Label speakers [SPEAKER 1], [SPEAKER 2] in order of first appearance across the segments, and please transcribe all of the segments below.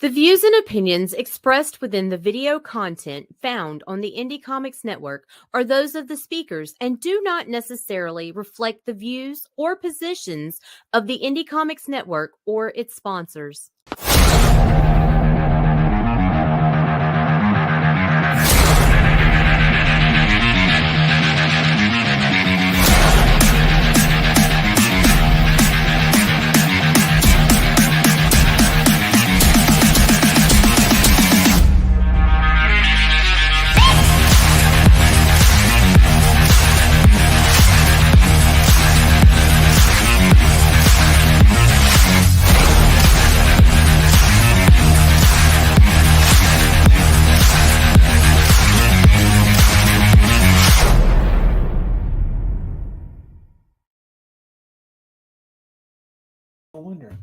[SPEAKER 1] The views and opinions expressed within the video content found on the Indie Comics Network are those of the speakers and do not necessarily reflect the views or positions of the Indie Comics Network or its sponsors.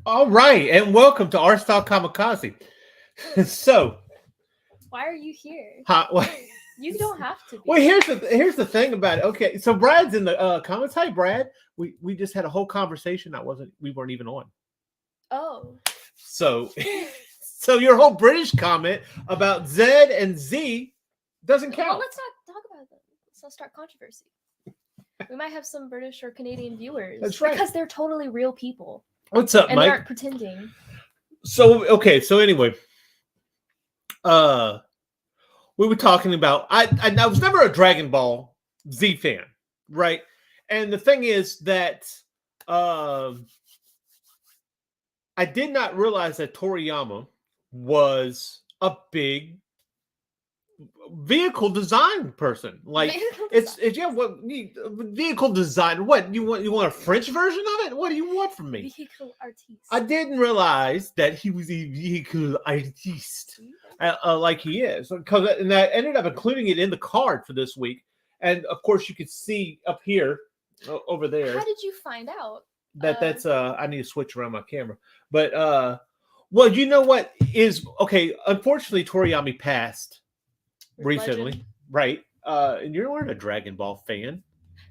[SPEAKER 2] All right, and welcome to Art Style Kamikaze. So,
[SPEAKER 3] why are you here?
[SPEAKER 2] Why?
[SPEAKER 3] You don't have to be.
[SPEAKER 2] Well, here's the thing about it. Okay, so Brad's in the comments. Hi, Brad. We just had a whole conversation. We weren't even on.
[SPEAKER 3] Oh.
[SPEAKER 2] So your whole British comment about Zed and Z doesn't count.
[SPEAKER 3] Well, let's not talk about them. Let's not start controversy. We might have some British or Canadian viewers.
[SPEAKER 2] That's right.
[SPEAKER 3] Because they're totally real people.
[SPEAKER 2] What's up,
[SPEAKER 3] and
[SPEAKER 2] Mike?
[SPEAKER 3] They aren't pretending.
[SPEAKER 2] So anyway, we were talking about I was never a Dragon Ball Z fan, right? And the thing is that I did not realize that Toriyama was a big vehicle design person. Like vehicle design. What you want? You want a French version of it? What do you want from me?
[SPEAKER 3] Vehicle artiste.
[SPEAKER 2] I didn't realize that he was a vehicle artiste, like he is. And I ended up including it in the card for this week. And of course, you could see up here, over there.
[SPEAKER 3] How did you find out?
[SPEAKER 2] That's I need to switch around my camera. But well, you know what is okay? Unfortunately, Toriyama passed recently,
[SPEAKER 3] Legend.
[SPEAKER 2] right? And you're not a Dragon Ball fan.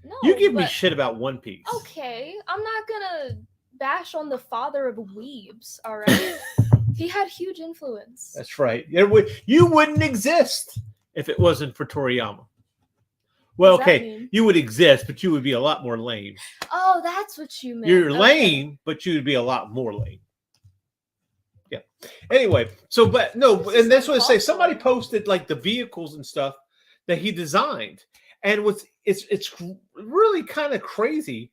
[SPEAKER 3] No,
[SPEAKER 2] you give me shit about One Piece.
[SPEAKER 3] Okay, I'm not gonna bash on the father of weebs. All right, he had huge influence.
[SPEAKER 2] That's right. You wouldn't exist if it wasn't for Toriyama. Well, okay, you would exist, but you would be a lot more lame.
[SPEAKER 3] Oh, that's what you meant.
[SPEAKER 2] You're lame, but you would be a lot more lame. Yeah. Anyway, and that's what I say. Somebody posted like the vehicles and stuff that he designed, and it's really kind of crazy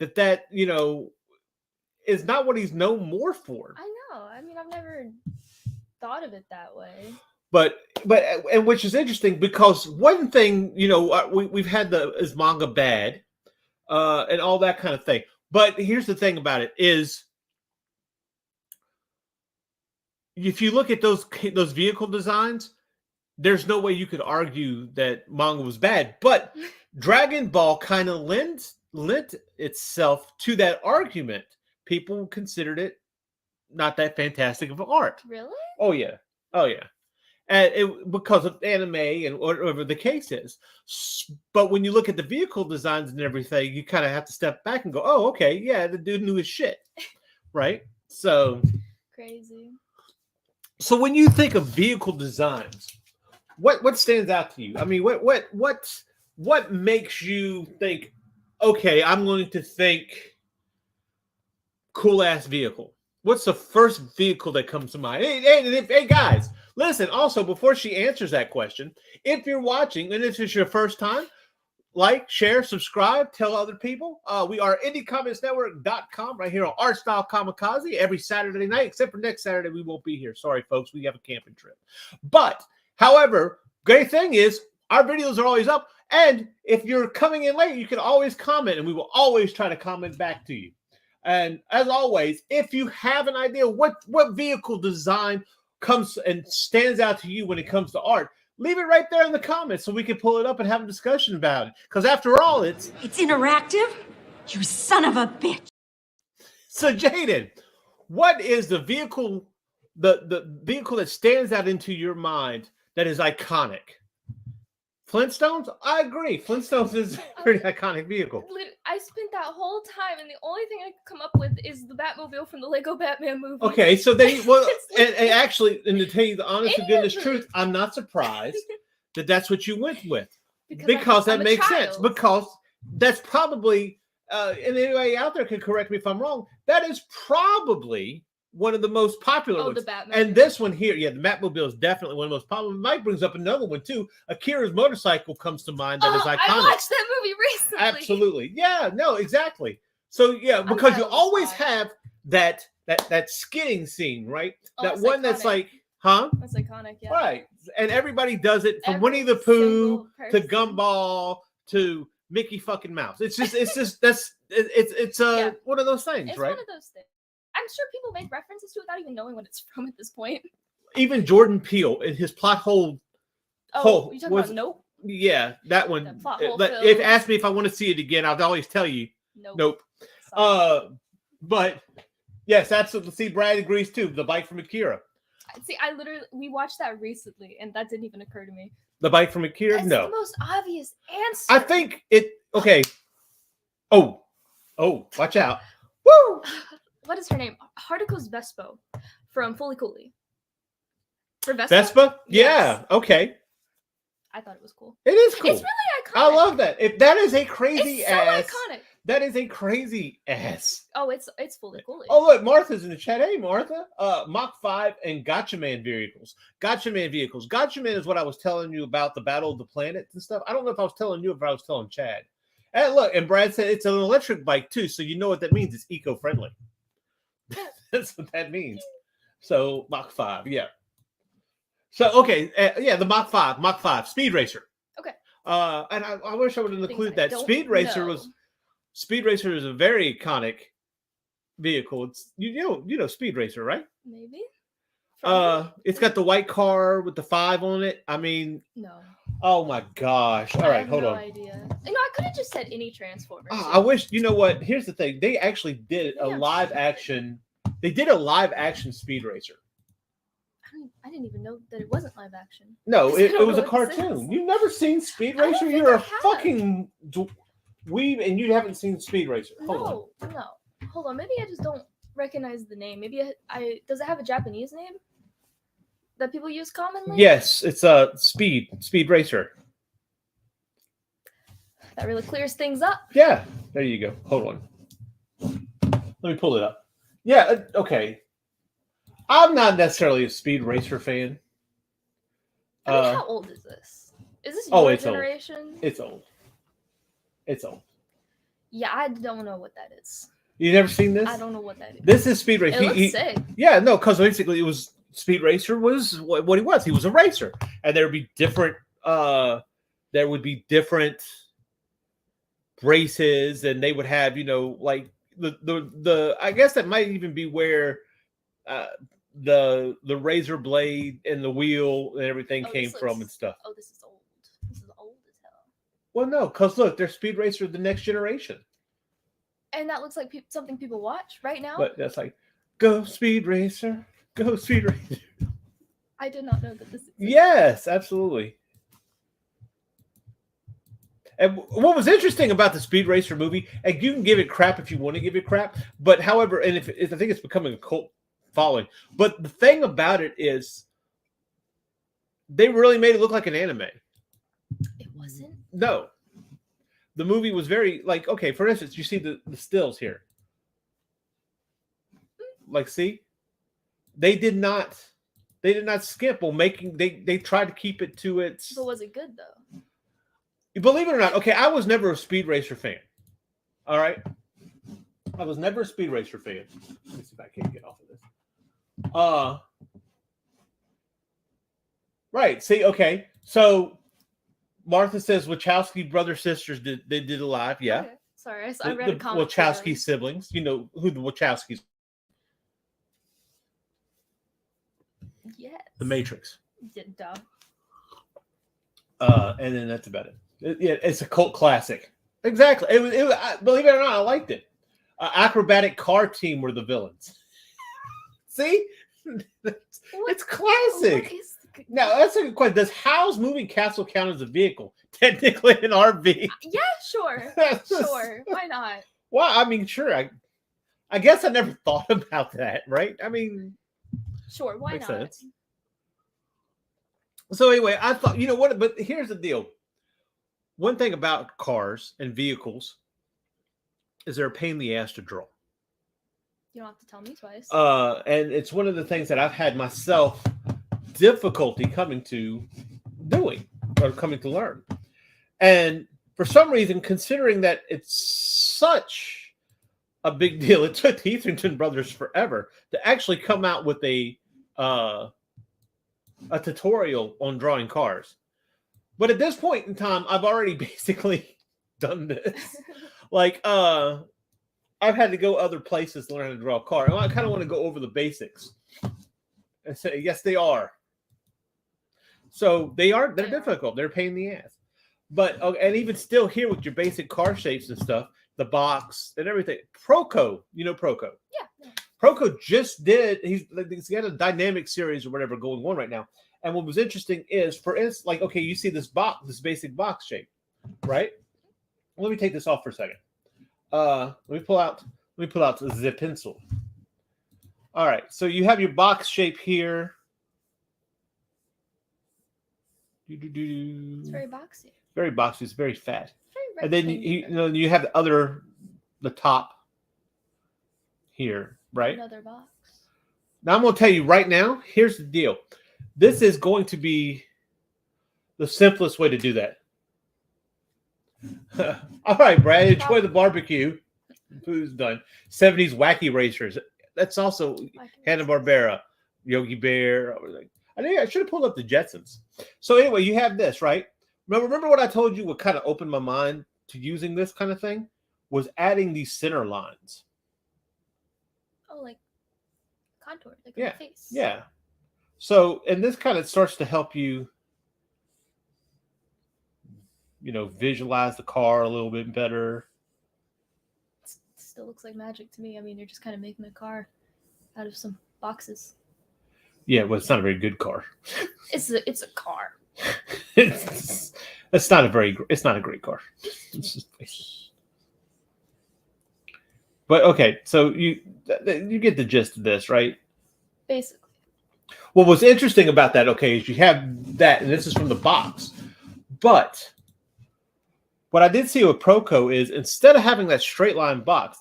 [SPEAKER 2] that is not what he's known more for.
[SPEAKER 3] I know. I mean, I've never thought of it that way.
[SPEAKER 2] But which is interesting because one thing we've had is manga bad, and all that kind of thing. But here's the thing about it is, if you look at those vehicle designs, there's no way you could argue that manga was bad. But Dragon Ball kind of lent itself to that argument. People considered it not that fantastic of art.
[SPEAKER 3] Really?
[SPEAKER 2] Oh yeah. And because of anime and whatever the case is. But when you look at the vehicle designs and everything, you kind of have to step back and go, oh, okay, yeah, the dude knew his shit. Right? So
[SPEAKER 3] crazy.
[SPEAKER 2] So when you think of vehicle designs, what stands out to you? I mean, what makes you think, okay, I'm going to think cool ass vehicle? What's the first vehicle that comes to mind? Hey guys, listen, also, before she answers that question, if you're watching and this is your first time, like, share, subscribe, tell other people. We are IndieComicsNetwork.com right here on Art Style Kamikaze every Saturday night, except for next Saturday, we won't be here. Sorry, folks, we have a camping trip. But, however, great thing is, our videos are always up. And if you're coming in late, you can always comment, and we will always try to comment back to you. And as always, if you have an idea what vehicle design comes and stands out to you when it comes to art, leave it right there in the comments so we can pull it up and have a discussion about it. Because after all, it's
[SPEAKER 4] interactive, you son of a bitch.
[SPEAKER 2] So Jaden, what is the vehicle that stands out into your mind that is iconic? Flintstones? I agree. Flintstones is a pretty iconic vehicle.
[SPEAKER 3] I spent that whole time, and the only thing I could come up with is the Batmobile from the Lego Batman movie.
[SPEAKER 2] Okay, so well,
[SPEAKER 3] It's like-
[SPEAKER 2] and actually, and to tell you the honest to
[SPEAKER 3] Any
[SPEAKER 2] goodness
[SPEAKER 3] of them.
[SPEAKER 2] truth, I'm not surprised that that's what you went with.
[SPEAKER 3] because
[SPEAKER 2] Because
[SPEAKER 3] I'm
[SPEAKER 2] that
[SPEAKER 3] a
[SPEAKER 2] makes sense.
[SPEAKER 3] child.
[SPEAKER 2] Because that's probably, and anybody out there can correct me if I'm wrong, that is probably one of the most popular ones.
[SPEAKER 3] the Batman.
[SPEAKER 2] And this one here, yeah, the Batmobile is definitely one of the most popular. Mike brings up another one too. Akira's motorcycle comes to mind that is iconic.
[SPEAKER 3] I watched that movie recently.
[SPEAKER 2] Absolutely. Yeah, no, exactly. So yeah, because you
[SPEAKER 3] glad it was
[SPEAKER 2] always
[SPEAKER 3] fine.
[SPEAKER 2] have that skidding scene, right?
[SPEAKER 3] Oh,
[SPEAKER 2] that
[SPEAKER 3] it's
[SPEAKER 2] one that's
[SPEAKER 3] iconic.
[SPEAKER 2] like, huh?
[SPEAKER 3] That's iconic, yeah.
[SPEAKER 2] Right. And everybody does it from
[SPEAKER 3] Every
[SPEAKER 2] Winnie the Poo
[SPEAKER 3] single
[SPEAKER 2] to
[SPEAKER 3] person.
[SPEAKER 2] Gumball to Mickey fucking Mouse. It's just
[SPEAKER 3] Yeah.
[SPEAKER 2] one of those things,
[SPEAKER 3] It's
[SPEAKER 2] right?
[SPEAKER 3] one of those things. I'm sure people make references to it without even knowing what it's from at this point.
[SPEAKER 2] Even Jordan Peele in his plot hole.
[SPEAKER 3] Oh, you talking
[SPEAKER 2] was-
[SPEAKER 3] about Nope?
[SPEAKER 2] Yeah, that one.
[SPEAKER 3] That plot hole
[SPEAKER 2] If
[SPEAKER 3] film.
[SPEAKER 2] ask me if I want to see it again, I'll always tell you
[SPEAKER 3] Nope.
[SPEAKER 2] nope.
[SPEAKER 3] Sorry.
[SPEAKER 2] But yes, absolutely. See, Brad agrees too. The bike from Akira.
[SPEAKER 3] See, we watched that recently, and that didn't even occur to me.
[SPEAKER 2] The bike from Akira.
[SPEAKER 3] That's
[SPEAKER 2] No,
[SPEAKER 3] the most obvious answer.
[SPEAKER 2] I think it. Okay. Oh, watch out. Woo!
[SPEAKER 3] What is her name? Hardico's Vespo from Fully Cooley. For Vespa?
[SPEAKER 2] Vespa?
[SPEAKER 3] Yes.
[SPEAKER 2] Yeah. Okay.
[SPEAKER 3] I thought it was cool.
[SPEAKER 2] It is cool.
[SPEAKER 3] It's really iconic.
[SPEAKER 2] I love that. If that is a crazy
[SPEAKER 3] It's so
[SPEAKER 2] ass.
[SPEAKER 3] iconic.
[SPEAKER 2] That is a crazy ass.
[SPEAKER 3] Oh, it's Fully Cooley.
[SPEAKER 2] Oh, look, Martha's in the chat. Hey, Martha. Mach 5 and Gotcha Man vehicles. Gotcha Man vehicles. Gotcha Man is what I was telling you about the Battle of the Planets and stuff. I don't know if I was telling you or if I was telling Chad. And look, and Brad said it's an electric bike too, so you know what that means. It's eco-friendly. That's what that means. So Mach 5, yeah. So okay, yeah, the Mach 5, Speed Racer.
[SPEAKER 3] Okay.
[SPEAKER 2] And I wish I would have
[SPEAKER 3] Things
[SPEAKER 2] included
[SPEAKER 3] I
[SPEAKER 2] that.
[SPEAKER 3] don't
[SPEAKER 2] Speed Racer
[SPEAKER 3] know.
[SPEAKER 2] Speed Racer is a very iconic vehicle. It's you know Speed Racer, right?
[SPEAKER 3] Maybe.
[SPEAKER 2] It's got the white car with the 5 on it. I mean,
[SPEAKER 3] No.
[SPEAKER 2] oh my gosh! All
[SPEAKER 3] I
[SPEAKER 2] right,
[SPEAKER 3] have
[SPEAKER 2] hold
[SPEAKER 3] no
[SPEAKER 2] on.
[SPEAKER 3] idea. I could have just said any Transformer.
[SPEAKER 2] I wish, you know what? Here's the thing. They actually did a
[SPEAKER 3] Yeah.
[SPEAKER 2] live action. They did a live action Speed Racer.
[SPEAKER 3] I didn't even know that it wasn't live action.
[SPEAKER 2] No,
[SPEAKER 3] I
[SPEAKER 2] it
[SPEAKER 3] don't
[SPEAKER 2] was
[SPEAKER 3] know
[SPEAKER 2] a
[SPEAKER 3] what this
[SPEAKER 2] cartoon.
[SPEAKER 3] is.
[SPEAKER 2] You've never seen Speed
[SPEAKER 3] I don't
[SPEAKER 2] Racer?
[SPEAKER 3] think
[SPEAKER 2] You're
[SPEAKER 3] I
[SPEAKER 2] a
[SPEAKER 3] have.
[SPEAKER 2] fucking weeb, and you haven't seen Speed Racer. Hold on.
[SPEAKER 3] No. Hold on. Maybe I just don't recognize the name. Maybe I does it have a Japanese name that people use commonly?
[SPEAKER 2] Yes, it's a Speed Racer.
[SPEAKER 3] That really clears things up.
[SPEAKER 2] Yeah, there you go. Hold on. Let me pull it up. Yeah, okay. I'm not necessarily a Speed Racer fan.
[SPEAKER 3] I mean, how old is this? Is this
[SPEAKER 2] Oh,
[SPEAKER 3] your
[SPEAKER 2] it's old.
[SPEAKER 3] generation?
[SPEAKER 2] It's old. It's old.
[SPEAKER 3] Yeah, I don't know what that is.
[SPEAKER 2] You never seen this?
[SPEAKER 3] I don't know what that is.
[SPEAKER 2] This is Speed Racer.
[SPEAKER 3] It looks sick.
[SPEAKER 2] Yeah, no, because basically it was Speed Racer was what he was. He was a racer, and there would be different. There would be different races, and they would have like the. I guess that might even be where the razor blade and the wheel and everything
[SPEAKER 3] Oh,
[SPEAKER 2] came
[SPEAKER 3] this
[SPEAKER 2] from
[SPEAKER 3] looks-
[SPEAKER 2] and stuff.
[SPEAKER 3] Oh, this is old. This is old as hell.
[SPEAKER 2] Well, no, because look, they're Speed Racer the next generation.
[SPEAKER 3] And that looks like something people watch right now.
[SPEAKER 2] But that's like, go Speed Racer, go Speed Racer.
[SPEAKER 3] I did not know that this. Existed.
[SPEAKER 2] Yes, absolutely. And what was interesting about the Speed Racer movie, and you can give it crap if you want to give it crap, but however, and if I think it's becoming a cult following. But the thing about it is, they really made it look like an anime.
[SPEAKER 3] It wasn't.
[SPEAKER 2] No, the movie was very like, okay. For instance, you see the stills here. Like, see, they did not skimp on making. They tried to keep it to its.
[SPEAKER 3] But was it good though?
[SPEAKER 2] Believe it or not, okay, I was never a Speed Racer fan. All right, I was never a Speed Racer fan. Let me see if I can get off of this. Right. See, okay, so Martha says Wachowski brother sisters did a live, yeah.
[SPEAKER 3] Okay. Sorry, I read a
[SPEAKER 2] The
[SPEAKER 3] comment.
[SPEAKER 2] Wachowski siblings. You know who the Wachowskis?
[SPEAKER 3] Yes.
[SPEAKER 2] The Matrix.
[SPEAKER 3] Yeah, duh.
[SPEAKER 2] And then that's about it. Yeah, it's a cult classic. Exactly. It was believe it or not, I liked it. Acrobatic car team were the villains. See, it's classic. Now that's a good question. Does Hal's Moving Castle count as a vehicle? Technically an RV.
[SPEAKER 3] Yeah, sure. Sure. Why not?
[SPEAKER 2] Well, I mean, sure. I guess I never thought about that, right? I mean,
[SPEAKER 3] Sure, why
[SPEAKER 2] makes
[SPEAKER 3] not?
[SPEAKER 2] sense. So anyway, I thought, you know what? But here's the deal. One thing about cars and vehicles is they're a pain in the ass to draw.
[SPEAKER 3] You don't have to tell me twice.
[SPEAKER 2] And it's one of the things that I've had myself difficulty coming to doing or coming to learn. And for some reason, considering that it's such a big deal, it took the Etherington brothers forever to actually come out with a tutorial on drawing cars. But at this point in time, I've already basically done this. Like, I've had to go other places to learn how to draw a car. And I kind of want to go over the basics and say, yes, they are. So they're difficult. They're a pain in the ass. But, and even still here with your basic car shapes and stuff, the box and everything. Proco, you know Proco.
[SPEAKER 3] Yeah.
[SPEAKER 2] Proco just did, he's got a dynamic series or whatever going on right now. And what was interesting is, for instance, like, okay, you see this basic box shape, right? Let me take this off for a second. Let me pull out the pencil. All right, so you have your box shape here.
[SPEAKER 3] It's very boxy.
[SPEAKER 2] Very boxy. It's very fat.
[SPEAKER 3] Very
[SPEAKER 2] and then you have the top here, right?
[SPEAKER 3] Another box.
[SPEAKER 2] Now I'm going to tell you right now. Here's the deal. This is going to be the simplest way to do that. All right, Brad. Enjoy the barbecue. Food's done. 70s wacky racers. That's also Hanna-Barbera, Yogi Bear. I should have pulled up the Jetsons. So anyway, you have this, right? Remember what I told you? What kind of opened my mind to using this kind of thing was adding these center lines.
[SPEAKER 3] Oh, like contour, like
[SPEAKER 2] yeah,
[SPEAKER 3] the face.
[SPEAKER 2] Yeah. So, and this kind of starts to help you, visualize the car a little bit better.
[SPEAKER 3] It still looks like magic to me. I mean, you're just kind of making a car out of some boxes.
[SPEAKER 2] Yeah, well, it's not a very good car.
[SPEAKER 3] It's a car.
[SPEAKER 2] it's not a great car. But okay, so you get the gist of this, right?
[SPEAKER 3] Basically.
[SPEAKER 2] What was interesting about that, okay, is you have that, and this is from the box. But what I did see with Proco is instead of having that straight line box,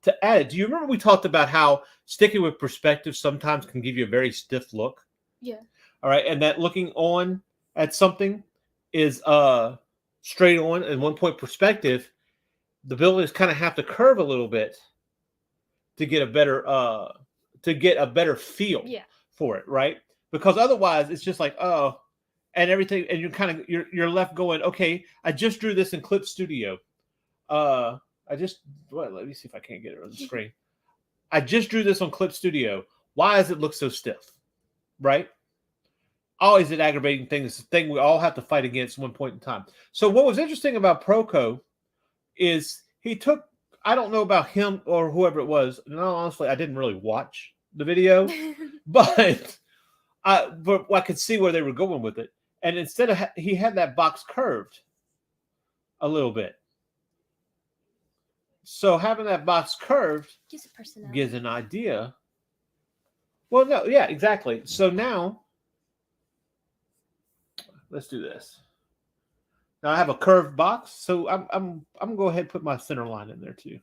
[SPEAKER 2] to add it, do you remember we talked about how sticking with perspective sometimes can give you a very stiff look?
[SPEAKER 3] Yeah.
[SPEAKER 2] All right, and that looking on at something is straight on and 1 point perspective. The buildings kind of have to curve a little bit to get a better feel for it, right? Because otherwise it's just like, oh, and everything, and you're left going, okay, I just drew this in Clip Studio. Let me see if I can't get it on the screen. I just drew this on Clip Studio. Why does it look so stiff? Right? Always an aggravating thing. It's a thing we all have to fight against at one point in time. So what was interesting about Proco is he took, I don't know about him or whoever it was. No, honestly, I didn't really watch the video, but I could see where they were going with it. And instead of, he had that box curved a little bit. So having that box curved gives an idea. Well, no, yeah, exactly. So now, let's do this. Now I have a curved box, so I'm gonna go ahead and put my center line in there too,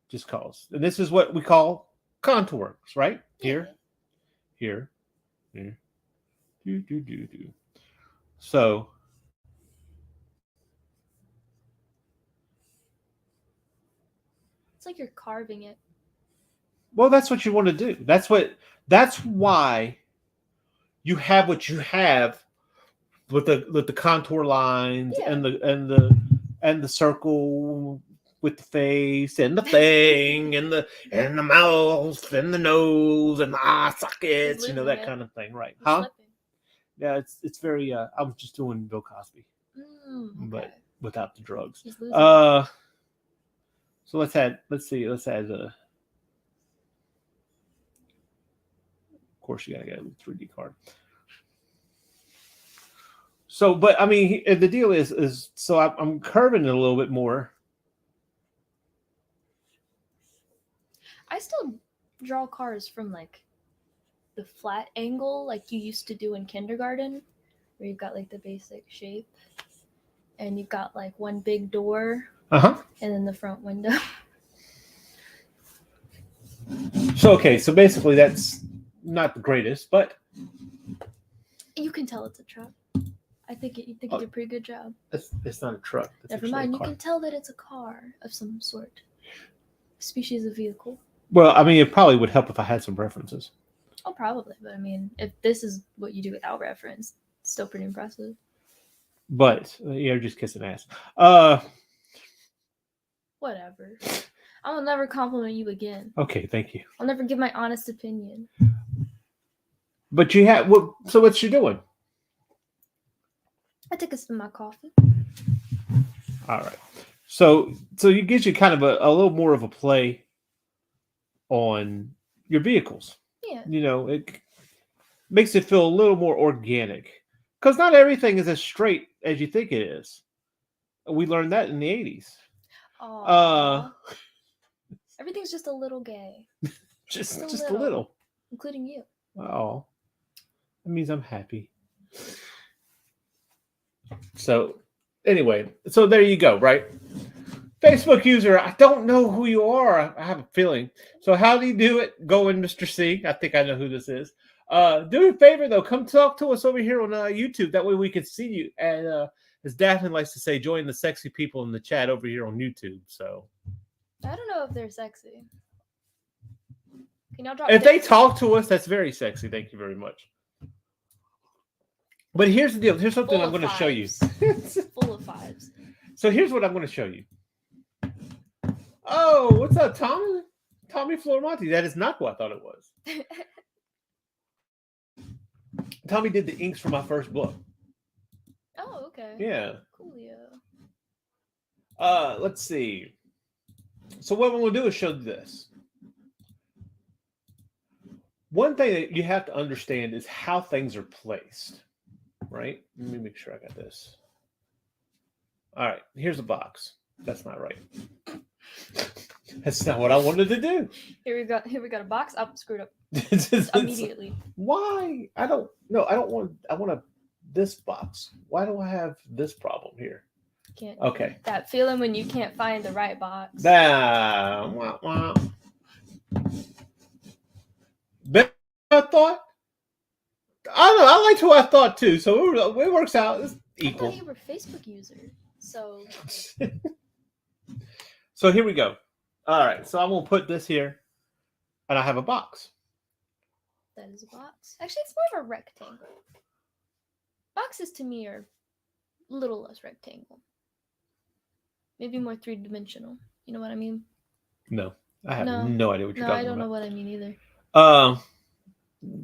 [SPEAKER 2] just cause. And this is what we call contours, right? Here, do. So
[SPEAKER 3] it's like you're carving it.
[SPEAKER 2] Well, that's what you want to do. That's why you have what you have with the contour lines and the circle with the face and the thing and the mouth and the nose and the eye sockets, that kind of thing, right? Huh? Yeah, it's very. I was just doing Bill Cosby, but without the drugs. So let's add a. Of course, you gotta get a 3D card. So, but I mean, the deal is so I'm curving it a little bit more.
[SPEAKER 3] I still draw cars from like the flat angle, like you used to do in kindergarten, where you've got like the basic shape, and you've got like one big door,
[SPEAKER 2] Uh-huh.
[SPEAKER 3] and then the front window.
[SPEAKER 2] So okay, so basically that's not the greatest, but
[SPEAKER 3] You can tell it's a truck. I think you did a pretty good job.
[SPEAKER 2] it's not a truck. It's
[SPEAKER 3] Never
[SPEAKER 2] actually a
[SPEAKER 3] mind, you
[SPEAKER 2] car.
[SPEAKER 3] can tell that it's a car of some sort, species of vehicle.
[SPEAKER 2] Well, I mean, it probably would help if I had some references.
[SPEAKER 3] Oh, probably, but I mean, if this is what you do without reference, it's still pretty impressive.
[SPEAKER 2] But you're just kissing ass.
[SPEAKER 3] Whatever. I will never compliment you again.
[SPEAKER 2] Okay, thank you.
[SPEAKER 3] I'll never give my honest opinion.
[SPEAKER 2] But you have what? So what you doing?
[SPEAKER 3] I took a sip of my coffee.
[SPEAKER 2] All right. So it gives you kind of a little more of a play on your vehicles.
[SPEAKER 3] Yeah.
[SPEAKER 2] You know, it makes it feel a little more organic because not everything is as straight as you think it is. We learned that in the 80s.
[SPEAKER 3] Aww. Everything's just a little gay,
[SPEAKER 2] Just
[SPEAKER 3] Just
[SPEAKER 2] a little.
[SPEAKER 3] including you.
[SPEAKER 2] Oh, that means I'm happy. So anyway, so there you go, right? Facebook user, I don't know who you are. I have a feeling. So how do you do it? Go in, Mr. C. I think I know who this is. Do me a favor, though. Come talk to us over here on YouTube. That way we can see you. And as Daphne likes to say, join the sexy people in the chat over here on YouTube. So
[SPEAKER 3] I don't know if they're sexy. Can y'all drop
[SPEAKER 2] if they
[SPEAKER 3] pics?
[SPEAKER 2] talk to us, that's very sexy. Thank you very much. But here's the deal. Here's something
[SPEAKER 3] Full
[SPEAKER 2] I'm
[SPEAKER 3] of
[SPEAKER 2] going to show you.
[SPEAKER 3] fives. Full of fives.
[SPEAKER 2] So here's what I'm going to show you. Oh, what's up, Tommy? Tommy Flormonti. That is not who I thought it was. Tommy did the inks for my first book.
[SPEAKER 3] Oh, okay.
[SPEAKER 2] Yeah.
[SPEAKER 3] Coolio.
[SPEAKER 2] Let's see. So what I'm going to do is show you this. One thing that you have to understand is how things are placed, right? Let me make sure I got this. All right, here's a box. That's not right. That's not what I wanted to do.
[SPEAKER 3] Here we go a box. Oh, screwed up. Immediately.
[SPEAKER 2] Why? I don't want this box. Why do I have this problem here?
[SPEAKER 3] Can't.
[SPEAKER 2] Okay.
[SPEAKER 3] That feeling when you can't find the right box.
[SPEAKER 2] Better I thought. I don't know. I liked who I thought too, so it works out. It's equal.
[SPEAKER 3] I thought you were a Facebook user, so.
[SPEAKER 2] So here we go. All right, so I'm gonna put this here, and I have a box.
[SPEAKER 3] That is a box. Actually, it's more of a rectangle. Boxes to me are a little less rectangle. Maybe more three-dimensional. You know what I mean?
[SPEAKER 2] No, I have no idea what you're
[SPEAKER 3] No,
[SPEAKER 2] talking
[SPEAKER 3] I don't
[SPEAKER 2] about.
[SPEAKER 3] know what I mean either.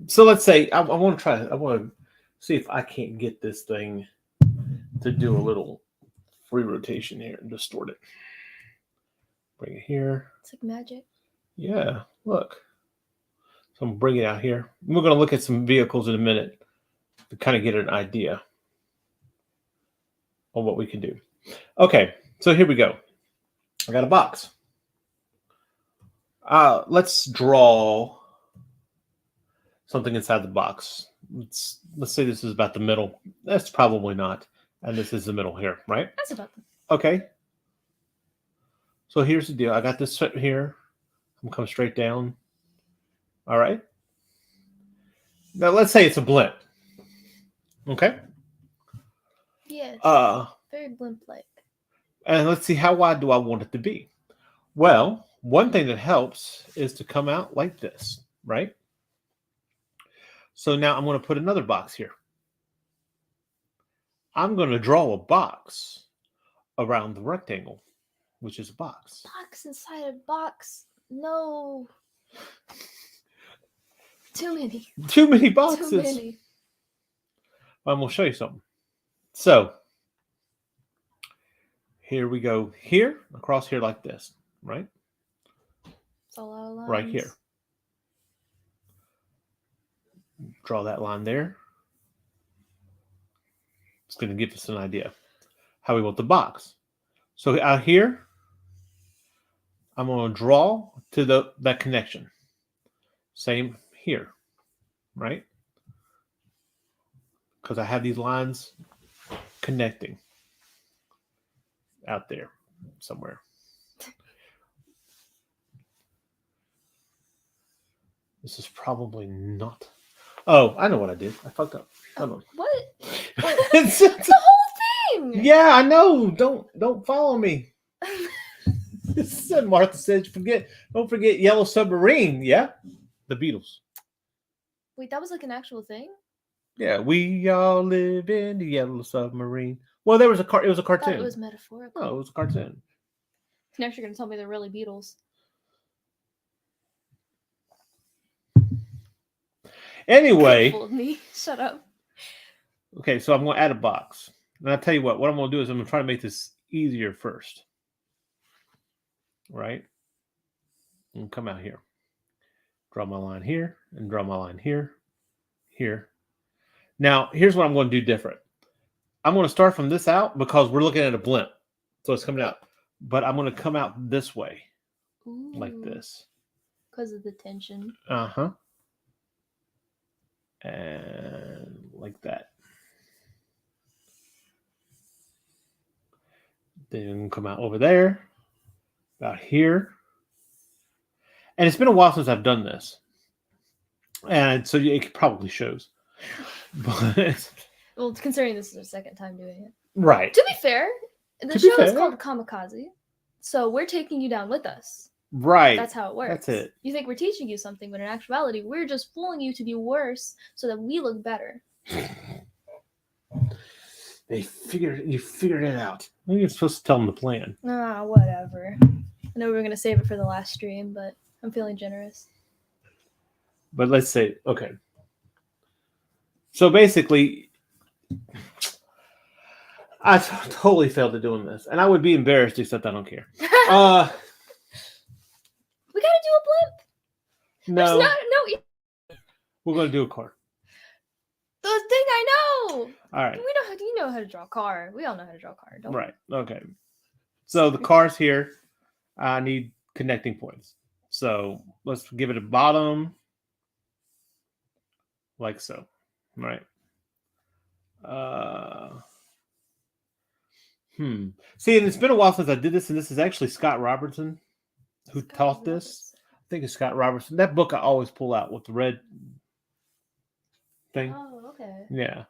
[SPEAKER 2] So let's say I want to try. I want to see if I can't get this thing to do a little free rotation here and distort it. Bring it here.
[SPEAKER 3] It's like magic.
[SPEAKER 2] Yeah, look. So I'm gonna bring it out here. We're gonna look at some vehicles in a minute to kind of get an idea on what we can do. Okay, so here we go. I got a box. Let's draw something inside the box. Let's say this is about the middle. That's probably not. And this is the middle here, right?
[SPEAKER 3] That's about them.
[SPEAKER 2] Okay. So here's the deal. I got this here. I'm coming straight down. All right. Now let's say it's a blimp. Okay.
[SPEAKER 3] Yes. Very blimp-like.
[SPEAKER 2] And let's see, how wide do I want it to be? Well, one thing that helps is to come out like this, right? So now I'm going to put another box here. I'm going to draw a box around the rectangle, which is a box.
[SPEAKER 3] Box inside a box. No. Too many.
[SPEAKER 2] Too many boxes.
[SPEAKER 3] Too many.
[SPEAKER 2] I'm going to show you something. So here we go here, across here like this, right?
[SPEAKER 3] It's a lot of lines.
[SPEAKER 2] Right here. Draw that line there. It's going to give us an idea how we want the box. So out here, I'm going to draw to that connection. Same here, right? Because I have these lines connecting out there somewhere. This is probably not. Oh, I know what I did. I fucked up. Hold on.
[SPEAKER 3] What?
[SPEAKER 2] It's
[SPEAKER 3] The whole thing.
[SPEAKER 2] yeah, I know. Don't follow me. Martha said, don't forget Yellow Submarine. Yeah, the Beatles.
[SPEAKER 3] Wait, that was like an actual thing?
[SPEAKER 2] Yeah, we all live in the Yellow Submarine. Well, there was it was a
[SPEAKER 3] I thought
[SPEAKER 2] cartoon.
[SPEAKER 3] it was metaphorical.
[SPEAKER 2] Oh, it was a cartoon.
[SPEAKER 3] Next, you're gonna tell me they're really Beatles.
[SPEAKER 2] Anyway,
[SPEAKER 3] Fooled me. Shut up.
[SPEAKER 2] okay, so I'm going to add a box. And I'll tell you what I'm going to do is I'm going to try to make this easier first. Right? And come out here. Draw my line here and draw my line here, here. Now, here's what I'm going to do different. I'm going to start from this out because we're looking at a blimp. So it's coming out. But I'm going to come out this way, like this.
[SPEAKER 3] Because of the tension.
[SPEAKER 2] Uh-huh. And like that. Then come out over there, about here. And it's been a while since I've done this. And so it probably shows. But
[SPEAKER 3] Well, considering this is our second time doing it.
[SPEAKER 2] right.
[SPEAKER 3] To be fair, the
[SPEAKER 2] To be
[SPEAKER 3] show is
[SPEAKER 2] fair.
[SPEAKER 3] called Kamikaze. So we're taking you down with us.
[SPEAKER 2] Right.
[SPEAKER 3] That's how it works.
[SPEAKER 2] That's it.
[SPEAKER 3] You think we're teaching you something, but in actuality, we're just fooling you to be worse so that we look better.
[SPEAKER 2] You figured it out. Maybe you're supposed to tell them the plan.
[SPEAKER 3] Ah, whatever. I know we were going to save it for the last stream, but I'm feeling generous.
[SPEAKER 2] But let's say, okay. So basically, I totally failed at doing this. And I would be embarrassed, except I don't care.
[SPEAKER 3] We got to do a blimp.
[SPEAKER 2] No,
[SPEAKER 3] There's no,
[SPEAKER 2] we're going to do a car.
[SPEAKER 3] the thing I know.
[SPEAKER 2] All right.
[SPEAKER 3] You know how to draw a car. We all know how to draw a car, don't we?
[SPEAKER 2] Right. Okay. So the car's here. I need connecting points. So let's give it a bottom. Like so. Right. See, and it's been a while since I did this, and this is actually Scott Robertson who taught this. I think it's Scott Robertson. That book I always pull out with the red thing.
[SPEAKER 3] Oh, okay.
[SPEAKER 2] Yeah.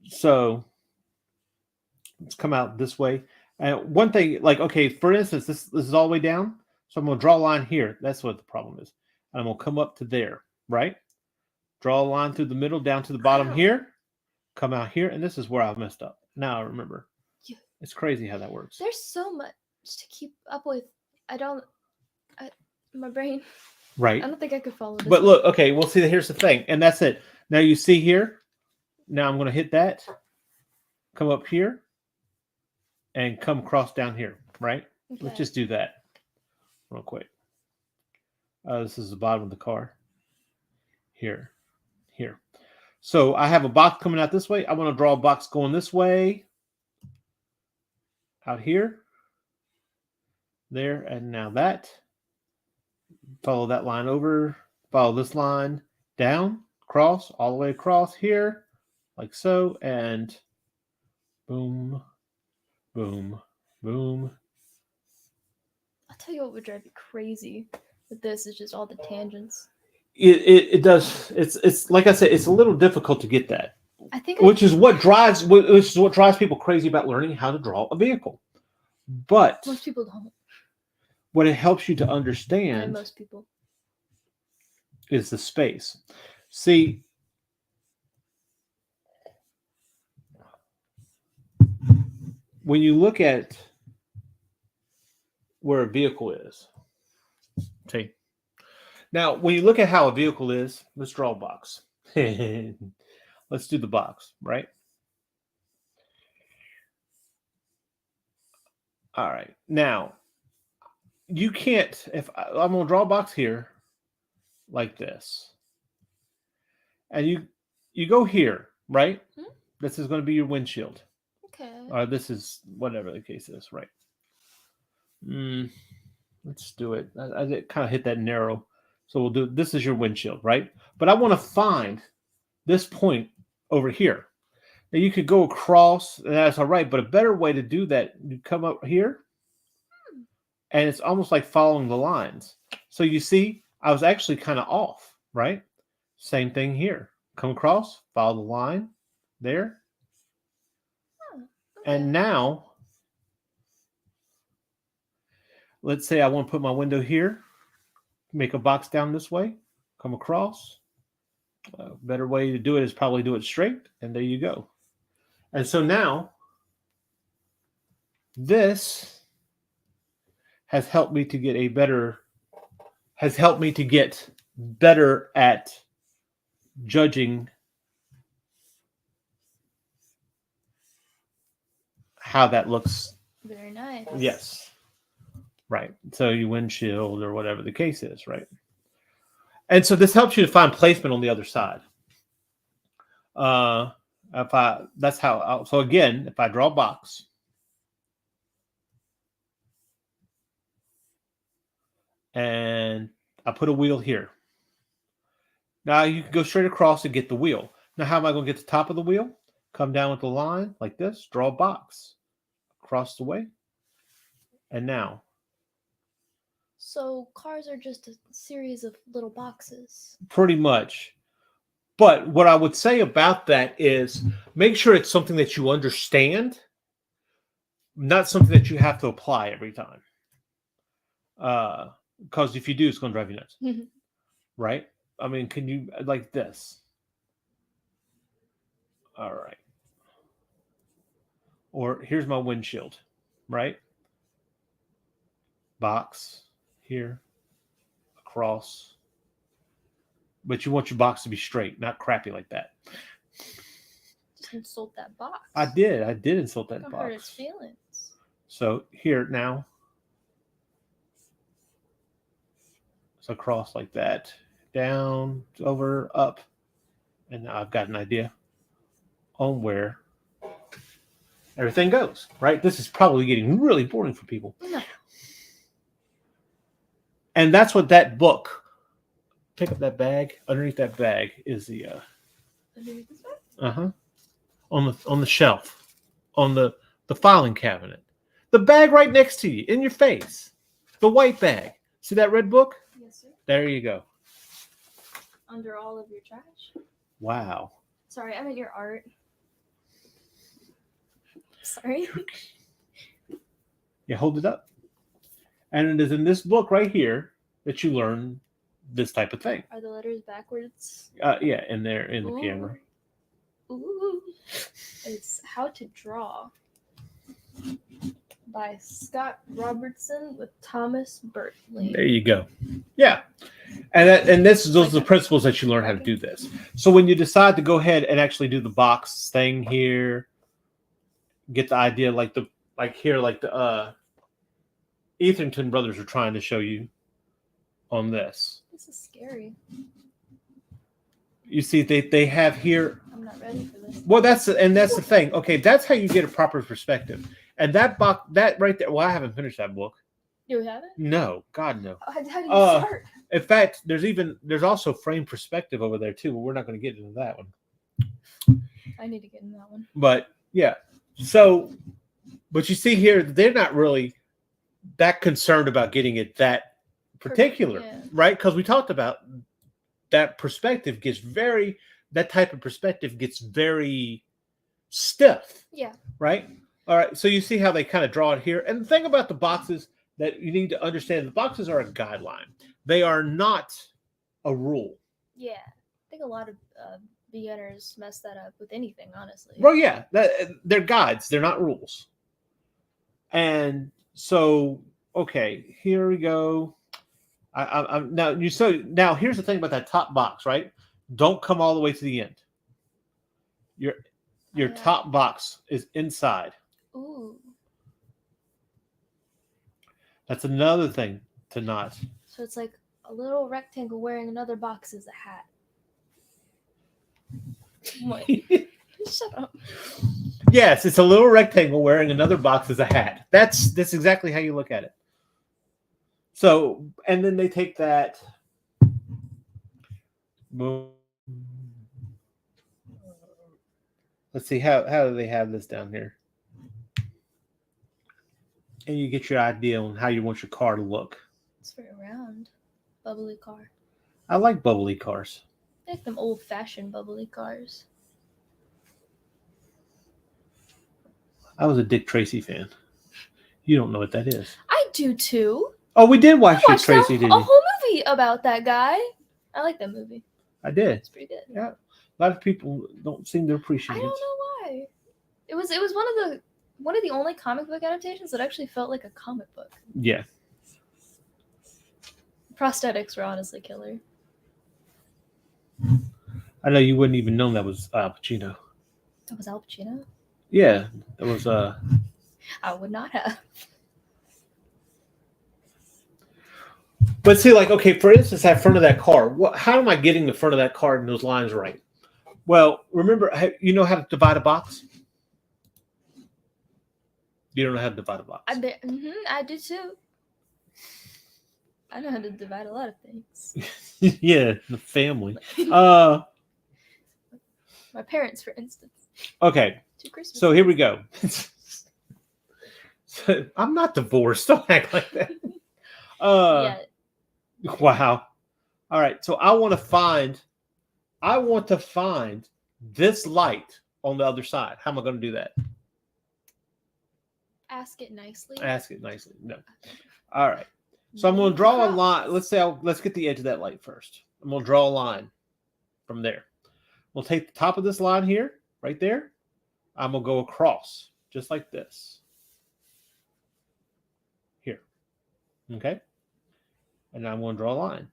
[SPEAKER 2] So let's come out this way. And one thing, like, okay, for instance, this is all the way down. So I'm going to draw a line here. That's what the problem is. And I'm going to come up to there, right? Draw a line through the middle, down to the bottom here. Come out here. And this is where I've messed up. Now I remember.
[SPEAKER 3] Yeah.
[SPEAKER 2] It's crazy how that works.
[SPEAKER 3] There's so much to keep up with. My brain.
[SPEAKER 2] Right.
[SPEAKER 3] I don't think I could follow this.
[SPEAKER 2] But look, okay, well, see, here's the thing. And that's it. Now you see here. Now I'm going to hit that. Come up here. And come across down here, right?
[SPEAKER 3] Okay.
[SPEAKER 2] Let's just do that real quick. This is the bottom of the car. Here. So I have a box coming out this way. I want to draw a box going this way. Out here. There. And now that. Follow that line over. Follow this line down. Cross. All the way across here. Like so. And boom. Boom. Boom.
[SPEAKER 3] I'll tell you what would drive you crazy with this is just all the tangents.
[SPEAKER 2] It does. It's like I said, it's a little difficult to get that.
[SPEAKER 3] I think
[SPEAKER 2] Which is what drives people crazy about learning how to draw a vehicle. But
[SPEAKER 3] most people don't.
[SPEAKER 2] what it helps you to
[SPEAKER 3] And
[SPEAKER 2] understand
[SPEAKER 3] most people.
[SPEAKER 2] is the space. See, when you look at where a vehicle is, see. Now, when you look at how a vehicle is, let's draw a box. Let's do the box, right? All right. Now, you can't, if I'm going to draw a box here like this. And you go here, right?
[SPEAKER 3] Hmm?
[SPEAKER 2] This is going to be your windshield.
[SPEAKER 3] Okay.
[SPEAKER 2] Or this is whatever the case is, right? Let's do it. I kind of hit that narrow. So we'll do this is your windshield, right? But I want to find this point over here. Now you could go across, and that's all right, but a better way to do that, you come up here, and it's almost like following the lines. So you see, I was actually kind of off, right? Same thing here. Come across, follow the line there.
[SPEAKER 3] Okay.
[SPEAKER 2] And now, let's say I want to put my window here, make a box down this way, come across. A better way to do it is probably do it straight, and there you go. And so now, this has helped me to get better at judging how that looks.
[SPEAKER 3] Very nice.
[SPEAKER 2] Yes. Right. So you windshield or whatever the case is, right? And so this helps you to find placement on the other side. So again, if I draw a box, and I put a wheel here. Now you can go straight across and get the wheel. Now how am I going to get to the top of the wheel? Come down with the line like this, draw a box across the way. And now.
[SPEAKER 3] So cars are just a series of little boxes.
[SPEAKER 2] Pretty much. But what I would say about that is make sure it's something that you understand, not something that you have to apply every time. Because if you do, it's going to drive you nuts. Right? I mean, can you, like this? All right. Or here's my windshield, right? Box here, across. But you want your box to be straight, not crappy like that.
[SPEAKER 3] Just insult that box.
[SPEAKER 2] I did insult that
[SPEAKER 3] Don't
[SPEAKER 2] box.
[SPEAKER 3] hurt its feelings.
[SPEAKER 2] So here now. So across like that. Down, over, up. And now I've got an idea on where everything goes, right? This is probably getting really boring for people.
[SPEAKER 3] No.
[SPEAKER 2] And that's what that book, pick up that bag. Underneath that bag is the
[SPEAKER 3] Underneath this one?
[SPEAKER 2] on the shelf, on the filing cabinet. The bag right next to you, in your face. The white bag. See that red book?
[SPEAKER 3] Yes, sir.
[SPEAKER 2] There you go.
[SPEAKER 3] Under all of your trash.
[SPEAKER 2] Wow.
[SPEAKER 3] Sorry, I meant your art. Sorry.
[SPEAKER 2] Yeah, hold it up. And it is in this book right here that you learn this type of thing.
[SPEAKER 3] Are the letters backwards?
[SPEAKER 2] Yeah, in there in the
[SPEAKER 3] Ooh.
[SPEAKER 2] camera.
[SPEAKER 3] Ooh. It's How to Draw by Scott Robertson with Thomas Bertley.
[SPEAKER 2] There you go. Yeah. And those are the principles that you learn how to do this. So when you decide to go ahead and actually do the box thing here, get the idea like the Etherington brothers are trying to show you on this.
[SPEAKER 3] This is scary.
[SPEAKER 2] You see, they have here.
[SPEAKER 3] I'm not ready for this.
[SPEAKER 2] Well, that's the thing. Okay, that's how you get a proper perspective. And that box, that right there. Well, I haven't finished that book.
[SPEAKER 3] You have it?
[SPEAKER 2] No, God no.
[SPEAKER 3] How do you start?
[SPEAKER 2] In fact, there's also frame perspective over there too, but we're not going to get into that one.
[SPEAKER 3] I need to get in that one.
[SPEAKER 2] But yeah, so, but you see here, they're not really that concerned about getting it that particular,
[SPEAKER 3] yeah.
[SPEAKER 2] right? Because we talked about that perspective that type of perspective gets very stiff.
[SPEAKER 3] Yeah.
[SPEAKER 2] Right? All right. So you see how they kind of draw it here. And the thing about the boxes that you need to understand, the boxes are a guideline. They are not a rule.
[SPEAKER 3] Yeah. I think a lot of beginners mess that up with anything, honestly.
[SPEAKER 2] Well, yeah. They're guides. They're not rules. And so, okay, here we go. Now here's the thing about that top box, right? Don't come all the way to the end. Your top box is inside.
[SPEAKER 3] Ooh.
[SPEAKER 2] That's another thing to not.
[SPEAKER 3] So it's like a little rectangle wearing another box as a hat. What? Shut up.
[SPEAKER 2] Yes, it's a little rectangle wearing another box as a hat. That's exactly how you look at it. So, and then they take that. Let's see, how do they have this down here? And you get your idea on how you want your car to look.
[SPEAKER 3] It's very round. Bubbly car.
[SPEAKER 2] I like bubbly cars.
[SPEAKER 3] I like them old-fashioned bubbly cars.
[SPEAKER 2] I was a Dick Tracy fan. You don't know what that is.
[SPEAKER 3] I do too.
[SPEAKER 2] Oh, we did watch
[SPEAKER 3] I
[SPEAKER 2] Dick
[SPEAKER 3] watched
[SPEAKER 2] Tracy,
[SPEAKER 3] a
[SPEAKER 2] didn't
[SPEAKER 3] whole
[SPEAKER 2] you?
[SPEAKER 3] movie about that guy. I like that movie.
[SPEAKER 2] I did.
[SPEAKER 3] It's pretty good.
[SPEAKER 2] Yeah. A lot of people don't seem to
[SPEAKER 3] I
[SPEAKER 2] appreciate
[SPEAKER 3] don't know
[SPEAKER 2] it.
[SPEAKER 3] why. It was one of the only comic book adaptations that actually felt like a comic book.
[SPEAKER 2] Yeah.
[SPEAKER 3] Prosthetics were honestly killer.
[SPEAKER 2] I know you wouldn't even know that was Al Pacino.
[SPEAKER 3] That was Al Pacino?
[SPEAKER 2] Yeah. It was
[SPEAKER 3] I would not have.
[SPEAKER 2] But see, like, okay, for instance, that front of that car, how am I getting the front of that car and those lines right? Well, remember, you know how to divide a box? You don't know how to divide a box.
[SPEAKER 3] I do too. I know how to divide a lot of things.
[SPEAKER 2] Yeah, the family.
[SPEAKER 3] My parents, for instance.
[SPEAKER 2] Okay,
[SPEAKER 3] 2 Christmas.
[SPEAKER 2] so here we go. I'm not divorced. Don't act like that.
[SPEAKER 3] Yeah.
[SPEAKER 2] Wow. All right. So I want to find this light on the other side. How am I going to do that?
[SPEAKER 3] Ask it nicely.
[SPEAKER 2] Ask it nicely. No. All right. So I'm going to draw a line. Let's get the edge of that light first. I'm going to draw a line from there. We'll take the top of this line here, right there. I'm going to go across just like this. Here. Okay. And now I'm going to draw a line.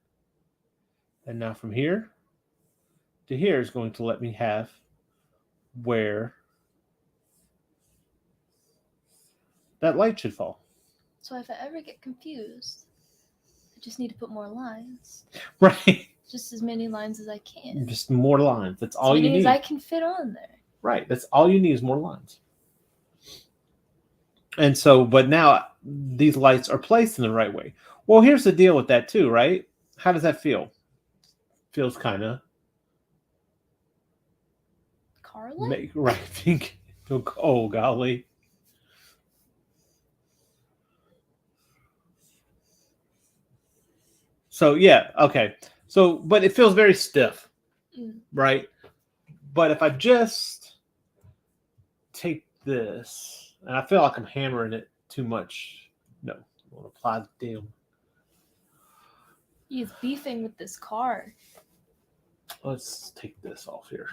[SPEAKER 2] And now from here to here is going to let me have where that light should fall.
[SPEAKER 3] So if I ever get confused, I just need to put more lines.
[SPEAKER 2] Right.
[SPEAKER 3] Just as many lines as I can.
[SPEAKER 2] Just more lines. That's all you need.
[SPEAKER 3] As I can fit on there.
[SPEAKER 2] Right. That's all you need is more lines. And so, but now these lights are placed in the right way. Well, here's the deal with that too, right? How does that feel? Feels kind of
[SPEAKER 3] Carla?
[SPEAKER 2] right. Think. Oh golly. So yeah, okay. So, but it feels very stiff, right? But if I just take this, and I feel like I'm hammering it too much. No, I want to apply the damn.
[SPEAKER 3] He's beefing with this car.
[SPEAKER 2] Let's take this off here.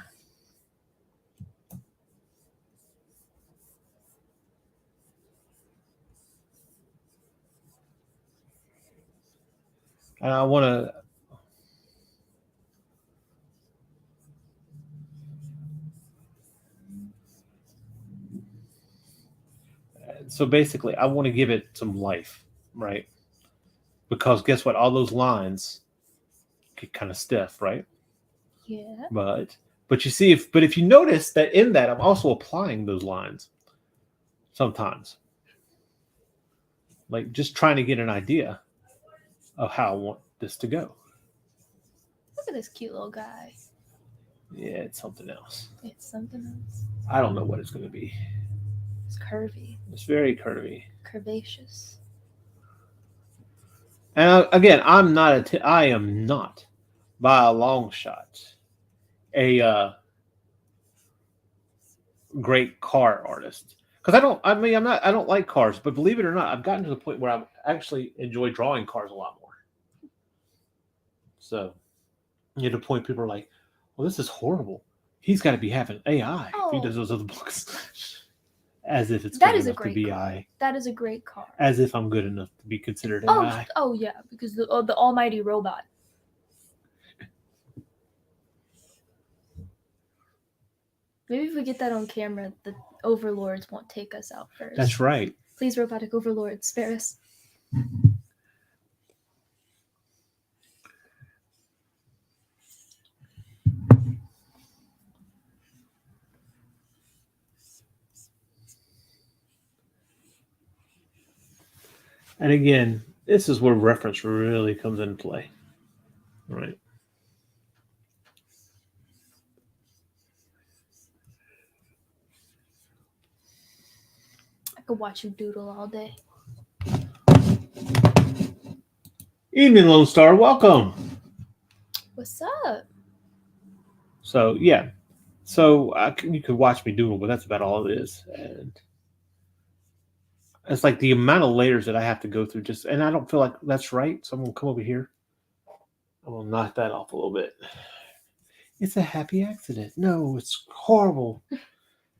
[SPEAKER 2] And I want to. So basically, I want to give it some life, right? Because guess what? All those lines get kind of stiff, right?
[SPEAKER 3] Yeah.
[SPEAKER 2] But you see, if you notice that in that, I'm also applying those lines sometimes. Like just trying to get an idea of how I want this to go.
[SPEAKER 3] Look at this cute little guy.
[SPEAKER 2] Yeah, it's something else.
[SPEAKER 3] It's something else.
[SPEAKER 2] I don't know what it's going to be.
[SPEAKER 3] It's curvy.
[SPEAKER 2] It's very curvy.
[SPEAKER 3] Curvaceous.
[SPEAKER 2] And again, I am not by a long shot a great car artist. Because I don't like cars, but believe it or not, I've gotten to the point where I actually enjoy drawing cars a lot more. So, at a point people are like, well, this is horrible. He's got to be having AI if he does those other books. As if it's good enough to be AI.
[SPEAKER 3] That is a great car.
[SPEAKER 2] As if I'm good enough to be considered AI.
[SPEAKER 3] Oh yeah, because the almighty robot. Maybe if we get that on camera, the overlords won't take us out first.
[SPEAKER 2] That's right.
[SPEAKER 3] Please, robotic overlords, spare us.
[SPEAKER 2] And again, this is where reference really comes into play. Right.
[SPEAKER 3] I could watch you doodle all day.
[SPEAKER 2] Evening, Lone Star. Welcome.
[SPEAKER 3] What's up?
[SPEAKER 2] So, yeah. So, you could watch me doodle, but that's about all it is. And it's like the amount of layers that I have to go through and I don't feel like that's right. So I'm going to come over here. I'm going to knock that off a little bit. It's a happy accident. No, it's horrible.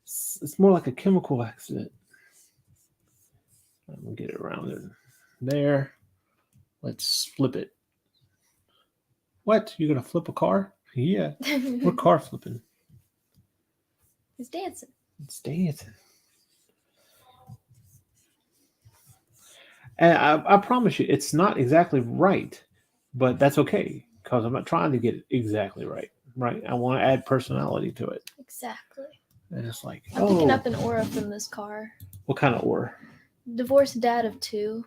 [SPEAKER 2] It's more like a chemical accident. I'm going to get it around there. Let's flip it. What? You're going to flip a car? Yeah. We're car flipping.
[SPEAKER 3] It's dancing.
[SPEAKER 2] It's dancing. And I promise you, it's not exactly right, but that's okay because I'm not trying to get it exactly right. Right? I want to add personality to it.
[SPEAKER 3] Exactly.
[SPEAKER 2] And it's like,
[SPEAKER 3] I'm picking up an aura from this car.
[SPEAKER 2] What kind of aura?
[SPEAKER 3] Divorced dad of 2.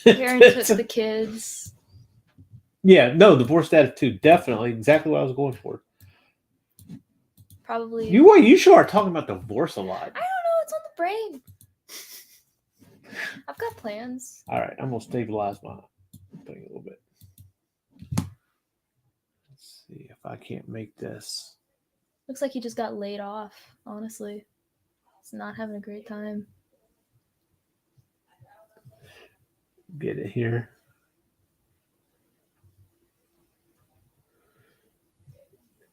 [SPEAKER 3] Parent took the kids.
[SPEAKER 2] Yeah, no, divorced dad of 2. Definitely. Exactly what I was going for.
[SPEAKER 3] Probably.
[SPEAKER 2] You sure are talking about divorce a lot.
[SPEAKER 3] I don't know. It's on the brain. I've got plans.
[SPEAKER 2] All right. I'm going to stabilize my thing a little bit. Let's see if I can't make this.
[SPEAKER 3] Looks like he just got laid off, honestly. He's not having a great time.
[SPEAKER 2] Get it here.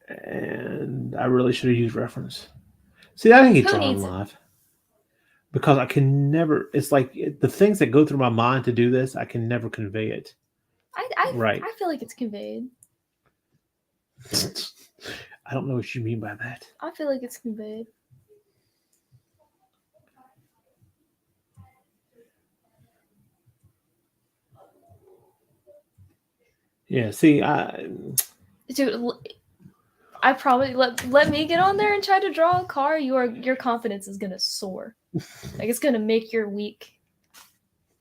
[SPEAKER 2] And I really should have used reference. See, I think it's on live. Because I can never, it's like the things that go through my mind to do this, I can never convey it.
[SPEAKER 3] I feel like it's conveyed.
[SPEAKER 2] I don't know what you mean by that.
[SPEAKER 3] I feel like it's conveyed.
[SPEAKER 2] Yeah, see,
[SPEAKER 3] Dude, I probably let me get on there and try to draw a car. Your confidence is gonna soar. Like it's gonna make your week.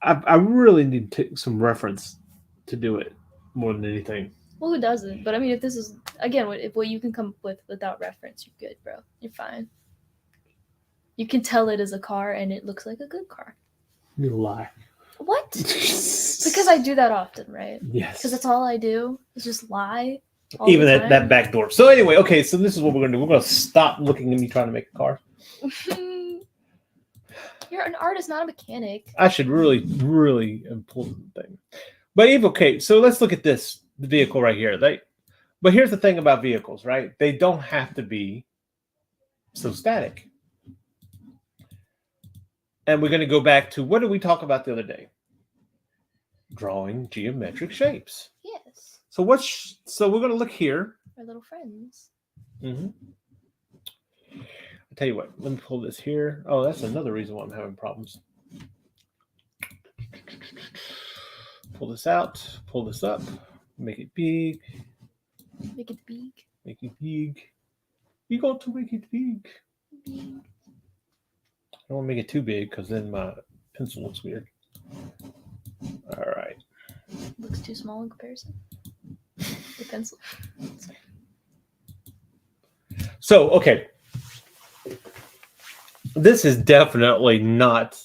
[SPEAKER 2] I really need to take some reference to do it more than anything.
[SPEAKER 3] Well, who doesn't? But I mean, if this is again, if what you can come up with without reference, you're good, bro. You're fine. You can tell it is a car, and it looks like a good car.
[SPEAKER 2] You lie.
[SPEAKER 3] What? Because I do that often, right?
[SPEAKER 2] Yes.
[SPEAKER 3] Because that's all I do is just lie.
[SPEAKER 2] Even that back door. So anyway, okay, so this is what we're going to do. We're going to stop looking at me trying to make a car.
[SPEAKER 3] You're an artist, not a mechanic.
[SPEAKER 2] I should really, really pull the thing. But okay, so let's look at the vehicle right here. But here's the thing about vehicles, right? They don't have to be so static. And we're going to go back to, what did we talk about the other day? Drawing geometric shapes.
[SPEAKER 3] Yes.
[SPEAKER 2] So we're going to look here.
[SPEAKER 3] Our little friends.
[SPEAKER 2] Mm-hmm. I'll tell you what, let me pull this here. Oh, that's another reason why I'm having problems. Pull this out, pull this up, make it big.
[SPEAKER 3] Make it big.
[SPEAKER 2] Make it big. You got to make it big.
[SPEAKER 3] Big.
[SPEAKER 2] I don't want to make it too big because then my pencil looks weird. All right.
[SPEAKER 3] Looks too small in comparison. The pencil.
[SPEAKER 2] So, okay. This is definitely not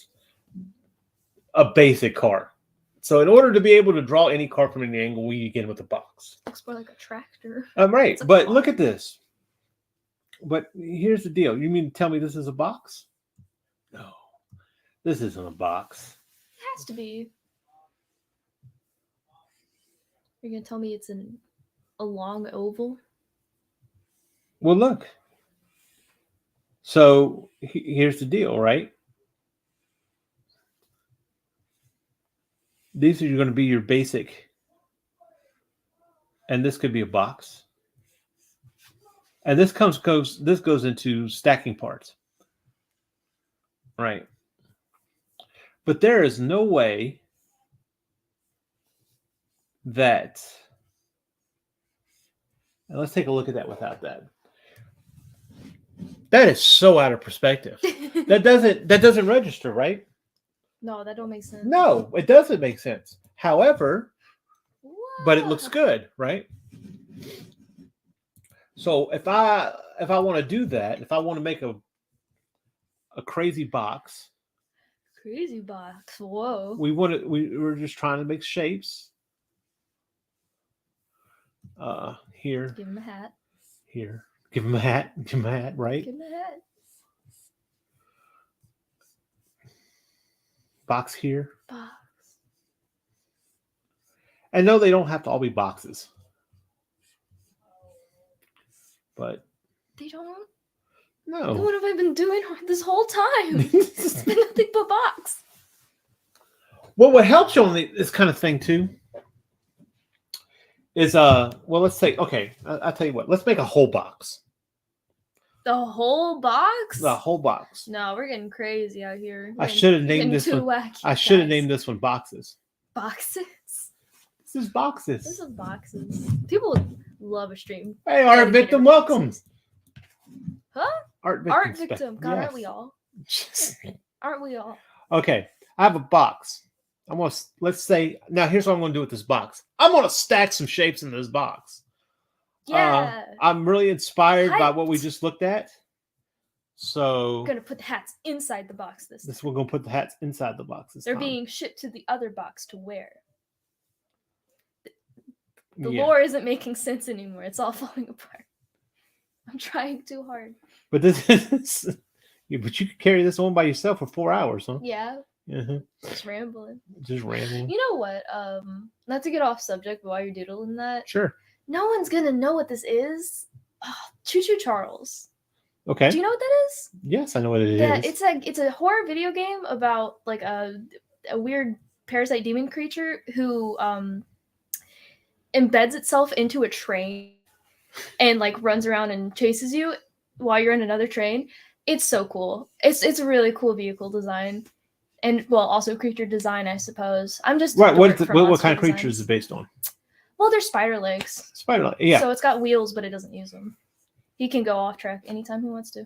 [SPEAKER 2] a basic car. So in order to be able to draw any car from any angle, we begin with a box.
[SPEAKER 3] Looks more like a tractor.
[SPEAKER 2] Right. But look at this. But here's the deal. You mean to tell me this is a box? No. This isn't a box.
[SPEAKER 3] It has to be. You're going to tell me it's a long oval?
[SPEAKER 2] Well, look. So here's the deal, right? These are going to be your basic. And this could be a box. And this goes into stacking parts. Right. But there is no way that, and let's take a look at that without that. That is so out of perspective. that doesn't register, right?
[SPEAKER 3] No, that don't make sense.
[SPEAKER 2] No, it doesn't make sense. However, but it looks
[SPEAKER 3] What?
[SPEAKER 2] good, right? So if I want to do that, if I want to make a crazy box,
[SPEAKER 3] Crazy box. Whoa.
[SPEAKER 2] we're just trying to make shapes. Here,
[SPEAKER 3] Give him a hat.
[SPEAKER 2] here. Give him a hat. Give him a hat, right?
[SPEAKER 3] Give him a hat.
[SPEAKER 2] Box here.
[SPEAKER 3] Box.
[SPEAKER 2] And no, they don't have to all be boxes. But
[SPEAKER 3] They don't.
[SPEAKER 2] no.
[SPEAKER 3] What have I been doing this whole time? It's been nothing but box.
[SPEAKER 2] Well, what helps you on this kind of thing too is well, let's say, okay, I'll tell you what, let's make a whole box.
[SPEAKER 3] The whole box?
[SPEAKER 2] The whole box.
[SPEAKER 3] No, we're getting crazy out here.
[SPEAKER 2] I should have named this one.
[SPEAKER 3] Wacky,
[SPEAKER 2] I should have
[SPEAKER 3] guys.
[SPEAKER 2] named this one boxes.
[SPEAKER 3] Boxes.
[SPEAKER 2] This is boxes.
[SPEAKER 3] This is boxes. People love a stream.
[SPEAKER 2] Hey, art
[SPEAKER 3] dedicated
[SPEAKER 2] victim,
[SPEAKER 3] to
[SPEAKER 2] welcome.
[SPEAKER 3] boxes. Huh?
[SPEAKER 2] Art victim.
[SPEAKER 3] Art victim. God, aren't we
[SPEAKER 2] Yes.
[SPEAKER 3] all? Aren't we all?
[SPEAKER 2] Okay, I have a box. Let's say, now here's what I'm going to do with this box. I'm going to stack some shapes in this box.
[SPEAKER 3] Yeah.
[SPEAKER 2] I'm really inspired by what we
[SPEAKER 3] Hyped.
[SPEAKER 2] just looked at. So
[SPEAKER 3] We're gonna put the hats inside the box this time.
[SPEAKER 2] we're going to put the hats inside the box this
[SPEAKER 3] They're
[SPEAKER 2] time.
[SPEAKER 3] being shipped to the other box to wear. The
[SPEAKER 2] Yeah.
[SPEAKER 3] lore isn't making sense anymore. It's all falling apart. I'm trying too hard.
[SPEAKER 2] But this is, yeah, but you could carry this on by yourself for 4 hours, huh?
[SPEAKER 3] Yeah,
[SPEAKER 2] Uh-huh.
[SPEAKER 3] just rambling.
[SPEAKER 2] Just rambling.
[SPEAKER 3] You know what? Not to get off subject, but while you're doodling that,
[SPEAKER 2] Sure.
[SPEAKER 3] no one's gonna know what this is. Oh, Choo Choo Charles.
[SPEAKER 2] Okay.
[SPEAKER 3] Do you know what that is?
[SPEAKER 2] Yes, I know what it is.
[SPEAKER 3] Yeah, it's a horror video game about like a weird parasite demon creature who embeds itself into a train and like runs around and chases you while you're in another train. It's so cool. It's a really cool vehicle design. And well, also creature design, I suppose. I'm just
[SPEAKER 2] Right.
[SPEAKER 3] a
[SPEAKER 2] What
[SPEAKER 3] dork for
[SPEAKER 2] what kind of
[SPEAKER 3] monster
[SPEAKER 2] creature is it
[SPEAKER 3] designs.
[SPEAKER 2] based on?
[SPEAKER 3] Well, they're spider legs.
[SPEAKER 2] Spider. Yeah.
[SPEAKER 3] So it's got wheels, but it doesn't use them. He can go off track anytime he wants to.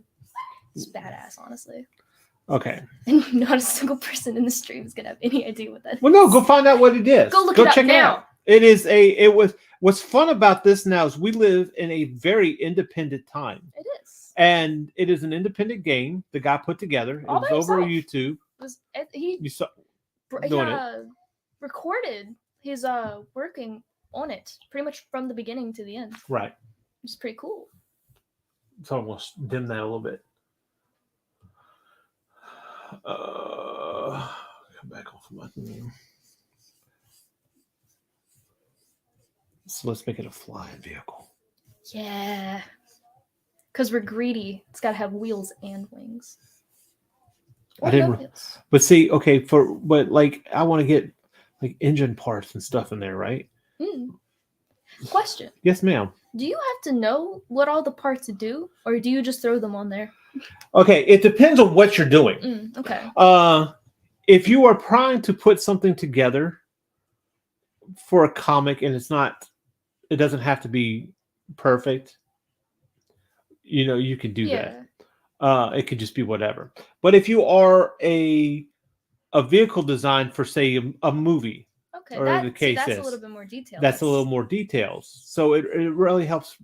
[SPEAKER 3] It's badass, honestly.
[SPEAKER 2] Okay.
[SPEAKER 3] And not a single person in the stream is gonna have any idea what that is.
[SPEAKER 2] Well, no, go find out what it is.
[SPEAKER 3] Go look it up
[SPEAKER 2] check
[SPEAKER 3] now.
[SPEAKER 2] it out. It is it was what's fun about this now is we live in a very independent time.
[SPEAKER 3] It is.
[SPEAKER 2] And it is an independent game the guy put together. It
[SPEAKER 3] All
[SPEAKER 2] was
[SPEAKER 3] by
[SPEAKER 2] over
[SPEAKER 3] himself.
[SPEAKER 2] YouTube.
[SPEAKER 3] He
[SPEAKER 2] You saw
[SPEAKER 3] doing
[SPEAKER 2] it.
[SPEAKER 3] recorded his working on it pretty much from the beginning to the end.
[SPEAKER 2] right.
[SPEAKER 3] Which is pretty cool.
[SPEAKER 2] So I'm gonna dim that a little bit. Come back off of my thing. So let's make it a flying vehicle.
[SPEAKER 3] Yeah. Because we're greedy. It's got to have wheels and wings.
[SPEAKER 2] I
[SPEAKER 3] Or
[SPEAKER 2] didn't
[SPEAKER 3] no
[SPEAKER 2] re-
[SPEAKER 3] wheels.
[SPEAKER 2] But see, okay, but like I want to get like engine parts and stuff in there, right?
[SPEAKER 3] Question.
[SPEAKER 2] Yes, ma'am.
[SPEAKER 3] Do you have to know what all the parts do? Or do you just throw them on there?
[SPEAKER 2] Okay, it depends on what you're doing.
[SPEAKER 3] Okay.
[SPEAKER 2] If you are trying to put something together for a comic and it doesn't have to be perfect, you can do
[SPEAKER 3] Yeah.
[SPEAKER 2] that. It could just be whatever. But if you are a vehicle design for, say, a movie,
[SPEAKER 3] Okay.
[SPEAKER 2] or the
[SPEAKER 3] That's
[SPEAKER 2] case
[SPEAKER 3] a
[SPEAKER 2] is,
[SPEAKER 3] little bit more detailed.
[SPEAKER 2] that's a little more details. So it really helps.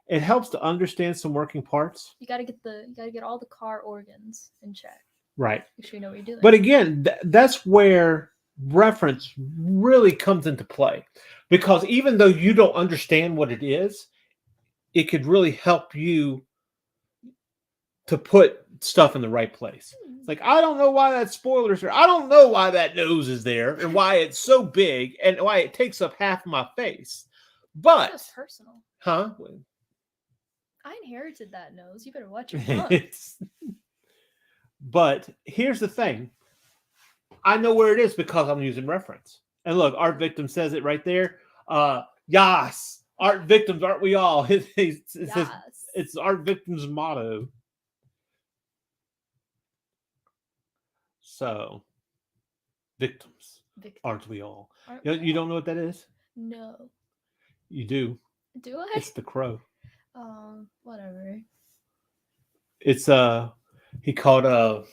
[SPEAKER 2] It helps to understand some working parts.
[SPEAKER 3] You gotta get all the car organs in check.
[SPEAKER 2] Right.
[SPEAKER 3] Make sure you know what you're doing.
[SPEAKER 2] But again, that's where reference really comes into play. Because even though you don't understand what it is, it could really help you to put stuff in the right place. It's like, I don't know why that spoiler's there. I don't know why that nose is there and why it's so big and why it takes up half of my face. But,
[SPEAKER 3] That's personal.
[SPEAKER 2] huh?
[SPEAKER 3] I inherited that nose. You better watch your tongue.
[SPEAKER 2] But here's the thing. I know where it is because I'm using reference. And look, Art Victim says it right there. Yas. Art victims, aren't we all? It's Art Victim's motto. So, victims, aren't we all? You don't know what that is?
[SPEAKER 3] No.
[SPEAKER 2] You do.
[SPEAKER 3] Do I?
[SPEAKER 2] It's the crow.
[SPEAKER 3] Whatever.
[SPEAKER 2] It's he called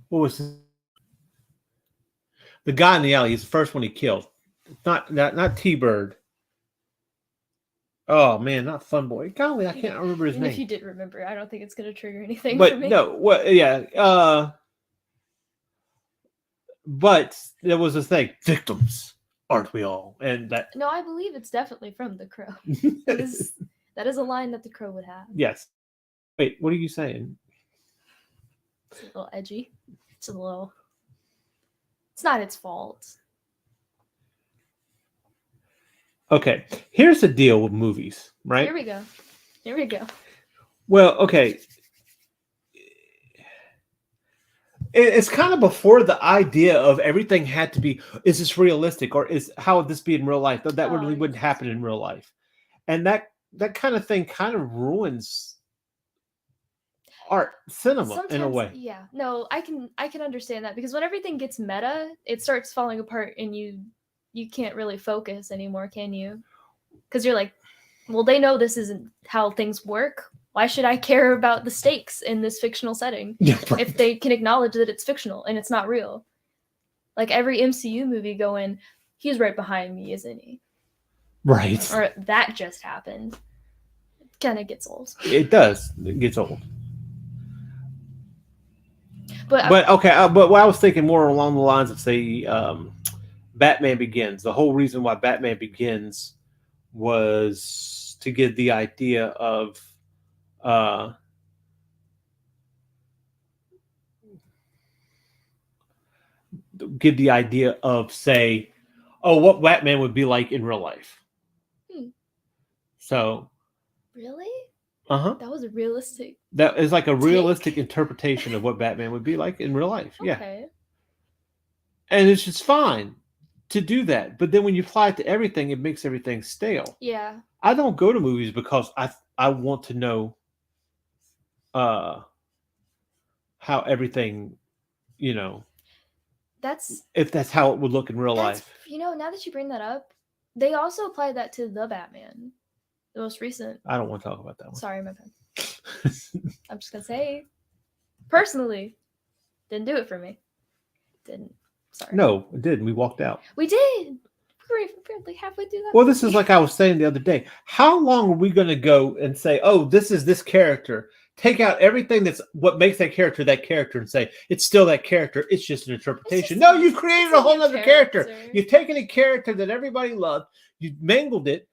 [SPEAKER 2] What was the guy in the alley? He's the first one he killed. Not T-Bird. Oh man, not Fun Boy. Golly, I can't remember his
[SPEAKER 3] And
[SPEAKER 2] name.
[SPEAKER 3] if you did remember, I don't think it's gonna trigger anything for
[SPEAKER 2] But
[SPEAKER 3] me.
[SPEAKER 2] no, what? Yeah. But there was a thing. Victims, aren't we all? And that.
[SPEAKER 3] No, I believe it's definitely from The Crow. That is a line that The Crow would have.
[SPEAKER 2] Yes. Wait, what are you saying?
[SPEAKER 3] It's a little edgy. It's a little. It's not its fault.
[SPEAKER 2] Okay, here's the deal with movies, right?
[SPEAKER 3] Here we go. Here we go.
[SPEAKER 2] Well, okay. It's kind of before the idea of everything had to be, is this realistic or how would this be in real life? That really wouldn't happen in real life. And that kind of thing kind of ruins art, cinema in a way.
[SPEAKER 3] Yeah. No, I can understand that because when everything gets meta, it starts falling apart and you can't really focus anymore, can you? Because you're like, well, they know this isn't how things work. Why should I care about the stakes in this fictional setting if they can acknowledge that it's fictional and it's not real? Like every MCU movie going, he's right behind me, isn't he?
[SPEAKER 2] Right.
[SPEAKER 3] Or that just happened. It kind of gets old.
[SPEAKER 2] It does. It gets old.
[SPEAKER 3] But
[SPEAKER 2] okay. But I was thinking more along the lines of, say, Batman Begins. The whole reason why Batman Begins was to give the idea of say, oh, what Batman would be like in real life. So
[SPEAKER 3] really?
[SPEAKER 2] That
[SPEAKER 3] was a realistic.
[SPEAKER 2] That is like a realistic interpretation of what Batman would be like in real life. Yeah.
[SPEAKER 3] Okay.
[SPEAKER 2] And it's just fine to do that. But then when you apply it to everything, it makes everything stale.
[SPEAKER 3] Yeah.
[SPEAKER 2] I don't go to movies because I want to know how everything, if that's how it would look in real life.
[SPEAKER 3] Now that you bring that up, they also applied that to the Batman, the most recent.
[SPEAKER 2] I don't want to talk about that one.
[SPEAKER 3] Sorry, my bad. I'm just gonna say, personally, didn't do it for me. Didn't. Sorry.
[SPEAKER 2] No, it didn't. We walked out.
[SPEAKER 3] We did. We're like halfway through that.
[SPEAKER 2] Well, this is like I was saying the other day. How long are we going to go and say, oh, this is this character? Take out everything that's what makes that character and say, it's still that character. It's just an interpretation. No, you've created a whole other character. You've taken a character that everybody loved. You've mangled it,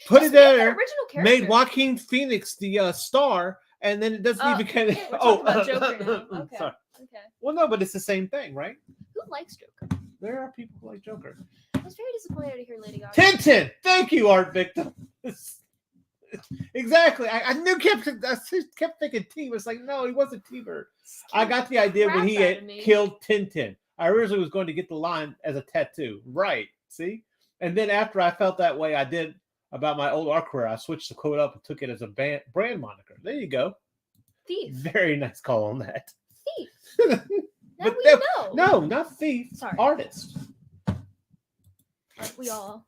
[SPEAKER 2] put it there, made Joaquin Phoenix the star, and then it doesn't even kind of.
[SPEAKER 3] About Joker now. Okay.
[SPEAKER 2] Sorry.
[SPEAKER 3] Okay.
[SPEAKER 2] Well, no, but it's the same thing, right?
[SPEAKER 3] Who likes Joker?
[SPEAKER 2] There are people who like Joker.
[SPEAKER 3] I was very disappointed to hear Lady Gaga.
[SPEAKER 2] Tintin! Thank you, art victim. Exactly. I kept thinking T. Was like, no, he wasn't T-Bird. I got the idea when he had killed Tintin. I originally was going to get the line as a tattoo. Right. See? And then after I felt that way, I did about my old art career. I switched the quote up and took it as a brand moniker. There you go.
[SPEAKER 3] Thief.
[SPEAKER 2] Very nice call on that.
[SPEAKER 3] Thief. But know.
[SPEAKER 2] No, not thief.
[SPEAKER 3] Sorry.
[SPEAKER 2] Artist.
[SPEAKER 3] Aren't we all?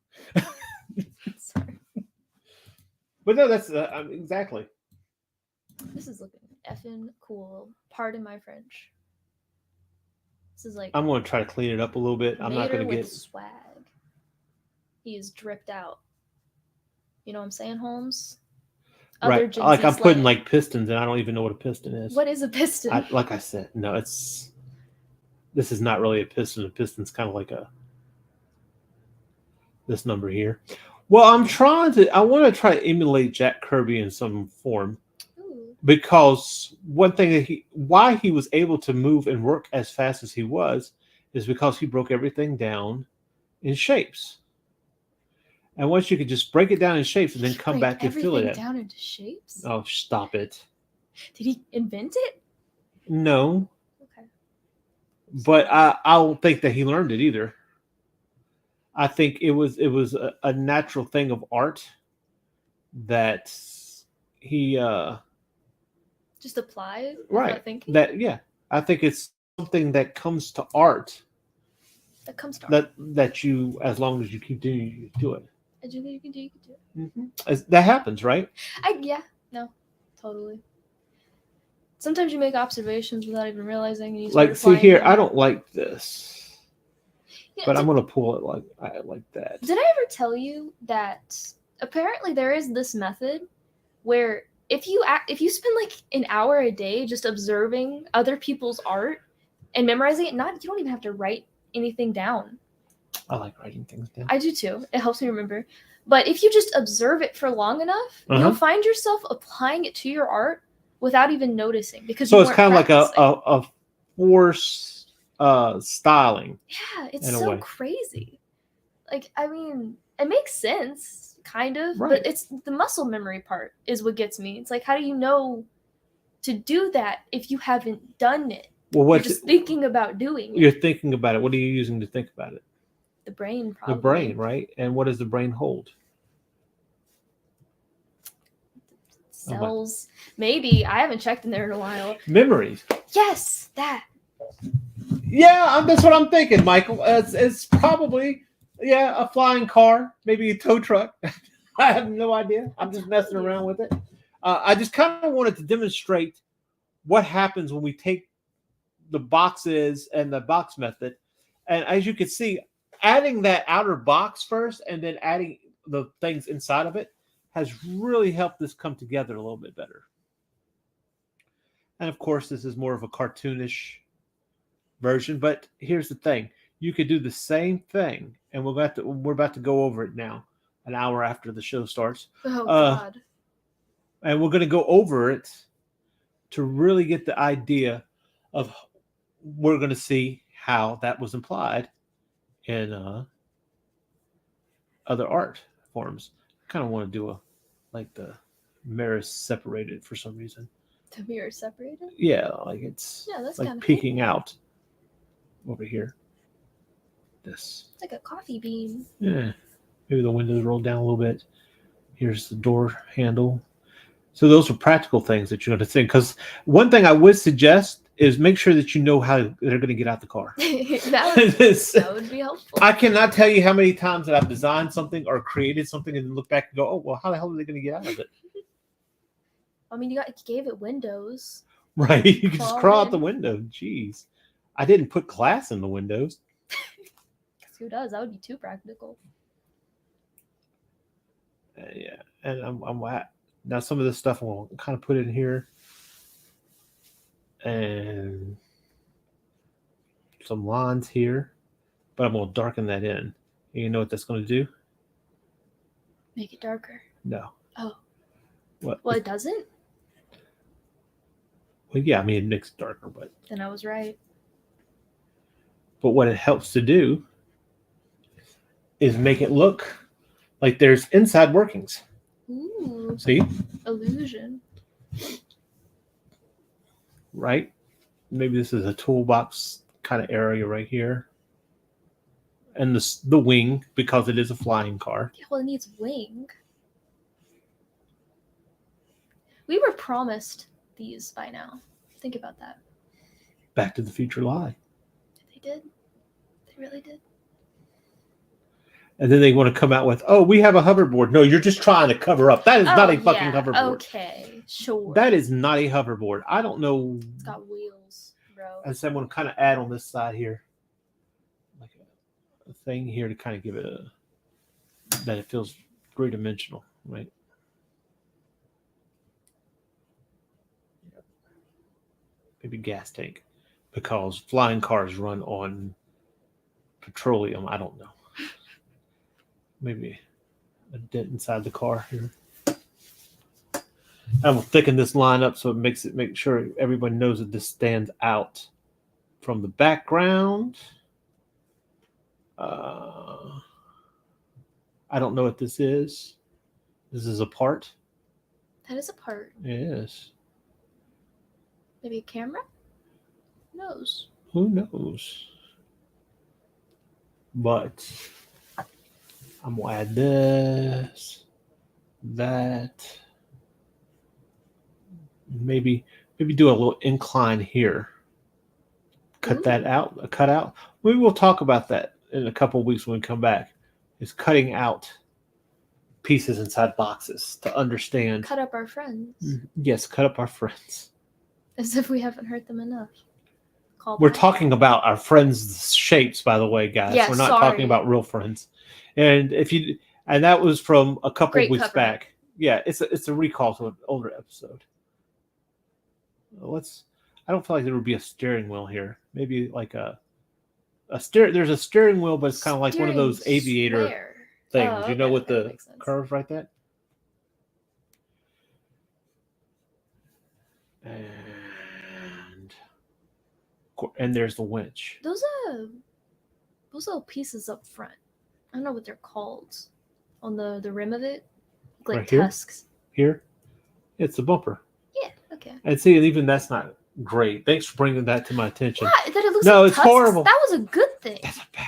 [SPEAKER 3] Sorry.
[SPEAKER 2] But no, that's exactly.
[SPEAKER 3] This is looking effing cool. Pardon my French. This is like.
[SPEAKER 2] I'm going to try to clean it up a little bit. I'm not going to get
[SPEAKER 3] swag. He is dripped out. You know what I'm saying, Holmes?
[SPEAKER 2] Right. Like I'm putting like pistons, and I don't even know what a piston is.
[SPEAKER 3] What is a piston?
[SPEAKER 2] Like I said, no, this is not really a piston. A piston's kind of like this number here. Well, I want to try to emulate Jack Kirby in some form.
[SPEAKER 3] Ooh.
[SPEAKER 2] Because one thing that why he was able to move and work as fast as he was is because he broke everything down in shapes. And once you could just break it down in shapes and then come back and fill it in.
[SPEAKER 3] Down into shapes?
[SPEAKER 2] Oh, stop it.
[SPEAKER 3] Did he invent it?
[SPEAKER 2] No.
[SPEAKER 3] Okay.
[SPEAKER 2] But I don't think that he learned it either. I think it was a natural thing of art that he
[SPEAKER 3] just applied.
[SPEAKER 2] Right.
[SPEAKER 3] Thinking?
[SPEAKER 2] I think it's something that comes to art.
[SPEAKER 3] That comes to art.
[SPEAKER 2] That you, as long as you keep doing it, you can do it.
[SPEAKER 3] As you can do it.
[SPEAKER 2] Mm-hmm. That happens, right?
[SPEAKER 3] Yeah. No. Totally. Sometimes you make observations without even realizing. And you
[SPEAKER 2] Like,
[SPEAKER 3] start
[SPEAKER 2] see here,
[SPEAKER 3] applying
[SPEAKER 2] I
[SPEAKER 3] them.
[SPEAKER 2] don't like this,
[SPEAKER 3] You know,
[SPEAKER 2] but I'm gonna pull it like that.
[SPEAKER 3] Did I ever tell you that apparently there is this method where if you spend like an hour a day just observing other people's art and memorizing it, you don't even have to write anything down.
[SPEAKER 2] I like writing things down.
[SPEAKER 3] I do too. It helps me remember. But if you just observe it for long enough,
[SPEAKER 2] Uh-huh.
[SPEAKER 3] you'll find yourself applying it to your art without even noticing because
[SPEAKER 2] So
[SPEAKER 3] you
[SPEAKER 2] it's
[SPEAKER 3] weren't
[SPEAKER 2] kind of like
[SPEAKER 3] practicing.
[SPEAKER 2] a force styling.
[SPEAKER 3] Yeah, it's
[SPEAKER 2] in a
[SPEAKER 3] so
[SPEAKER 2] way.
[SPEAKER 3] crazy. Like, I mean, it makes sense, kind of,
[SPEAKER 2] Right.
[SPEAKER 3] but it's the muscle memory part is what gets me. It's like, how do you know to do that if you haven't done it?
[SPEAKER 2] Well,
[SPEAKER 3] You're
[SPEAKER 2] what's
[SPEAKER 3] just thinking about doing
[SPEAKER 2] you're
[SPEAKER 3] it.
[SPEAKER 2] thinking about it? What are you using to think about it?
[SPEAKER 3] The brain, probably.
[SPEAKER 2] The brain, right? And what does the brain hold?
[SPEAKER 3] Cells. Maybe. I haven't checked in there in a while.
[SPEAKER 2] Memories.
[SPEAKER 3] Yes, that.
[SPEAKER 2] Yeah, that's what I'm thinking, Michael. It's probably a flying car, maybe a tow truck. I have no idea. I'm just messing around with it. I just kind of wanted to demonstrate what happens when we take the boxes and the box method, and as you can see, adding that outer box first and then adding the things inside of it has really helped this come together a little bit better. And of course, this is more of a cartoonish version, but here's the thing: you could do the same thing, and we're about to go over it now, an hour after the show starts.
[SPEAKER 3] Oh, God.
[SPEAKER 2] And we're going to go over it to really get the idea of. We're going to see how that was implied in other art forms. I kind of want to do the mirrors separated for some reason.
[SPEAKER 3] The mirror separated?
[SPEAKER 2] Yeah, like it's
[SPEAKER 3] that's
[SPEAKER 2] like
[SPEAKER 3] kind of
[SPEAKER 2] peeking out over here. This.
[SPEAKER 3] It's like a coffee bean.
[SPEAKER 2] Yeah. Maybe the windows rolled down a little bit. Here's the door handle. So those are practical things that you're going to think. Because one thing I would suggest is make sure that you know how they're going to get out the car.
[SPEAKER 3] that would be helpful.
[SPEAKER 2] I cannot tell you how many times that I've designed something or created something and then look back and go, oh, well, how the hell are they going to get out of it?
[SPEAKER 3] I mean, you gave it windows.
[SPEAKER 2] Right. You can just crawl out the
[SPEAKER 3] in.
[SPEAKER 2] window. Jeez. I didn't put glass in the windows.
[SPEAKER 3] Who does? That would be too practical.
[SPEAKER 2] Yeah. And I'm now some of this stuff we'll kind of put in here. And some lines here, but I'm going to darken that in. And you know what that's going to do?
[SPEAKER 3] Make it darker.
[SPEAKER 2] No.
[SPEAKER 3] Oh.
[SPEAKER 2] What?
[SPEAKER 3] Well, it doesn't?
[SPEAKER 2] Well, yeah, I mean, it makes it darker, but.
[SPEAKER 3] Then I was right.
[SPEAKER 2] But what it helps to do is make it look like there's inside workings.
[SPEAKER 3] Ooh.
[SPEAKER 2] See?
[SPEAKER 3] Illusion.
[SPEAKER 2] Right? Maybe this is a toolbox kind of area right here. And the wing, because it is a flying car.
[SPEAKER 3] Yeah, well, it needs wing. We were promised these by now. Think about that.
[SPEAKER 2] Back to the Future lie.
[SPEAKER 3] They did. They really did.
[SPEAKER 2] And then they want to come out with, oh, we have a hoverboard. No, you're just trying to cover up. That is not a fucking hoverboard.
[SPEAKER 3] Okay, sure.
[SPEAKER 2] That is not a hoverboard. I don't know.
[SPEAKER 3] It's got wheels, bro.
[SPEAKER 2] I said I'm going to kind of add on this side here, like a thing here to kind of give it that it feels three-dimensional, right? Maybe gas tank, because flying cars run on petroleum. I don't know. Maybe a dent inside the car here. I'm gonna thicken this line up so it makes make sure everybody knows that this stands out from the background. I don't know what this is. This is a part.
[SPEAKER 3] That is a part.
[SPEAKER 2] It is.
[SPEAKER 3] Maybe a camera? Who knows?
[SPEAKER 2] Who knows? But I'm gonna add this, that. Maybe do a little incline here. Cut that out, a cutout. Maybe we'll talk about that in a couple of weeks when we come back. Is cutting out pieces inside boxes to understand.
[SPEAKER 3] Cut up our friends.
[SPEAKER 2] Yes, cut up our friends.
[SPEAKER 3] As if we haven't hurt them enough. Call
[SPEAKER 2] We're
[SPEAKER 3] back.
[SPEAKER 2] talking about our friends' shapes, by the way, guys.
[SPEAKER 3] Yeah,
[SPEAKER 2] We're not
[SPEAKER 3] sorry.
[SPEAKER 2] talking about real friends. And that was from a couple
[SPEAKER 3] Great
[SPEAKER 2] weeks
[SPEAKER 3] cover.
[SPEAKER 2] back. Yeah, it's a recall to an older episode. I don't feel like there would be a steering wheel here. Maybe like there's a steering wheel, but it's kind of like one of those
[SPEAKER 3] Steering
[SPEAKER 2] aviator
[SPEAKER 3] square.
[SPEAKER 2] things,
[SPEAKER 3] Oh,
[SPEAKER 2] you know,
[SPEAKER 3] okay,
[SPEAKER 2] with
[SPEAKER 3] okay, that
[SPEAKER 2] the
[SPEAKER 3] makes sense.
[SPEAKER 2] curves right there. And there's the winch.
[SPEAKER 3] Those little pieces up front. I don't know what they're called. On the rim of it, like
[SPEAKER 2] Right here?
[SPEAKER 3] tusks.
[SPEAKER 2] Here, it's the bumper.
[SPEAKER 3] Yeah. Okay.
[SPEAKER 2] And see, even that's not great. Thanks for bringing that to my attention.
[SPEAKER 3] What? That it looks
[SPEAKER 2] No,
[SPEAKER 3] like
[SPEAKER 2] it's
[SPEAKER 3] tusks?
[SPEAKER 2] horrible.
[SPEAKER 3] That was a good thing.
[SPEAKER 2] That's a bad.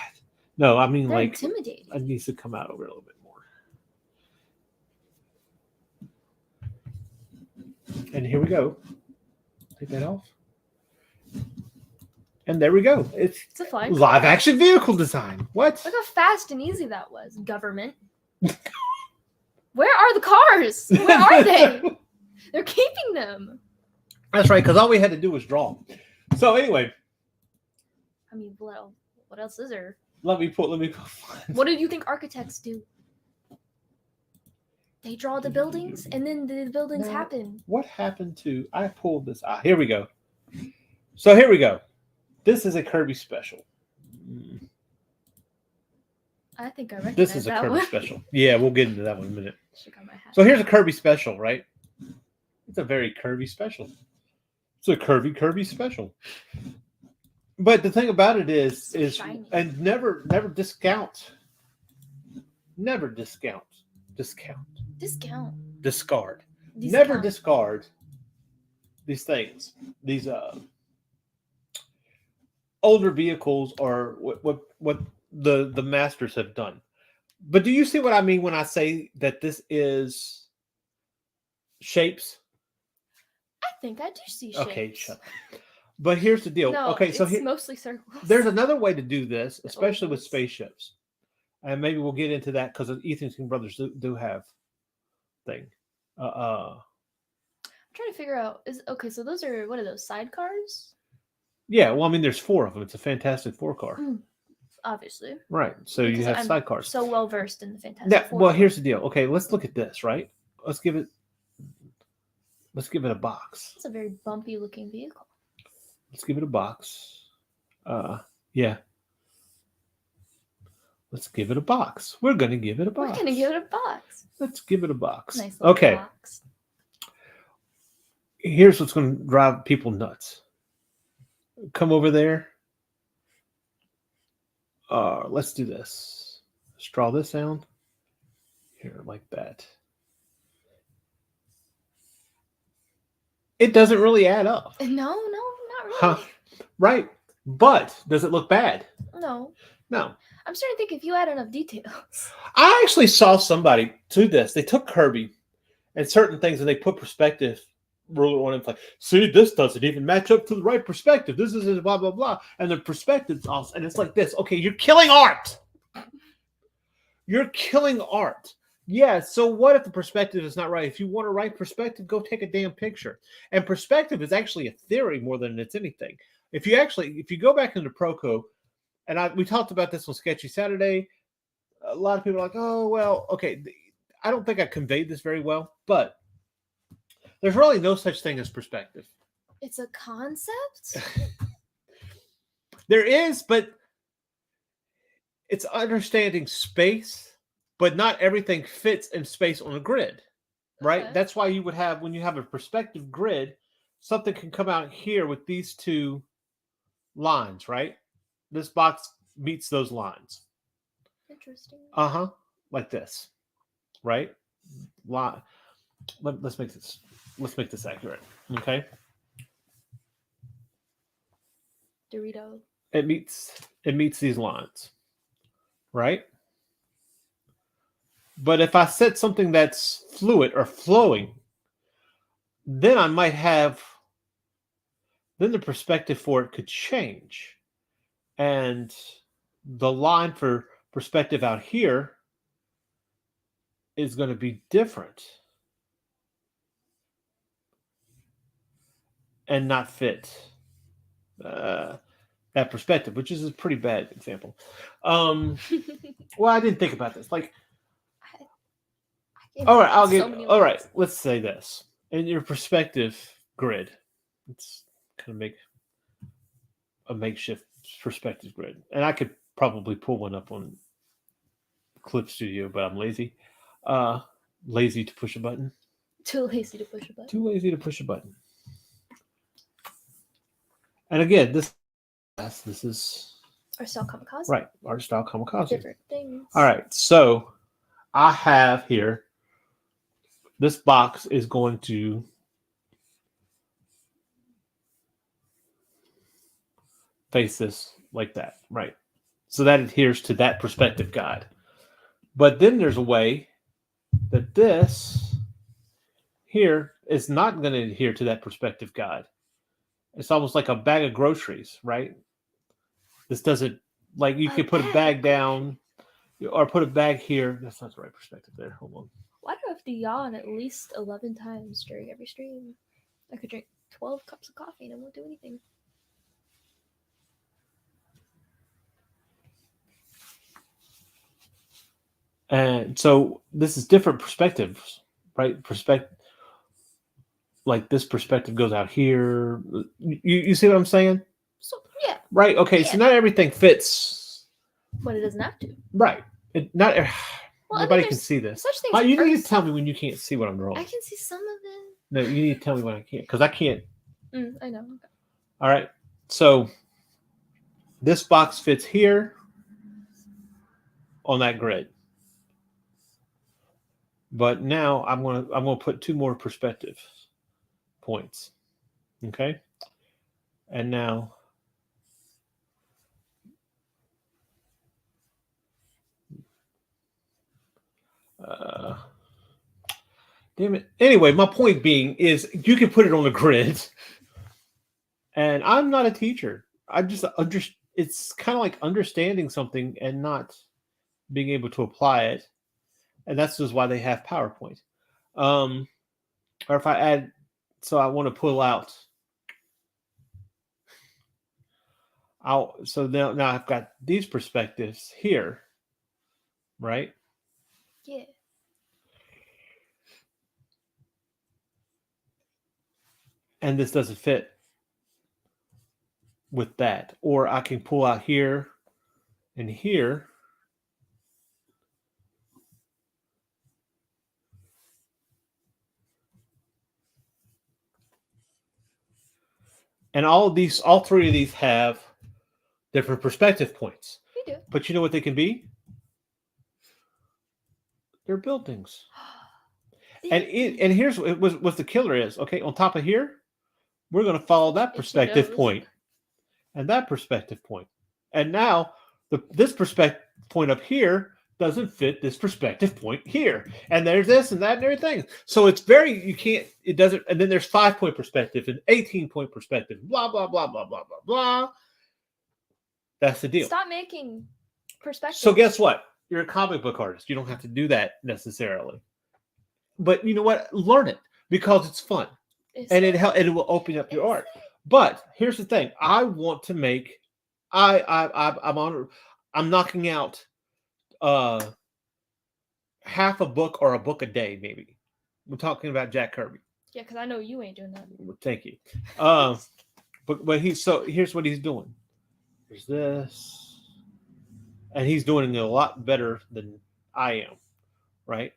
[SPEAKER 2] No, I mean
[SPEAKER 3] They're
[SPEAKER 2] like
[SPEAKER 3] intimidating.
[SPEAKER 2] it needs to come out over a little bit more. And here we go. Take that off. And there we go. It's
[SPEAKER 3] It's a flying
[SPEAKER 2] live
[SPEAKER 3] car.
[SPEAKER 2] action vehicle design. What?
[SPEAKER 3] Look how fast and easy that was, government. Where are the cars? Where are they? They're keeping them.
[SPEAKER 2] That's right, because all we had to do was draw. So anyway,
[SPEAKER 3] I mean, well, what else is there?
[SPEAKER 2] let me put.
[SPEAKER 3] What do you think architects do? They draw the buildings, and then the buildings
[SPEAKER 2] No.
[SPEAKER 3] happen.
[SPEAKER 2] What happened to? I pulled this. Here we go. So here we go. This is a Kirby special.
[SPEAKER 3] I think I recognize
[SPEAKER 2] This is a
[SPEAKER 3] that
[SPEAKER 2] Kirby
[SPEAKER 3] one.
[SPEAKER 2] special. Yeah, we'll get into that one in a minute.
[SPEAKER 3] Should've got my hat.
[SPEAKER 2] So here's a Kirby special, right? It's a very Kirby special. It's a Kirby special. But the thing about it is
[SPEAKER 3] Shiny.
[SPEAKER 2] and never discount. Never discount.
[SPEAKER 3] Discount.
[SPEAKER 2] Discard.
[SPEAKER 3] Discount.
[SPEAKER 2] Never discard these things. These older vehicles or what the masters have done. But do you see what I mean when I say that this is shapes?
[SPEAKER 3] I think I do see shapes.
[SPEAKER 2] Okay, shut up. But here's the deal.
[SPEAKER 3] No,
[SPEAKER 2] Okay, so
[SPEAKER 3] it's
[SPEAKER 2] here,
[SPEAKER 3] mostly circles.
[SPEAKER 2] there's another way to do this,
[SPEAKER 3] The
[SPEAKER 2] especially with
[SPEAKER 3] ovals.
[SPEAKER 2] spaceships. And maybe we'll get into that because Ethan's brothers do have thing.
[SPEAKER 3] I'm trying to figure out. So those are what are those sidecars?
[SPEAKER 2] Yeah, well, I mean, there's 4 of them. It's a Fantastic 4 car.
[SPEAKER 3] Obviously.
[SPEAKER 2] Right. So you
[SPEAKER 3] Because
[SPEAKER 2] have
[SPEAKER 3] I'm
[SPEAKER 2] sidecars.
[SPEAKER 3] So well versed in the Fantastic
[SPEAKER 2] Yeah,
[SPEAKER 3] Four.
[SPEAKER 2] well, here's the deal. Okay, let's look at this, right? Let's give it a box.
[SPEAKER 3] It's a very bumpy looking vehicle.
[SPEAKER 2] Let's give it a box. Yeah. Let's give it a box. We're going to give it a box.
[SPEAKER 3] We're gonna give it a box.
[SPEAKER 2] Let's give it a box.
[SPEAKER 3] Nice little
[SPEAKER 2] Okay.
[SPEAKER 3] box.
[SPEAKER 2] Here's what's going to drive people nuts. Come over there. Let's do this. Let's draw this down. Here, like that. It doesn't really add up.
[SPEAKER 3] No, not really.
[SPEAKER 2] Huh. Right. But does it look bad?
[SPEAKER 3] No.
[SPEAKER 2] No.
[SPEAKER 3] I'm starting to think if you add enough details.
[SPEAKER 2] I actually saw somebody do this. They took Kirby and certain things and they put perspective ruler on it. It's like, see, this doesn't even match up to the right perspective. This is blah, blah, blah. And the perspective's off. And it's like this. Okay, you're killing art. You're killing art. Yeah, so what if the perspective is not right? If you want a right perspective, go take a damn picture. And perspective is actually a theory more than it's anything. If you go back into Proco, and we talked about this on Sketchy Saturday, a lot of people are like, oh, well, okay. I don't think I conveyed this very well, but there's really no such thing as perspective.
[SPEAKER 3] It's a concept?
[SPEAKER 2] There is, but it's understanding space, but not everything fits in space on a grid, right?
[SPEAKER 3] Okay.
[SPEAKER 2] That's why you would have, when you have a perspective grid, something can come out here with these 2 lines, right? This box meets those lines.
[SPEAKER 3] Interesting.
[SPEAKER 2] Like this, right? Let's make this accurate, okay?
[SPEAKER 3] Dorito.
[SPEAKER 2] It meets these lines, right? But if I set something that's fluid or flowing, then I might have, then the perspective for it could change. And the line for perspective out here is going to be different. and not fit that perspective, which is a pretty bad example. Well, I didn't think about this. Like,
[SPEAKER 3] I
[SPEAKER 2] all right, I'll
[SPEAKER 3] so
[SPEAKER 2] give.
[SPEAKER 3] many
[SPEAKER 2] All right,
[SPEAKER 3] ways.
[SPEAKER 2] let's say this in your perspective grid. Let's kind of make a makeshift perspective grid, and I could probably pull one up on Clip Studio, but I'm lazy. Lazy to push a button.
[SPEAKER 3] Too lazy to push a button.
[SPEAKER 2] Too lazy to push a button. And again, this is
[SPEAKER 3] Or Style Kamikaze.
[SPEAKER 2] right. Art style kamikaze.
[SPEAKER 3] Different things.
[SPEAKER 2] All right, so I have here. This box is going to face this like that, right? So that adheres to that perspective guide. But then there's a way that this here is not going to adhere to that perspective guide. It's almost like a bag of groceries, right? This doesn't, like you could put a bag down or put a bag here. That's not the right perspective there. Hold on.
[SPEAKER 3] Why do I have to yawn at least 11 times during every stream? I could drink 12 cups of coffee and it won't do anything.
[SPEAKER 2] And so this is different perspectives, right? Like this perspective goes out here. You see what I'm saying?
[SPEAKER 3] So, yeah.
[SPEAKER 2] Right. Okay.
[SPEAKER 3] Yeah.
[SPEAKER 2] So not everything fits.
[SPEAKER 3] But it doesn't have to.
[SPEAKER 2] Right. Not
[SPEAKER 3] Well,
[SPEAKER 2] nobody
[SPEAKER 3] I mean,
[SPEAKER 2] can see this.
[SPEAKER 3] Such things
[SPEAKER 2] You need to tell me when you can't see what I'm drawing.
[SPEAKER 3] I can see some of it.
[SPEAKER 2] No, you need to tell me when I can't, because I can't.
[SPEAKER 3] I know. Okay.
[SPEAKER 2] All right. So this box fits here on that grid. But now I'm gonna put two more perspective points. Okay. And now damn it. Anyway, my point being is you can put it on a grid. And I'm not a teacher. I just it's kind of like understanding something and not being able to apply it. And that's just why they have PowerPoint. Or if I add, so I want to pull out. So now I've got these perspectives here, right?
[SPEAKER 3] Yeah.
[SPEAKER 2] And this doesn't fit with that. Or I can pull out here and here. And all three of these have different perspective points.
[SPEAKER 3] You do.
[SPEAKER 2] But you know what they can be? They're buildings. And here's what the killer is. Okay, on top of here, we're going to follow that perspective point and that perspective point. And now this perspective point up here doesn't fit this perspective point here. And there's this and that and everything. So it's it doesn't, and then there's 5-point perspective and 18-point perspective, blah, blah, blah, blah, blah, blah, blah. That's the deal.
[SPEAKER 3] Stop making perspective.
[SPEAKER 2] So guess what? You're a comic book artist. You don't have to do that necessarily. But you know what? Learn it because it's fun. And it will open up your art. But here's the thing. I want to make I'm knocking out half a book or a book a day, maybe. We're talking about Jack Kirby.
[SPEAKER 3] Yeah, because I know you ain't doing that.
[SPEAKER 2] Thank you. But here's what he's doing. There's this. And he's doing it a lot better than I am. Right?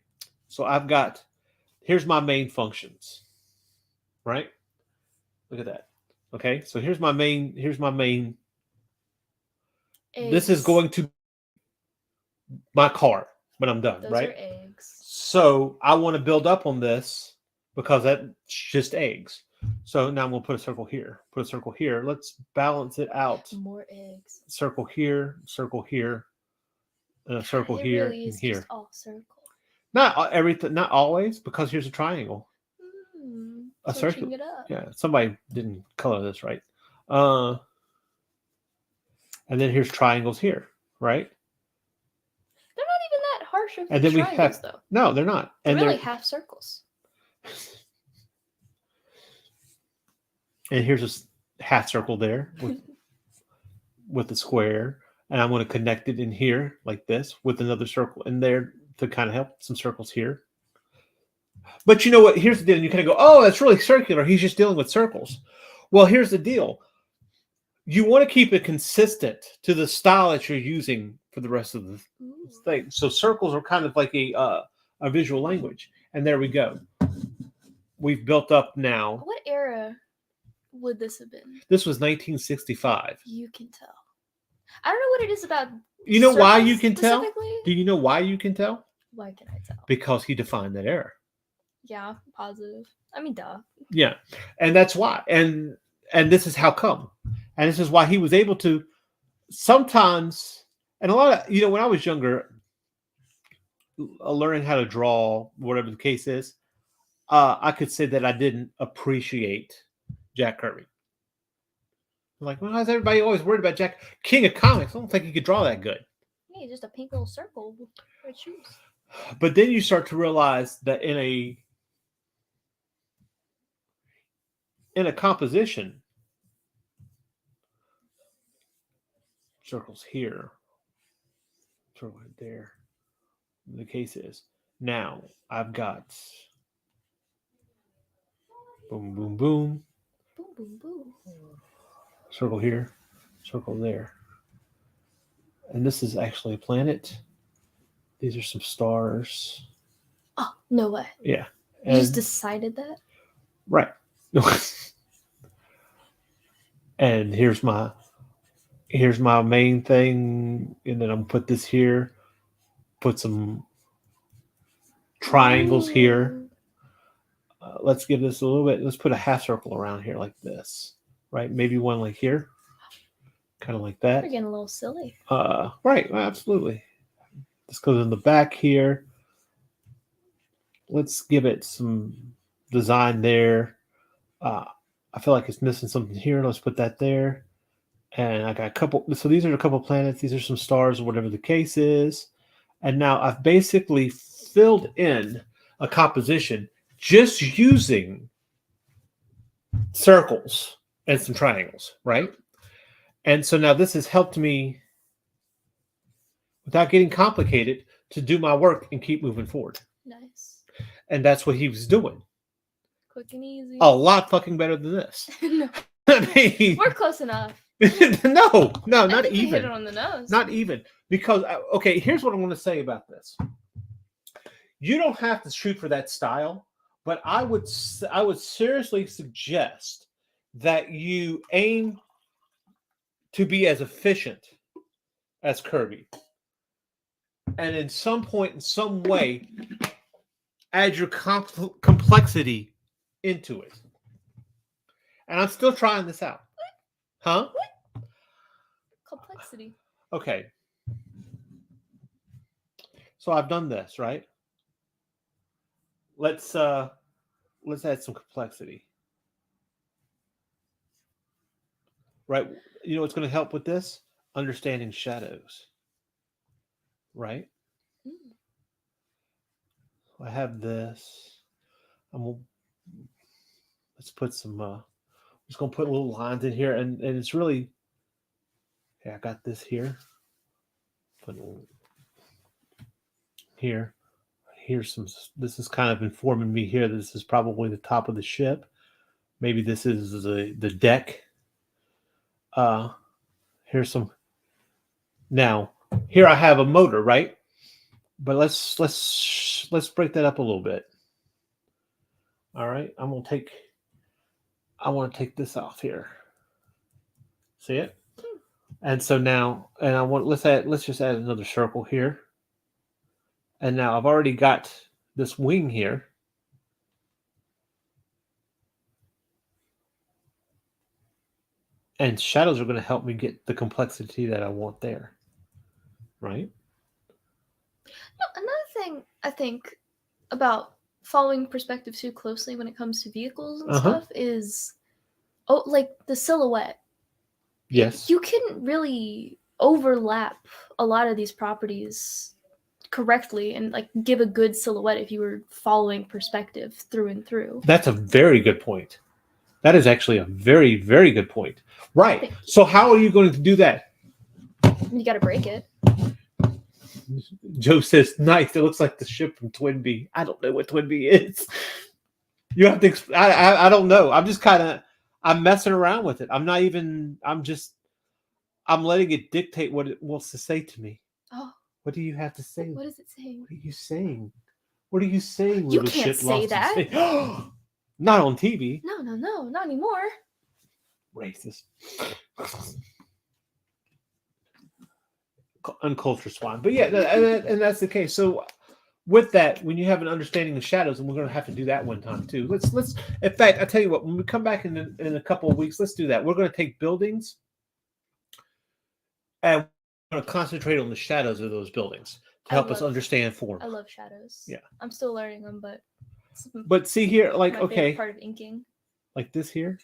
[SPEAKER 2] So here's my main functions. Right? Look at that. Okay, so here's my main.
[SPEAKER 3] Eggs.
[SPEAKER 2] This is going to my car when I'm done,
[SPEAKER 3] Those
[SPEAKER 2] right?
[SPEAKER 3] are eggs.
[SPEAKER 2] So I want to build up on this because that's just eggs. So now I'm going to put a circle here. Put a circle here. Let's balance it out.
[SPEAKER 3] More eggs.
[SPEAKER 2] Circle here, and a circle
[SPEAKER 3] it
[SPEAKER 2] here,
[SPEAKER 3] really is
[SPEAKER 2] and here.
[SPEAKER 3] Just all circle.
[SPEAKER 2] Not everything, not always, because here's a triangle. A circle.
[SPEAKER 3] Switching it up.
[SPEAKER 2] Yeah, somebody didn't color this right. And then here's triangles here, right?
[SPEAKER 3] They're not even that harsh of
[SPEAKER 2] And then
[SPEAKER 3] triangles, though.
[SPEAKER 2] No, they're not.
[SPEAKER 3] They're
[SPEAKER 2] And
[SPEAKER 3] really
[SPEAKER 2] they're
[SPEAKER 3] half circles.
[SPEAKER 2] And here's a half circle there with a square. And I'm going to connect it in here like this with another circle in there to kind of help some circles here. But you know what? Here's the deal. You kind of go, oh, that's really circular. He's just dealing with circles. Well, here's the deal. You want to keep it consistent to the style that you're using for the rest of the thing. So circles are kind of like a visual language. And there we go. We've built up now.
[SPEAKER 3] What era would this have been?
[SPEAKER 2] This was 1965.
[SPEAKER 3] You can tell. I don't know what it is about.
[SPEAKER 2] You know why
[SPEAKER 3] circles
[SPEAKER 2] you can tell?
[SPEAKER 3] specifically.
[SPEAKER 2] Do you know why you can tell?
[SPEAKER 3] Why can I tell?
[SPEAKER 2] Because he defined that era.
[SPEAKER 3] Yeah, positive. I mean, duh.
[SPEAKER 2] Yeah. And that's why. And this is how come. And this is why he was able to sometimes, and a lot of, when I was younger, learning how to draw, whatever the case is, I could say that I didn't appreciate Jack Kirby. Like, well, how's everybody always worried about Jack? King of comics. I don't think he could draw that good.
[SPEAKER 3] Yeah, just a pink little circle with red shoes.
[SPEAKER 2] But then you start to realize that in a composition, circles here, circle right there. The case is now I've got boom, boom, boom,
[SPEAKER 3] Boom, boom, boom.
[SPEAKER 2] circle here, circle there. And this is actually a planet. These are some stars.
[SPEAKER 3] Oh, no way.
[SPEAKER 2] Yeah.
[SPEAKER 3] You just decided that?
[SPEAKER 2] Right. And here's my main thing. And then I'm gonna put this here. Put some triangles here. Let's give this a little bit. Let's put a half circle around here like this. Right? Maybe one like here. Kind of like that.
[SPEAKER 3] We're getting a little silly.
[SPEAKER 2] Right. Absolutely. This goes in the back here. Let's give it some design there. I feel like it's missing something here. Let's put that there. And I got a couple. So these are a couple planets. These are some stars or whatever the case is. And now I've basically filled in a composition just using circles and some triangles, right? And so now this has helped me, without getting complicated, to do my work and keep moving forward.
[SPEAKER 3] Nice.
[SPEAKER 2] And that's what he was doing.
[SPEAKER 3] Quick and easy.
[SPEAKER 2] A lot fucking better than this.
[SPEAKER 3] No.
[SPEAKER 2] I mean,
[SPEAKER 3] We're close enough.
[SPEAKER 2] no,
[SPEAKER 3] I
[SPEAKER 2] not
[SPEAKER 3] think we hit
[SPEAKER 2] even.
[SPEAKER 3] it on the nose.
[SPEAKER 2] Not even. Because, okay, here's what I'm going to say about this. You don't have to shoot for that style, but I would seriously suggest that you aim to be as efficient as Kirby. And in some point, in some way, add your complexity into it. And I'm still trying this out. Huh?
[SPEAKER 3] Complexity.
[SPEAKER 2] Okay. So I've done this, right? Let's add some complexity. Right? You know what's going to help with this? Understanding shadows. Right?
[SPEAKER 3] Mm.
[SPEAKER 2] I have this. Let's put some. I'm just gonna put little lines in here, and it's really. Okay, I got this here. Put here. Here's some. This is kind of informing me here. This is probably the top of the ship. Maybe this is the deck. Here's some. Now, here I have a motor, right? But let's break that up a little bit. All right, I want to take this off here. See it? And so now, and let's just add another circle here. And now I've already got this wing here. And shadows are going to help me get the complexity that I want there. Right?
[SPEAKER 3] Another thing I think about following perspective too closely when it comes to vehicles and stuff is, like the silhouette.
[SPEAKER 2] Yes.
[SPEAKER 3] You can really overlap a lot of these properties correctly and like give a good silhouette if you were following perspective through and through.
[SPEAKER 2] That's a very good point. That is actually a very, very good point. Right.
[SPEAKER 3] Thank you.
[SPEAKER 2] So how are you going to do that?
[SPEAKER 3] You got to break it.
[SPEAKER 2] Joe says, nice. It looks like the ship from Twinbee. I don't know what Twinbee is. You have to. I don't know. I'm just I'm messing around with it. I'm not even. I'm letting it dictate what it wants to say to me.
[SPEAKER 3] Oh,
[SPEAKER 2] What do you have to say?
[SPEAKER 3] what is it saying?
[SPEAKER 2] What are you saying? What are you saying?
[SPEAKER 3] You
[SPEAKER 2] Little
[SPEAKER 3] can't
[SPEAKER 2] shit
[SPEAKER 3] say
[SPEAKER 2] lost in
[SPEAKER 3] that.
[SPEAKER 2] space? Not on TV.
[SPEAKER 3] No, not anymore.
[SPEAKER 2] Racist. Uncultured swine. But yeah, and that's the case. So with that, when you have an understanding of shadows, and we're going to have to do that one time too. Let's. In fact, I tell you what. When we come back in a couple of weeks, let's do that. We're going to take buildings, and we're going to concentrate on the shadows of those buildings to help us understand form.
[SPEAKER 3] I love shadows.
[SPEAKER 2] Yeah,
[SPEAKER 3] I'm still learning them, but.
[SPEAKER 2] But see here, like
[SPEAKER 3] my
[SPEAKER 2] okay,
[SPEAKER 3] favorite part of inking.
[SPEAKER 2] Like this here,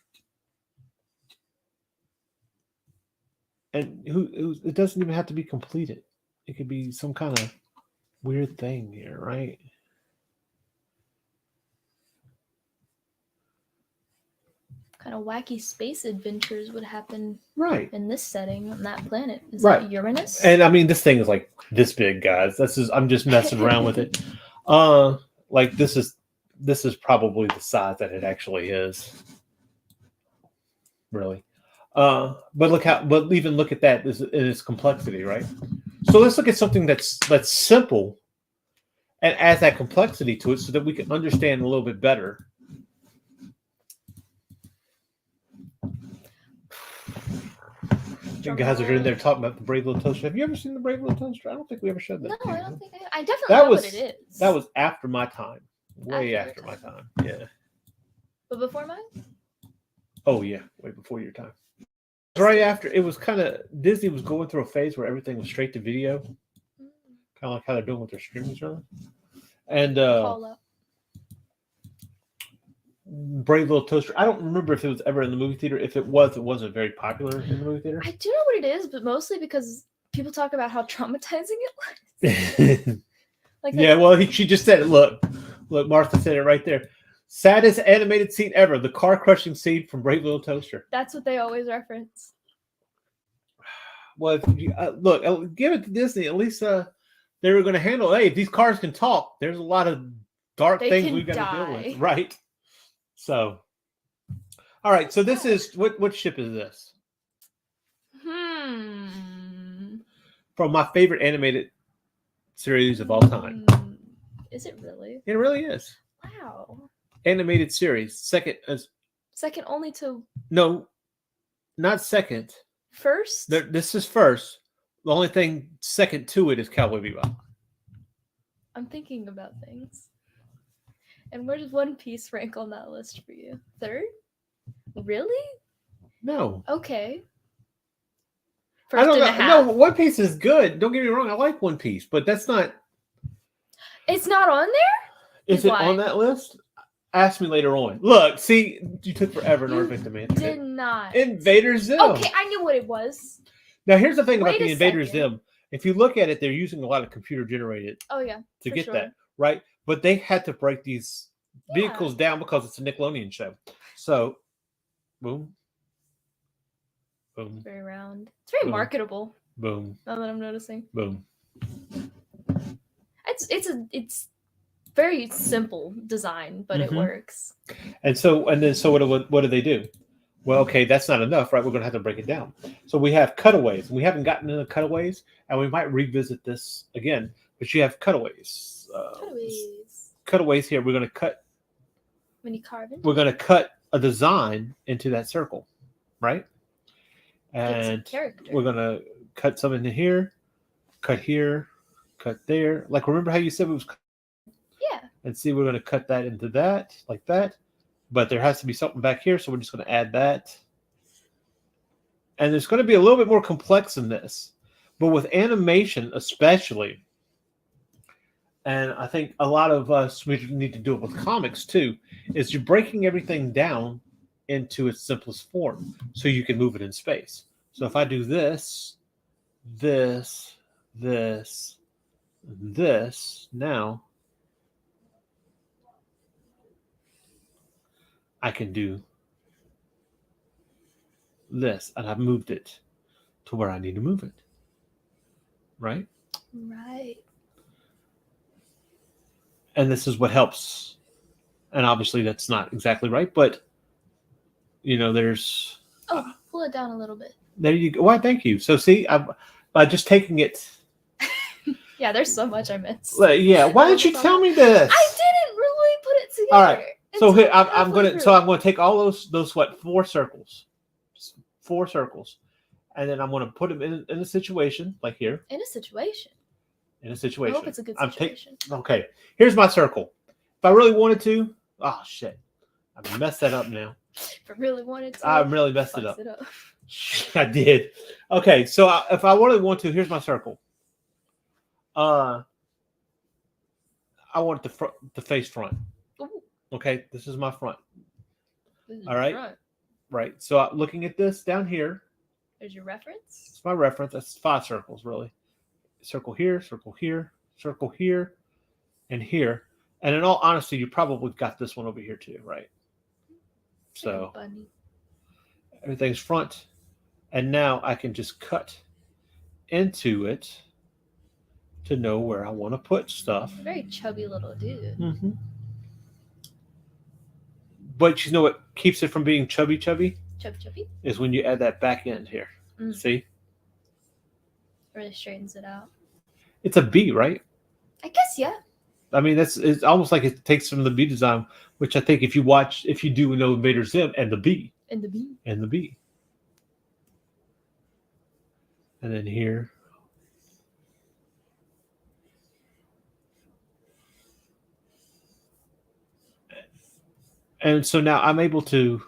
[SPEAKER 2] and it doesn't even have to be completed. It could be some kind of weird thing here, right?
[SPEAKER 3] Kind of wacky space adventures would happen
[SPEAKER 2] Right
[SPEAKER 3] in this setting on that planet. Is
[SPEAKER 2] right.
[SPEAKER 3] that Uranus?
[SPEAKER 2] And I mean, this thing is like this big, guys. I'm just messing around with it. Like this is probably the size that it actually is. Really. But even look at that in its complexity, right? So let's look at something that's simple and adds that complexity to it so that we can understand a little bit better. You guys are in there talking about the Brave Little Toaster. Have you ever seen the Brave Little Toaster? I don't think we ever showed that.
[SPEAKER 3] No, I don't think I definitely
[SPEAKER 2] that
[SPEAKER 3] know
[SPEAKER 2] was,
[SPEAKER 3] what it is.
[SPEAKER 2] That was after my time. Way
[SPEAKER 3] After
[SPEAKER 2] after my time. Yeah.
[SPEAKER 3] But before mine?
[SPEAKER 2] Oh, yeah. Way before your time. Right after, it was kind of, Disney was going through a phase where everything was straight to video. Kind of like how they're doing with their streaming service. And Brave Little Toaster. I don't remember if it was ever in the movie theater. If it was, it wasn't very popular in the movie theater.
[SPEAKER 3] I do know what it is, but mostly because people talk about how traumatizing it was.
[SPEAKER 2] Like yeah, well, she just said it. Look, Martha said it right there. Saddest animated scene ever: the car crushing scene from Brave Little Toaster.
[SPEAKER 3] That's what they always reference.
[SPEAKER 2] Well, if you, look, give it to Disney. At least they were going to handle. Hey, if these cars can talk, there's a lot of dark things we got to deal with, right? So, all right. So this is what ship is this? From my favorite animated series of all time.
[SPEAKER 3] Is it really?
[SPEAKER 2] It really is.
[SPEAKER 3] Wow.
[SPEAKER 2] Animated series. Second
[SPEAKER 3] only to.
[SPEAKER 2] No, not second.
[SPEAKER 3] First?
[SPEAKER 2] This is first. The only thing second to it is Cowboy Bebop.
[SPEAKER 3] I'm thinking about things. And where does One Piece rank on that list for you? Third? Really?
[SPEAKER 2] No.
[SPEAKER 3] Okay.
[SPEAKER 2] I don't know. No, One Piece is good. Don't get me wrong. I like One Piece, but that's not.
[SPEAKER 3] It's not on there?
[SPEAKER 2] Is it on that list? Ask me later on. Look, see, you took forever in order to make the
[SPEAKER 3] did not.
[SPEAKER 2] Invader Zim.
[SPEAKER 3] Okay, I knew what it was.
[SPEAKER 2] Now, here's the thing about the Invader Zim. If you look at it, they're using a lot of computer generated.
[SPEAKER 3] Oh yeah.
[SPEAKER 2] To get that right, but they had to break these vehicles down because it's a Nickelodeon show. So, boom, boom.
[SPEAKER 3] It's very round. It's very marketable.
[SPEAKER 2] Boom.
[SPEAKER 3] Now that I'm noticing.
[SPEAKER 2] Boom.
[SPEAKER 3] It's very simple design, but it works.
[SPEAKER 2] And so what do they do? Well, okay, that's not enough, right? We're going to have to break it down. So we have cutaways. We haven't gotten into cutaways, and we might revisit this again. But you have cutaways. Cutaways here. We're going to cut.
[SPEAKER 3] When you carve it.
[SPEAKER 2] We're going to cut a design into that circle, right? And we're going to cut some into here, cut there. Like, remember how you said it was?
[SPEAKER 3] Yeah.
[SPEAKER 2] And see, we're going to cut that into that, like that. But there has to be something back here, so we're just going to add that. And it's going to be a little bit more complex than this. But with animation especially, and I think a lot of us, we need to do it with comics too, is you're breaking everything down into its simplest form so you can move it in space. So if I do this, this, now I can do this, and I've moved it to where I need to move it. Right?
[SPEAKER 3] Right.
[SPEAKER 2] And this is what helps. And obviously that's not exactly right, but there's
[SPEAKER 3] Pull it down a little bit.
[SPEAKER 2] there you go. Why, thank you. So see, by just taking it.
[SPEAKER 3] Yeah, there's so much I missed.
[SPEAKER 2] Yeah, why didn't you tell me this?
[SPEAKER 3] I didn't really put it together.
[SPEAKER 2] All right. So
[SPEAKER 3] until
[SPEAKER 2] here I'm
[SPEAKER 3] halfway
[SPEAKER 2] gonna
[SPEAKER 3] through.
[SPEAKER 2] take all those what 4 circles, and then I'm gonna put them in a situation like here.
[SPEAKER 3] In a situation.
[SPEAKER 2] In a situation.
[SPEAKER 3] I hope it's a good situation.
[SPEAKER 2] Okay. Here's my circle. If I really wanted to, oh shit, I messed that up now.
[SPEAKER 3] If I really wanted to.
[SPEAKER 2] I really messed it
[SPEAKER 3] fucks
[SPEAKER 2] up. I did. Okay, so if I really want to, here's my circle. I want the face front.
[SPEAKER 3] Ooh,
[SPEAKER 2] Okay, this is my front.
[SPEAKER 3] this is
[SPEAKER 2] All right.
[SPEAKER 3] front.
[SPEAKER 2] Right. So looking at this down here,
[SPEAKER 3] There's your reference.
[SPEAKER 2] it's my reference. That's 5 circles, really. Circle here, circle here, circle here, and here. And in all honesty, you probably got this one over here too, right? So
[SPEAKER 3] Bunny.
[SPEAKER 2] everything's front. And now I can just cut into it to know where I want to put stuff.
[SPEAKER 3] Very chubby little dude.
[SPEAKER 2] Mm-hmm. But you know what keeps it from being chubby
[SPEAKER 3] Chubby.
[SPEAKER 2] is when you add that back end here.
[SPEAKER 3] Mm.
[SPEAKER 2] See?
[SPEAKER 3] Really straightens it out.
[SPEAKER 2] It's a B, right?
[SPEAKER 3] I guess, yeah.
[SPEAKER 2] I mean, it's almost like it takes from the B design, which I think if you do know Invader Zim and the B.
[SPEAKER 3] And the B.
[SPEAKER 2] And the B. And then here. And so now I'm able to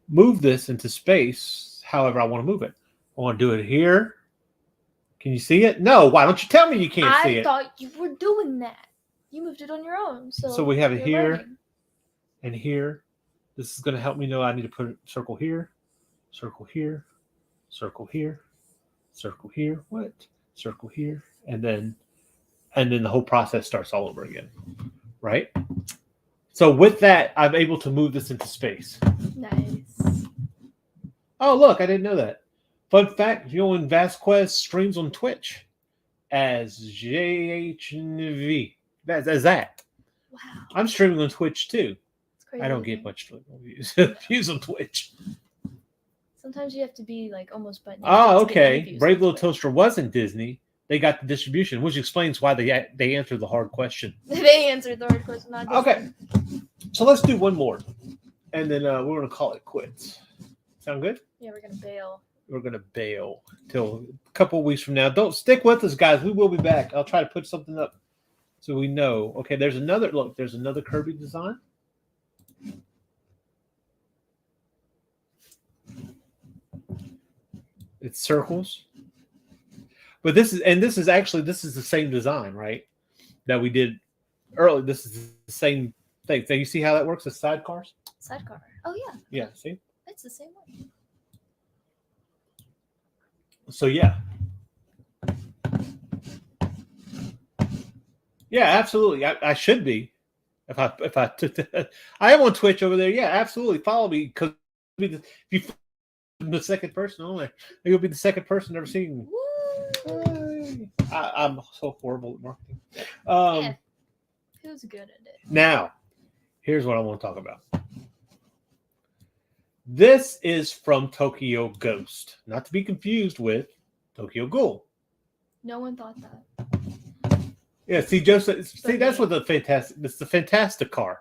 [SPEAKER 2] move this into space however I want to move it. I want to do it here. Can you see it? No. Why don't you tell me you can't see
[SPEAKER 3] I
[SPEAKER 2] it?
[SPEAKER 3] thought you were doing that. You moved it on your own. So
[SPEAKER 2] we have it
[SPEAKER 3] you're
[SPEAKER 2] here
[SPEAKER 3] learning.
[SPEAKER 2] and here. This is going to help me know I need to put a circle here, circle here, circle here, circle here. What? Circle here. And then the whole process starts all over again. Right? So with that, I'm able to move this into space.
[SPEAKER 3] Nice.
[SPEAKER 2] Oh, look, I didn't know that. Fun fact, when Vasquez streams on Twitch as JHNV. That's that.
[SPEAKER 3] Wow.
[SPEAKER 2] I'm streaming on Twitch too.
[SPEAKER 3] It's crazy.
[SPEAKER 2] I don't get much views on Twitch.
[SPEAKER 3] Sometimes you have to be like almost button.
[SPEAKER 2] Oh, okay. Brave Little Toaster wasn't Disney. They got the distribution, which explains why they answered the hard question.
[SPEAKER 3] They answered the hard question. Not
[SPEAKER 2] Okay. So let's do one more. And then we're going to call it quits. Sound good?
[SPEAKER 3] Yeah, we're gonna bail.
[SPEAKER 2] We're going to bail till a couple of weeks from now. Don't stick with us, guys. We will be back. I'll try to put something up so we know. Okay, there's another Kirby design. It's circles. But this is the same design, right? That we did earlier. This is the same thing. So you see how that works with sidecars?
[SPEAKER 3] Sidecar. Oh yeah,
[SPEAKER 2] Yeah, see?
[SPEAKER 3] it's the same one.
[SPEAKER 2] So yeah. Yeah, absolutely. I should be. If I took that. I am on Twitch over there. Yeah, absolutely. Follow me because if you the second person on there, you'll be the second person ever seen. I'm so horrible at marketing.
[SPEAKER 3] Yeah. Who's good at it?
[SPEAKER 2] Now, here's what I want to talk about. This is from Tokyo Ghost, not to be confused with Tokyo Ghoul.
[SPEAKER 3] No one thought that.
[SPEAKER 2] Yeah, see, Joseph. See,
[SPEAKER 3] Okay.
[SPEAKER 2] that's what it's the fantastic car.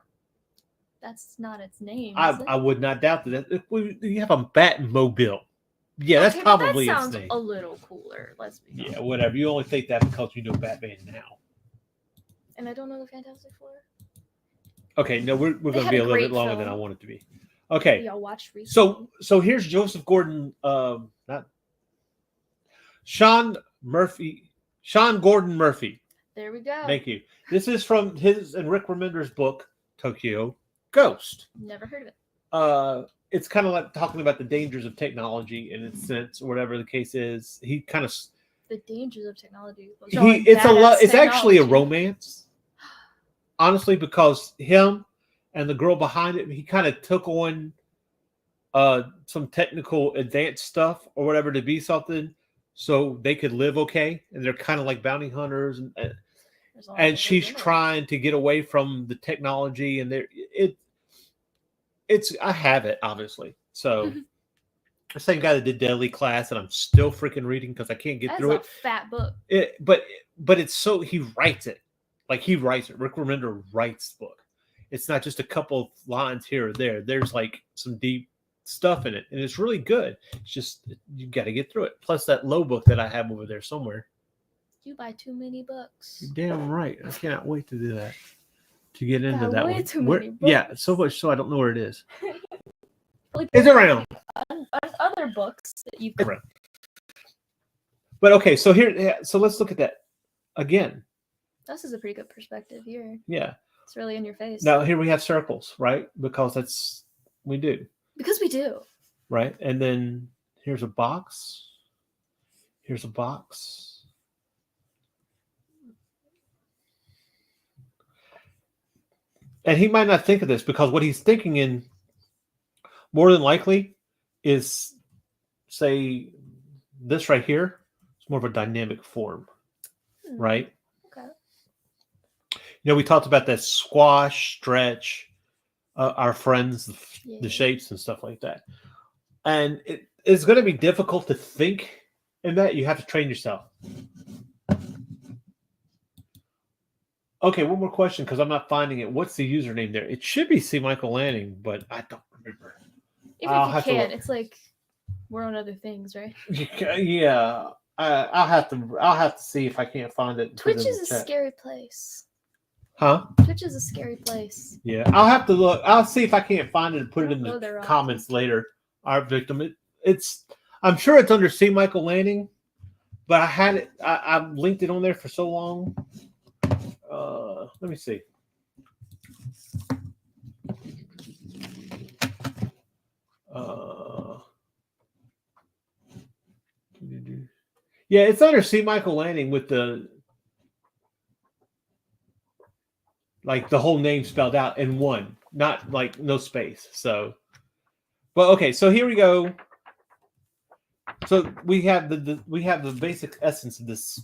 [SPEAKER 3] That's not its name.
[SPEAKER 2] I would not doubt that. You have a Batmobile. Yeah, that's probably
[SPEAKER 3] that
[SPEAKER 2] its
[SPEAKER 3] sounds
[SPEAKER 2] name.
[SPEAKER 3] a little cooler. Let's be honest.
[SPEAKER 2] Yeah, whatever. You only think that because you know Batman now.
[SPEAKER 3] And I don't know the Fantastic Four.
[SPEAKER 2] Okay, no, we're going to
[SPEAKER 3] had
[SPEAKER 2] be
[SPEAKER 3] a
[SPEAKER 2] a little bit
[SPEAKER 3] great
[SPEAKER 2] longer
[SPEAKER 3] film.
[SPEAKER 2] than I want it to be. Okay,
[SPEAKER 3] Y'all watched recently.
[SPEAKER 2] so here's Joseph Gordon, not Sean Gordon Murphy.
[SPEAKER 3] There we go.
[SPEAKER 2] Thank you. This is from his and Rick Remender's book Tokyo Ghost.
[SPEAKER 3] Never heard of it.
[SPEAKER 2] It's kind of like talking about the dangers of technology in its sense, or whatever the case is. He kind of
[SPEAKER 3] The dangers of technology.
[SPEAKER 2] It's actually a romance, honestly, because him and the girl behind it, he kind of took on some technical advanced stuff or whatever to be something, so they could live okay. And they're kind of like bounty hunters, and she's trying to get away from the technology. And it's I have it obviously. So the same guy that did Deadly Class, and I'm still freaking reading because I can't get through it.
[SPEAKER 3] Fat book.
[SPEAKER 2] But it's so he writes it. Like he writes it. Rick Remender writes the book. It's not just a couple of lines here or there. There's like some deep stuff in it, and it's really good. It's just you got to get through it. Plus that low book that I have over there somewhere.
[SPEAKER 3] You buy too many books.
[SPEAKER 2] You're damn right. I cannot wait to do that. To get into that
[SPEAKER 3] way
[SPEAKER 2] one.
[SPEAKER 3] Too many books.
[SPEAKER 2] Yeah, so much so I don't know where it is. It's around.
[SPEAKER 3] Other books that you could.
[SPEAKER 2] But okay, so let's look at that again.
[SPEAKER 3] This is a pretty good perspective here.
[SPEAKER 2] Yeah.
[SPEAKER 3] It's really in your face.
[SPEAKER 2] Now here we have circles, right? Because we do.
[SPEAKER 3] Because we do.
[SPEAKER 2] Right? And then here's a box. Here's a box. And he might not think of this because what he's thinking in more than likely is, say, this right here. It's more of a dynamic form, right?
[SPEAKER 3] Okay.
[SPEAKER 2] You know, we talked about that squash, stretch, our friends, the shapes and stuff like that. And it's going to be difficult to think in that. You have to train yourself. Okay, one more question because I'm not finding it. What's the username there? It should be C. Michael Lanning, but I don't remember.
[SPEAKER 3] Even if you can, it's like we're on other things, right?
[SPEAKER 2] Yeah, I'll have to see if I can't find it.
[SPEAKER 3] Twitch is a scary place.
[SPEAKER 2] Huh?
[SPEAKER 3] Twitch is a scary place.
[SPEAKER 2] Yeah, I'll have to look. I'll see if I can't find it and put it in the comments later. Our victim. I'm sure it's under C. Michael Lanning, but I had it. I linked it on there for so long. Let me see. Yeah, it's under C. Michael Lanning with the whole name spelled out in one, not like no space. So, but okay, so here we go. So we have the basic essence of this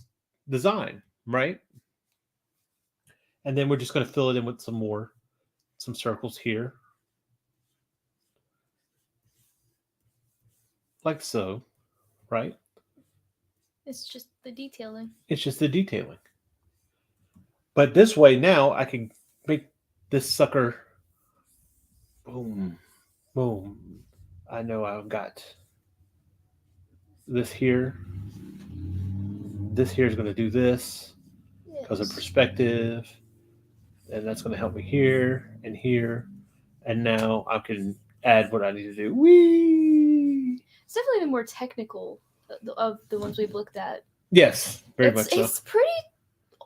[SPEAKER 2] design, right? And then we're just going to fill it in with some circles here. Like so, right?
[SPEAKER 3] It's just the detailing.
[SPEAKER 2] It's just the detailing. But this way now I can make this sucker boom, boom. I know I've got this here. This here is going to do this because of perspective. And that's going to help me here and here. And now I can add what I need to do. Whee!
[SPEAKER 3] It's definitely the more technical of the ones we've looked at.
[SPEAKER 2] Yes, very much so.
[SPEAKER 3] It's pretty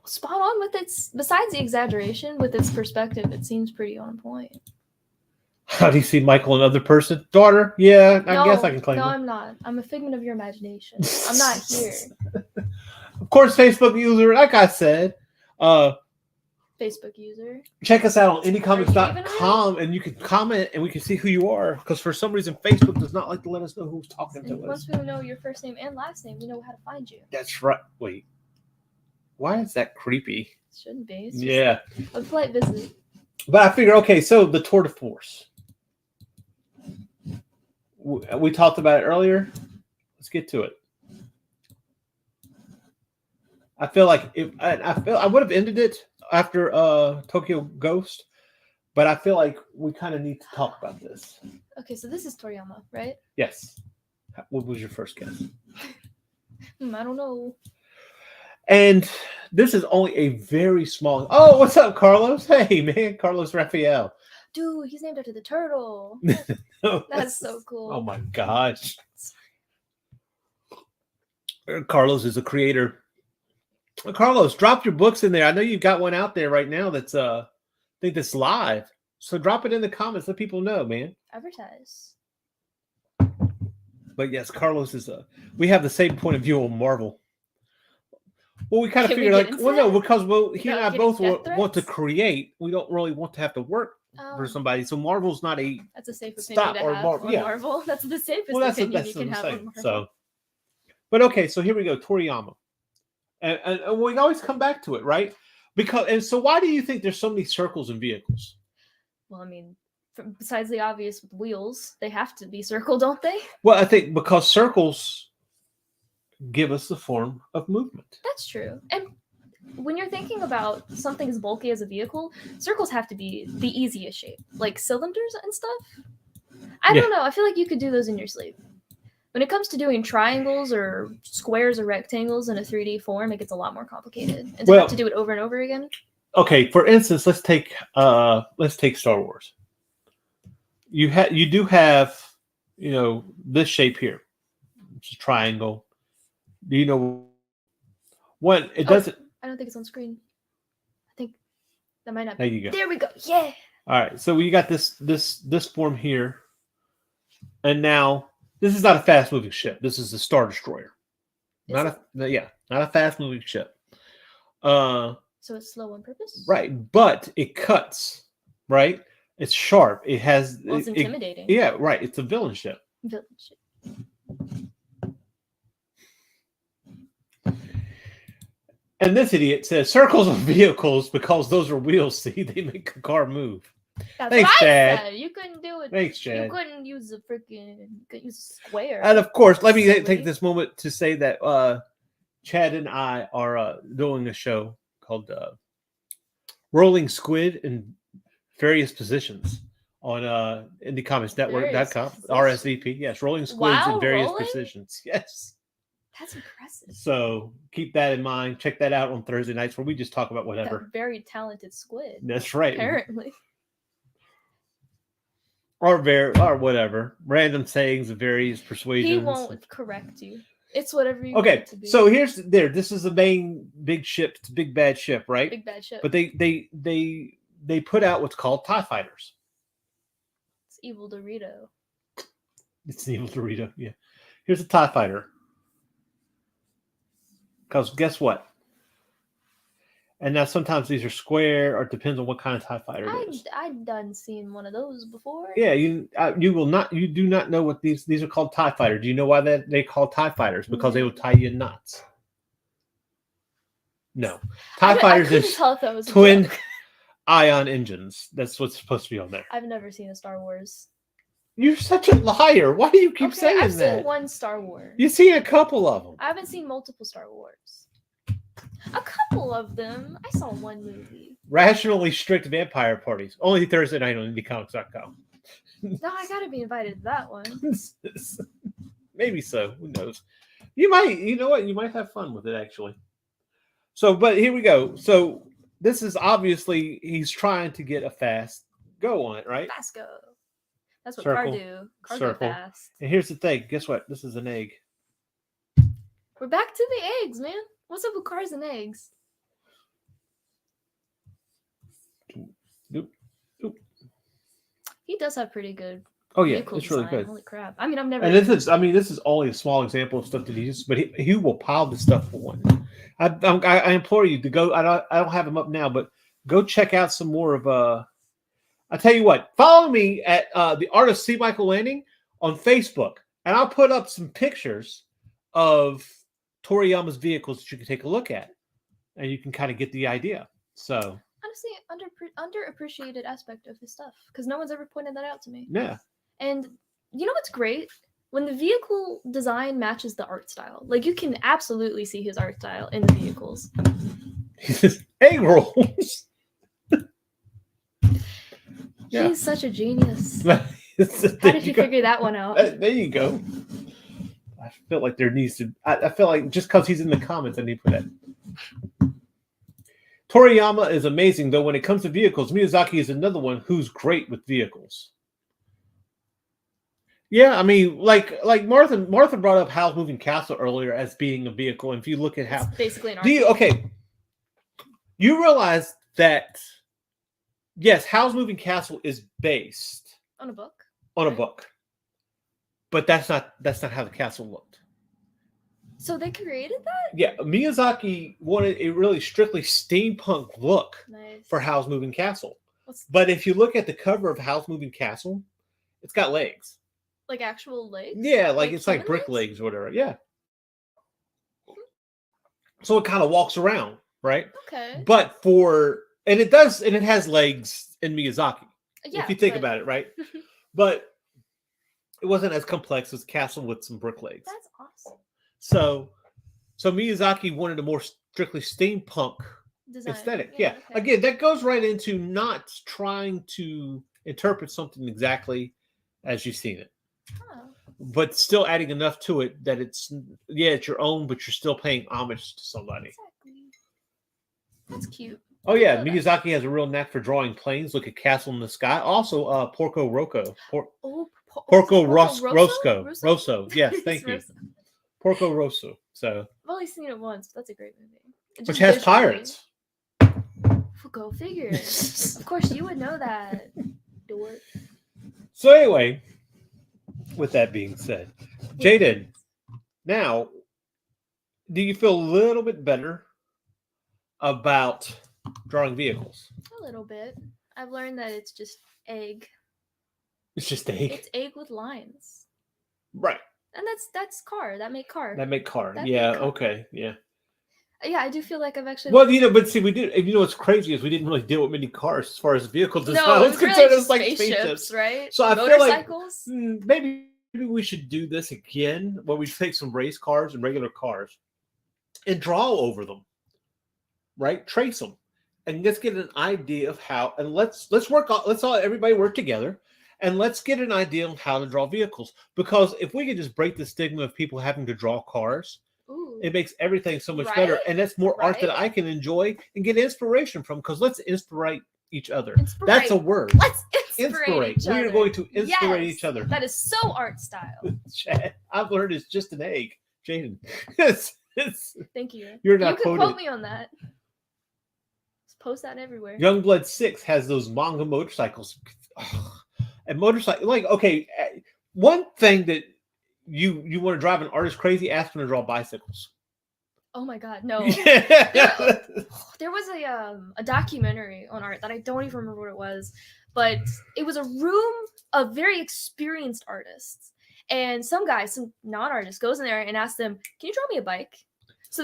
[SPEAKER 3] spot on with its, besides the exaggeration, with its perspective, it seems pretty on point.
[SPEAKER 2] How do you see Michael, another person? Daughter? Yeah, I guess I can claim
[SPEAKER 3] No,
[SPEAKER 2] it.
[SPEAKER 3] I'm not. I'm a figment of your imagination. I'm not here.
[SPEAKER 2] Of course, Facebook user, like I said.
[SPEAKER 3] Facebook user.
[SPEAKER 2] Check us out on indiecomics.com and you can comment and we can see who you are. Because for some reason, Facebook does not like to let us know who's talking to us.
[SPEAKER 3] Once we know your first name and last name, we know how to find you.
[SPEAKER 2] That's right. Wait. Why is that creepy?
[SPEAKER 3] It shouldn't be. It's
[SPEAKER 2] just
[SPEAKER 3] a polite visit.
[SPEAKER 2] But I figure, okay, so the tour de force. We talked about it earlier. Let's get to it. I feel like I would have ended it after Tokyo Ghost, but I feel like we kind of need to talk about this.
[SPEAKER 3] Okay, so this is Toriyama, right?
[SPEAKER 2] Yes. What was your first guess?
[SPEAKER 3] I don't know.
[SPEAKER 2] And this is only a very small. Oh, what's up, Carlos? Hey, man, Carlos Raphael.
[SPEAKER 3] Dude, he's named after the turtle. That's so cool.
[SPEAKER 2] Oh my gosh. Carlos is a creator. Carlos, drop your books in there. I know you've got one out there right now that's I think that's live. So drop it in the comments. Let people know, man.
[SPEAKER 3] Advertise.
[SPEAKER 2] But yes, Carlos is we have the same point of view on Marvel. Well, we kind of figured like, well, no, because he and I both want to create. We don't really want to have to work for somebody. So Marvel's not a
[SPEAKER 3] That's a safe opinion
[SPEAKER 2] stop
[SPEAKER 3] to
[SPEAKER 2] or
[SPEAKER 3] have
[SPEAKER 2] Marvel.
[SPEAKER 3] on
[SPEAKER 2] Yeah.
[SPEAKER 3] Marvel. That's the safest
[SPEAKER 2] Well, that's
[SPEAKER 3] opinion
[SPEAKER 2] that's
[SPEAKER 3] you
[SPEAKER 2] what
[SPEAKER 3] can
[SPEAKER 2] I'm
[SPEAKER 3] have on
[SPEAKER 2] saying.
[SPEAKER 3] Marvel.
[SPEAKER 2] So, but okay, so here we go, Toriyama, and we always come back to it, right? So why do you think there's so many circles in vehicles?
[SPEAKER 3] Well, I mean, besides the obvious with wheels, they have to be circle, don't they?
[SPEAKER 2] Well, I think because circles give us the form of movement.
[SPEAKER 3] That's true. And when you're thinking about something as bulky as a vehicle, circles have to be the easiest shape, like cylinders and stuff. I don't know. I feel like you could do those in your sleep. When it comes to doing triangles or squares or rectangles in a 3D form, it gets a lot more complicated. And to have to do it over and over again.
[SPEAKER 2] Okay, for instance, let's take Star Wars. You do have, this shape here. It's a triangle. Do you know what it doesn't?
[SPEAKER 3] I don't think it's on screen. I think that might not
[SPEAKER 2] There
[SPEAKER 3] be.
[SPEAKER 2] you go.
[SPEAKER 3] There we go. Yeah.
[SPEAKER 2] All right. So you got this form here. And now this is not a fast moving ship. This is a Star Destroyer. Not a fast moving ship.
[SPEAKER 3] So it's slow on purpose?
[SPEAKER 2] Right, but it cuts, right? It's sharp. It has
[SPEAKER 3] it's intimidating.
[SPEAKER 2] Yeah, right. It's a villain ship.
[SPEAKER 3] Villain ship.
[SPEAKER 2] And this idiot says circles on vehicles because those are wheels. See, they make a car move.
[SPEAKER 3] That's
[SPEAKER 2] Thanks,
[SPEAKER 3] what
[SPEAKER 2] Chad.
[SPEAKER 3] I said. You couldn't do it.
[SPEAKER 2] Thanks, Chad.
[SPEAKER 3] You couldn't use a freaking. You could use a square.
[SPEAKER 2] And of course, let me
[SPEAKER 3] Silly.
[SPEAKER 2] take this moment to say that Chad and I are doing a show called Rolling Squid in Various Positions on IndieComicsNetwork.com. RSVP. Yes, Rolling Squids in Various Positions. Yes.
[SPEAKER 3] That's impressive.
[SPEAKER 2] So keep that in mind. Check that out on Thursday nights where we just talk about whatever.
[SPEAKER 3] That very talented squid.
[SPEAKER 2] That's right.
[SPEAKER 3] Apparently.
[SPEAKER 2] Or whatever. Random sayings of various persuasions.
[SPEAKER 3] He won't correct you. It's whatever you want
[SPEAKER 2] Okay,
[SPEAKER 3] it to be.
[SPEAKER 2] so this is the main big ship, it's a big bad ship, right?
[SPEAKER 3] Big bad ship.
[SPEAKER 2] But they put out what's called TIE fighters.
[SPEAKER 3] It's evil Dorito.
[SPEAKER 2] It's an evil Dorito, yeah. Here's a TIE fighter. Because guess what? And now sometimes these are square, or it depends on what kind of TIE fighter it is.
[SPEAKER 3] I've done seen one of those before.
[SPEAKER 2] Yeah, you do not know what these are called TIE fighters. Do you know why they call TIE fighters? Because they will tie you in knots. No, TIE fighters is twin ion engines. That's what's supposed to be on there.
[SPEAKER 3] I've never seen a Star Wars.
[SPEAKER 2] You're such a liar. Why do you keep saying
[SPEAKER 3] I've
[SPEAKER 2] that?
[SPEAKER 3] seen one Star Wars.
[SPEAKER 2] You've seen a couple of them.
[SPEAKER 3] I haven't seen multiple Star Wars. A couple of them. I saw one movie.
[SPEAKER 2] Rationally strict vampire parties. Only Thursday night on IndieComics.com.
[SPEAKER 3] No, I gotta be invited to that one.
[SPEAKER 2] Maybe so. Who knows? You might. You know what? You might have fun with it actually. So, but here we go. So this is obviously he's trying to get a fast go on it, right?
[SPEAKER 3] Fast go. That's what
[SPEAKER 2] Circle.
[SPEAKER 3] cars do. Cars
[SPEAKER 2] Circle.
[SPEAKER 3] go fast.
[SPEAKER 2] And here's the thing. Guess what? This is an egg.
[SPEAKER 3] We're back to the eggs, man. What's up with cars and eggs?
[SPEAKER 2] Nope.
[SPEAKER 3] He does have pretty good.
[SPEAKER 2] Oh yeah,
[SPEAKER 3] vehicle
[SPEAKER 2] it's really
[SPEAKER 3] design.
[SPEAKER 2] good.
[SPEAKER 3] Holy crap! I mean, I've never.
[SPEAKER 2] And this is only a small example of stuff that he uses, but he will pile this stuff for one. I implore you to go. I don't have them up now, but go check out some more of. I tell you what, follow me at the Art of C. Michael Landing on Facebook, and I'll put up some pictures of Toriyama's vehicles that you can take a look at, and you can kind of get the idea. So
[SPEAKER 3] honestly, underappreciated aspect of his stuff because no one's ever pointed that out to me.
[SPEAKER 2] yeah.
[SPEAKER 3] And you know what's great? When the vehicle design matches the art style. Like you can absolutely see his art style in the vehicles.
[SPEAKER 2] Egg rolls. Yeah.
[SPEAKER 3] He's such a genius. How did you figure that one out?
[SPEAKER 2] There you go. I feel like there needs to. I feel like just because he's in the comments, I need to put that. Toriyama is amazing, though. When it comes to vehicles, Miyazaki is another one who's great with vehicles. Yeah, I mean, like Martha brought up Howl's Moving Castle earlier as being a vehicle. And if you look at how
[SPEAKER 3] it's basically an art.
[SPEAKER 2] You realize that yes, Howl's Moving Castle is based
[SPEAKER 3] on a book.
[SPEAKER 2] On a book. But that's not how the castle looked.
[SPEAKER 3] So they created that?
[SPEAKER 2] Yeah, Miyazaki wanted a really strictly steampunk look for Howl's Moving Castle. But if you look at the cover of Howl's Moving Castle, it's got legs.
[SPEAKER 3] Like actual legs?
[SPEAKER 2] Yeah, like it's like
[SPEAKER 3] human
[SPEAKER 2] brick legs or whatever. Yeah. So it kind of walks around, right?
[SPEAKER 3] Okay.
[SPEAKER 2] But and it has legs in Miyazaki.
[SPEAKER 3] Yeah,
[SPEAKER 2] if you think about it, right? But it wasn't as complex as Castle with some brick legs.
[SPEAKER 3] That's awesome.
[SPEAKER 2] So Miyazaki wanted a more strictly steampunk
[SPEAKER 3] Design.
[SPEAKER 2] aesthetic.
[SPEAKER 3] Yeah.
[SPEAKER 2] Yeah.
[SPEAKER 3] Okay.
[SPEAKER 2] Again, that goes right into not trying to interpret something exactly as you've seen it, but still adding enough to it that it's your own, but you're still paying homage to somebody.
[SPEAKER 3] Exactly. That's cute.
[SPEAKER 2] Oh yeah, Miyazaki has a real knack for drawing planes. Look at Castle in the Sky. Also, Porco Rosso. Porco Rosso. Yes, thank you. Porco Rosso. So
[SPEAKER 3] I've only seen it once, but that's a great movie.
[SPEAKER 2] Which has pirates.
[SPEAKER 3] Go figure. Of course, you would know that. Dork.
[SPEAKER 2] So anyway, with that being said, Jaden, now, do you feel a little bit better about drawing vehicles?
[SPEAKER 3] A little bit. I've learned that it's just egg.
[SPEAKER 2] It's just egg.
[SPEAKER 3] It's egg with lines.
[SPEAKER 2] Right.
[SPEAKER 3] And that's car. That make car.
[SPEAKER 2] Yeah. Okay. Yeah.
[SPEAKER 3] Yeah, I do feel like I've actually.
[SPEAKER 2] Well, but see, we did. What's crazy is we didn't really deal with many cars as far as vehicle design
[SPEAKER 3] was
[SPEAKER 2] concerned.
[SPEAKER 3] Really
[SPEAKER 2] it's like
[SPEAKER 3] spaceships, right?
[SPEAKER 2] So I
[SPEAKER 3] Motorcycles?
[SPEAKER 2] feel like maybe we should do this again, where we take some race cars and regular cars and draw over them, right? Trace them, and let's get an idea of how. And let's all everybody work together. And let's get an idea on how to draw vehicles. Because if we could just break the stigma of people having to draw cars, it makes everything so much better. And that's more art that I can enjoy and get inspiration from. Because let's inspire each other. That's a word.
[SPEAKER 3] Let's inspire each other.
[SPEAKER 2] We are going to inspire each other.
[SPEAKER 3] That is so art style.
[SPEAKER 2] I've learned it's just an egg. Jaden.
[SPEAKER 3] Thank you.
[SPEAKER 2] You're not
[SPEAKER 3] You can quote me on that. Just post that everywhere.
[SPEAKER 2] Youngblood 6 has those manga motorcycles. And motorcycle, like, okay, one thing that you want to drive an artist crazy, ask them to draw bicycles.
[SPEAKER 3] Oh my god, no. There was a documentary on art that I don't even remember what it was, but it was a room of very experienced artists. And some non-artist, goes in there and asks them, "Can you draw me a bike?" So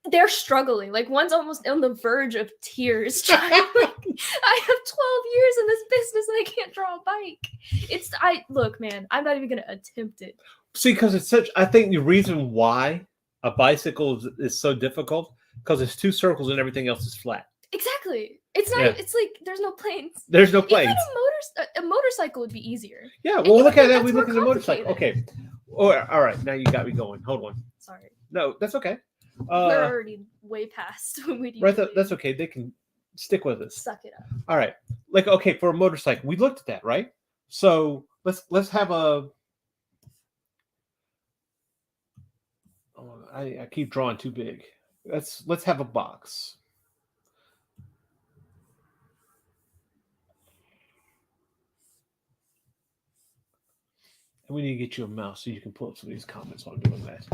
[SPEAKER 3] they're struggling. Like one's almost on the verge of tears. Trying, I have 12 years in this business and I can't draw a bike. Look, man, I'm not even gonna attempt it.
[SPEAKER 2] See, because I think the reason why a bicycle is so difficult, because it's two circles and everything else is flat.
[SPEAKER 3] Exactly. It's not. Yeah. It's like there's no planes.
[SPEAKER 2] There's no planes.
[SPEAKER 3] Even a motorcycle would be easier.
[SPEAKER 2] Yeah. Well, look at that. We look at the motorcycle. Okay. All right. Now you got me going. Hold on.
[SPEAKER 3] Sorry.
[SPEAKER 2] No, that's okay.
[SPEAKER 3] We're already way past when we do.
[SPEAKER 2] Right. That's okay. They can stick with us.
[SPEAKER 3] Suck it up.
[SPEAKER 2] All right. Like, okay, for a motorcycle, we looked at that, right? So let's have a. Oh, I keep drawing too big. Let's have a box. And we need to get you a mouse so you can pull up some of these comments while I'm doing that.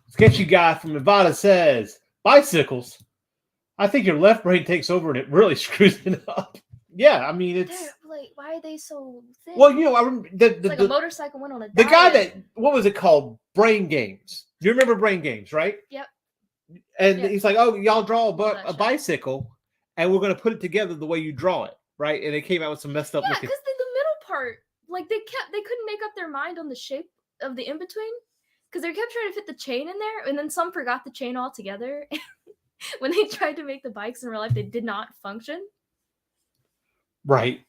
[SPEAKER 2] Sketchy guy from Nevada says, bicycles. I think your left brain takes over and it really screws it up. Yeah, I mean, it's...
[SPEAKER 3] like, why are they so thin?
[SPEAKER 2] Well, I remember...
[SPEAKER 3] a motorcycle went on a diet.
[SPEAKER 2] The guy that... What was it called? Brain Games. You remember Brain Games, right?
[SPEAKER 3] Yep.
[SPEAKER 2] And he's like, oh, y'all draw a bicycle, and we're going to put it together the way you draw it, right? And they came out with some messed up looking...
[SPEAKER 3] because the middle part, like, they couldn't make up their mind on the shape of the in-between. Because they kept trying to fit the chain in there, and then some forgot the chain altogether. When they tried to make the bikes in real life, they did not function.
[SPEAKER 2] Right.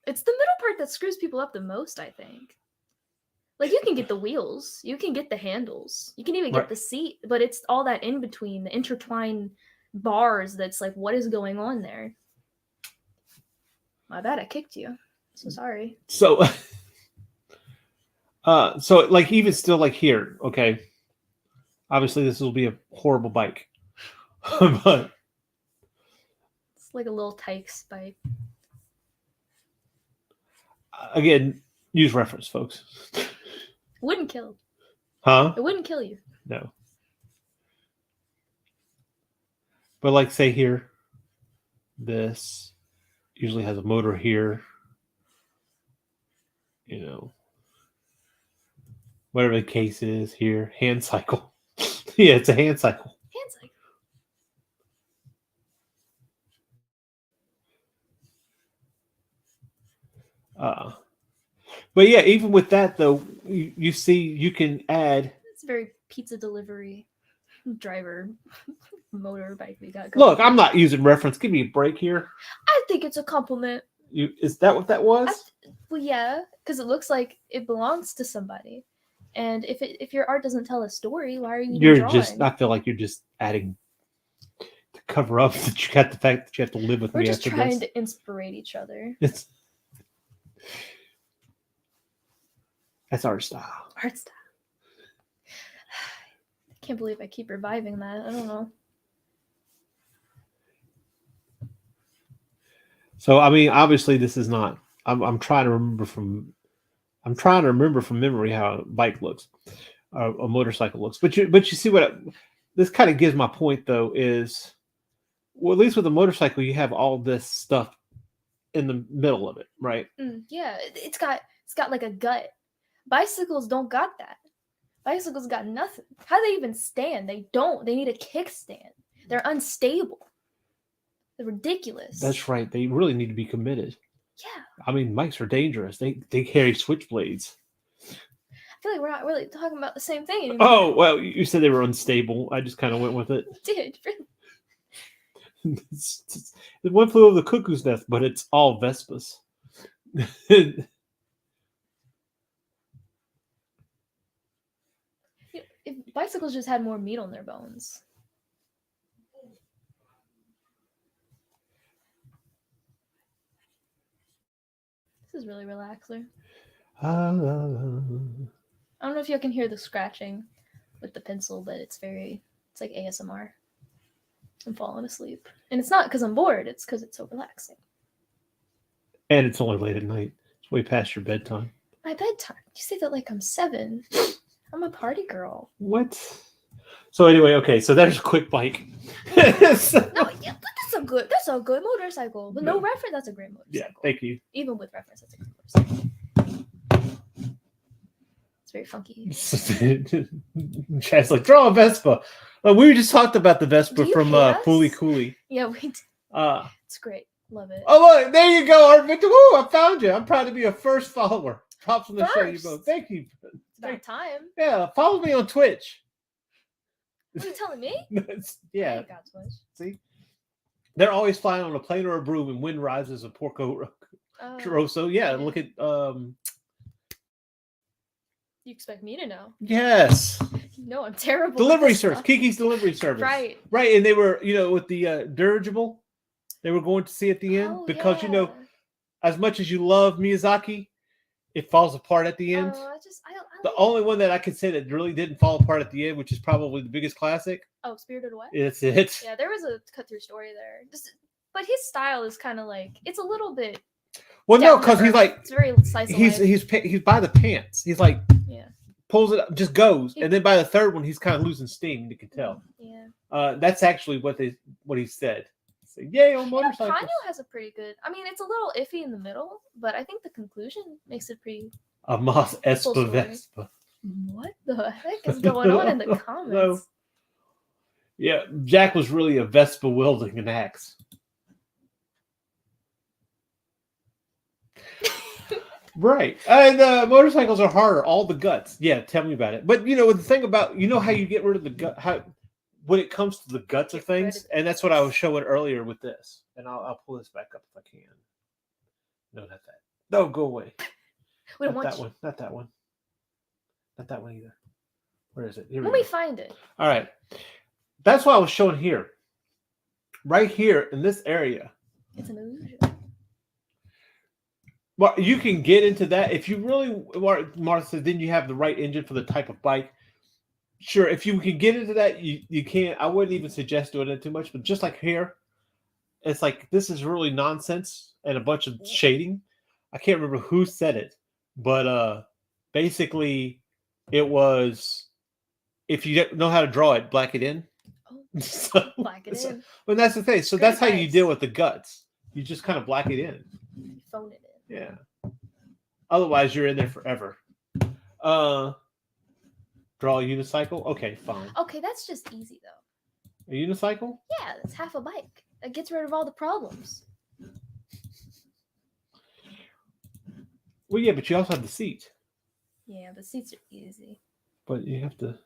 [SPEAKER 3] It's the middle part that screws people up the most, I think. Like, you can get the wheels, you can get the handles, you can even get the seat, but it's all that in between, the intertwined bars that's like, what is going on there? My bad, I kicked you. So sorry.
[SPEAKER 2] So like even still like here, okay. Obviously this will be a horrible bike. But
[SPEAKER 3] it's like a little Tykes bike.
[SPEAKER 2] Again, use reference, folks.
[SPEAKER 3] Wouldn't kill.
[SPEAKER 2] Huh?
[SPEAKER 3] It wouldn't kill you.
[SPEAKER 2] No. But like say here, This usually has a motor here. You know, whatever the case is here. Hand cycle. Yeah, it's a hand cycle.
[SPEAKER 3] Hand cycle.
[SPEAKER 2] But yeah, even with that though, you see you can add.
[SPEAKER 3] It's a very pizza delivery driver motorbike we got going.
[SPEAKER 2] Look, I'm not using reference. Give me a break here.
[SPEAKER 3] I think it's a compliment.
[SPEAKER 2] Is that what that was?
[SPEAKER 3] Well, yeah, because it looks like it belongs to somebody. And if your art doesn't tell a story, why are you even drawing?
[SPEAKER 2] I feel like you're just adding to cover up that you got the fact that you have to live with
[SPEAKER 3] We're
[SPEAKER 2] me
[SPEAKER 3] just
[SPEAKER 2] after
[SPEAKER 3] trying
[SPEAKER 2] this.
[SPEAKER 3] to inspirate each other.
[SPEAKER 2] That's our style.
[SPEAKER 3] Art style. I can't believe I keep reviving that. I don't know.
[SPEAKER 2] So I mean, obviously, this is not. I'm trying to remember from memory how a bike looks, a motorcycle looks. But you see what this kind of gives my point though is, well, at least with a motorcycle, you have all this stuff in the middle of it, right?
[SPEAKER 3] Yeah, it's got like a gut. Bicycles don't got that. Bicycles got nothing. How do they even stand? They don't. They need a kickstand. They're unstable. They're ridiculous.
[SPEAKER 2] That's right. They really need to be committed.
[SPEAKER 3] Yeah.
[SPEAKER 2] I mean, bikes are dangerous. They carry switchblades.
[SPEAKER 3] I feel like we're not really talking about the same thing anymore.
[SPEAKER 2] Oh, well, you said they were unstable. I just kind of went with it.
[SPEAKER 3] Dude, really?
[SPEAKER 2] It one flew over the cuckoo's nest, but it's all Vespas.
[SPEAKER 3] If bicycles just had more meat on their bones. This is really relaxing. I don't know if you can hear the scratching with the pencil, but it's like ASMR. I'm falling asleep. And it's not because I'm bored, it's because it's so relaxing.
[SPEAKER 2] And it's only late at night. It's way past your bedtime.
[SPEAKER 3] My bedtime? You say that like I'm 7. I'm a party girl.
[SPEAKER 2] What? So anyway, okay, so there's a quick bike.
[SPEAKER 3] No, yeah, but that's a good motorcycle. With no reference, that's a great motorcycle.
[SPEAKER 2] Yeah, thank you.
[SPEAKER 3] Even with reference, that's a good motorcycle. It's very funky.
[SPEAKER 2] Chad's like, draw a Vespa. We just talked about the Vespa from Fooly Cooley.
[SPEAKER 3] Yeah, we did. It's great. Love it.
[SPEAKER 2] Oh, look, there you go, Art Victor. Woo, I found you. I'm proud to be a first follower. Props on the show, you both. Thank you.
[SPEAKER 3] It's about time.
[SPEAKER 2] Yeah, follow me on Twitch.
[SPEAKER 3] What are you telling me?
[SPEAKER 2] Yeah.
[SPEAKER 3] I got Twitch.
[SPEAKER 2] See? They're always flying on a plane or a broom, and wind rises a Porco Rosso. Yeah, look at.
[SPEAKER 3] You expect me to know?
[SPEAKER 2] Yes.
[SPEAKER 3] No, I'm terrible.
[SPEAKER 2] Delivery service. Kiki's delivery service.
[SPEAKER 3] Right.
[SPEAKER 2] Right, and they were, with the dirigible, they were going to see at the end because, as much as you love Miyazaki, it falls apart at the end. The only one that I could say that really didn't fall apart at the end, which is probably the biggest classic.
[SPEAKER 3] Oh, Spirited Away?
[SPEAKER 2] It's it.
[SPEAKER 3] Yeah, there was a cut-through story there. But his style is kind of like, it's a little bit.
[SPEAKER 2] Well, no, because he's like,
[SPEAKER 3] it's very slice of life.
[SPEAKER 2] He's by the pants. He's like, pulls it up, just goes, and then by the third one, he's kind of losing steam. You can tell.
[SPEAKER 3] Yeah.
[SPEAKER 2] That's actually what he said. So, yay on motorcycles.
[SPEAKER 3] Ponyo has a pretty good. I mean, it's a little iffy in the middle, but I think the conclusion makes it pretty.
[SPEAKER 2] A Mas Espa Vespa.
[SPEAKER 3] What the heck is going on in the comments?
[SPEAKER 2] No. Yeah, Jack was really a Vespa wielding an axe. Right. And motorcycles are harder. All the guts. Yeah, tell me about it. But, the thing about, how you get rid of the gut, when it comes to the guts of things, and that's what I was showing earlier with this. And I'll pull this back up if I can. No, not that. No, go away.
[SPEAKER 3] We don't
[SPEAKER 2] not
[SPEAKER 3] want
[SPEAKER 2] that
[SPEAKER 3] you.
[SPEAKER 2] one. Not that one. Not that one either. Where is it? Here
[SPEAKER 3] Let me find it.
[SPEAKER 2] All right. That's what I was showing here. Right here in this area.
[SPEAKER 3] It's an illusion.
[SPEAKER 2] Well, you can get into that. If you really, Martha said, then you have the right engine for the type of bike. Sure, if you can get into that, you can. I wouldn't even suggest doing it too much. But just like here, it's like this is really nonsense and a bunch of shading. I can't remember who said it. But basically, it was, if you don't know how to draw it, black it in. So,
[SPEAKER 3] Black it in.
[SPEAKER 2] but that's the thing. So
[SPEAKER 3] Good
[SPEAKER 2] that's how you
[SPEAKER 3] advice.
[SPEAKER 2] deal with the guts. You just kind of black it in.
[SPEAKER 3] You phone it in.
[SPEAKER 2] Yeah. Otherwise, you're in there forever. Draw a unicycle. Okay, fine.
[SPEAKER 3] Okay, that's just easy though.
[SPEAKER 2] A unicycle?
[SPEAKER 3] Yeah, that's half a bike. That gets rid of all the problems.
[SPEAKER 2] Well, yeah, but you also have the seat.
[SPEAKER 3] Yeah, but seats are easy.
[SPEAKER 2] But you have to.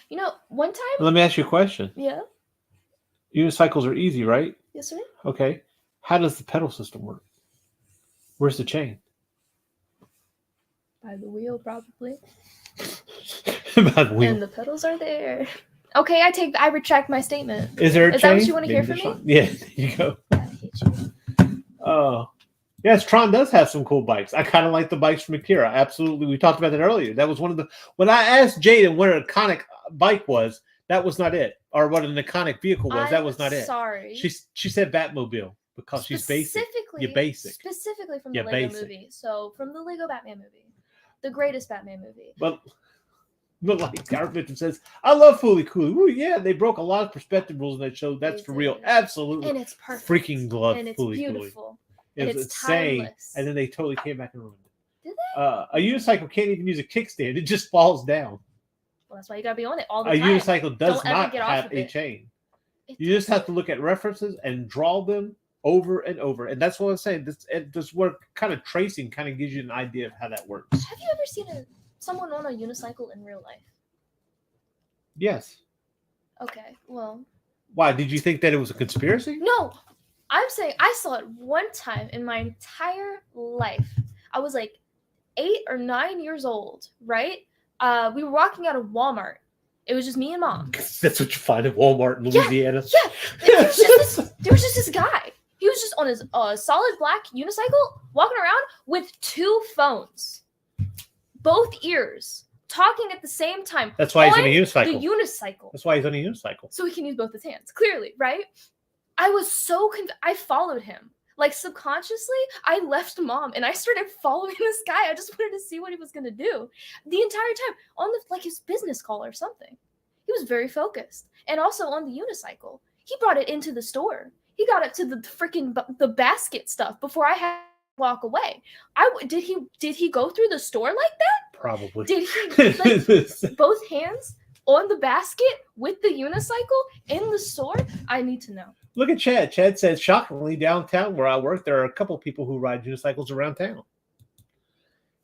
[SPEAKER 3] You know, one time.
[SPEAKER 2] Let me ask you a question.
[SPEAKER 3] Yeah.
[SPEAKER 2] Unicycles are easy, right?
[SPEAKER 3] Yes, sir.
[SPEAKER 2] Okay. How does the pedal system work? Where's the chain?
[SPEAKER 3] By the wheel, probably.
[SPEAKER 2] By the wheel.
[SPEAKER 3] And the pedals are there. Okay, I retract my statement.
[SPEAKER 2] Is there a
[SPEAKER 3] Is
[SPEAKER 2] chain?
[SPEAKER 3] that what you want to hear
[SPEAKER 2] Maybe
[SPEAKER 3] from
[SPEAKER 2] there's
[SPEAKER 3] me?
[SPEAKER 2] not. Yeah, there you go.
[SPEAKER 3] I hate you.
[SPEAKER 2] Yes, Tron does have some cool bikes. I kind of like the bikes from Akira. Absolutely. We talked about that earlier. That was one of the... When I asked Jaden what an iconic bike was, that was not it. Or what an iconic vehicle was, that was not it.
[SPEAKER 3] Sorry.
[SPEAKER 2] She said Batmobile because she's basic. You're basic.
[SPEAKER 3] Specifically from the
[SPEAKER 2] You're
[SPEAKER 3] Lego
[SPEAKER 2] basic.
[SPEAKER 3] movie. So, from the Lego Batman movie. The greatest Batman movie.
[SPEAKER 2] But like our Victor says, I love Fooly Cooley. Ooh, yeah, they broke a lot of perspective rules in that show. That's
[SPEAKER 3] They
[SPEAKER 2] for real.
[SPEAKER 3] did.
[SPEAKER 2] Absolutely.
[SPEAKER 3] And it's perfect.
[SPEAKER 2] Freaking love
[SPEAKER 3] And it's
[SPEAKER 2] Fooly Cooley.
[SPEAKER 3] beautiful.
[SPEAKER 2] It
[SPEAKER 3] And
[SPEAKER 2] was
[SPEAKER 3] it's
[SPEAKER 2] insane.
[SPEAKER 3] timeless.
[SPEAKER 2] And then they totally came back and ruined it.
[SPEAKER 3] Did
[SPEAKER 2] A unicycle can't even use a kickstand. It just falls down.
[SPEAKER 3] Well, that's why you gotta be on it all the
[SPEAKER 2] A
[SPEAKER 3] time.
[SPEAKER 2] unicycle does
[SPEAKER 3] Don't ever
[SPEAKER 2] not
[SPEAKER 3] get off
[SPEAKER 2] have
[SPEAKER 3] of
[SPEAKER 2] a
[SPEAKER 3] it.
[SPEAKER 2] chain.
[SPEAKER 3] It
[SPEAKER 2] You just have
[SPEAKER 3] doesn't.
[SPEAKER 2] to look at references and draw them over and over. And that's what I'm saying. This work kind of tracing kind of gives you an idea of how that works.
[SPEAKER 3] Have you ever seen someone on a unicycle in real life?
[SPEAKER 2] Yes.
[SPEAKER 3] Okay, well,
[SPEAKER 2] Why? Did you think that it was a conspiracy?
[SPEAKER 3] no. I'm saying I saw it one time in my entire life. I was like 8 or 9 years old, right? We were walking out of Walmart. It was just me and mom.
[SPEAKER 2] That's what you find at Walmart in Louisiana.
[SPEAKER 3] Yeah, there was just this guy. He was just on his solid black unicycle walking around with 2 phones, both ears, talking at the same time.
[SPEAKER 2] That's why he's on a unicycle.
[SPEAKER 3] The unicycle.
[SPEAKER 2] That's why he's on a unicycle.
[SPEAKER 3] So he can use both his hands, clearly, right? I was so I followed him. Like, subconsciously, I left mom and I started following this guy. I just wanted to see what he was going to do the entire time on his business call or something. He was very focused. And also on the unicycle, he brought it into the store. He got it to the freaking the basket stuff before I had to walk away. Did he go through the store like that?
[SPEAKER 2] Probably.
[SPEAKER 3] Did he both hands on the basket with the unicycle in the store? I need to know.
[SPEAKER 2] Look at Chad. Chad says, shockingly, downtown where I work, there are a couple people who ride unicycles around town.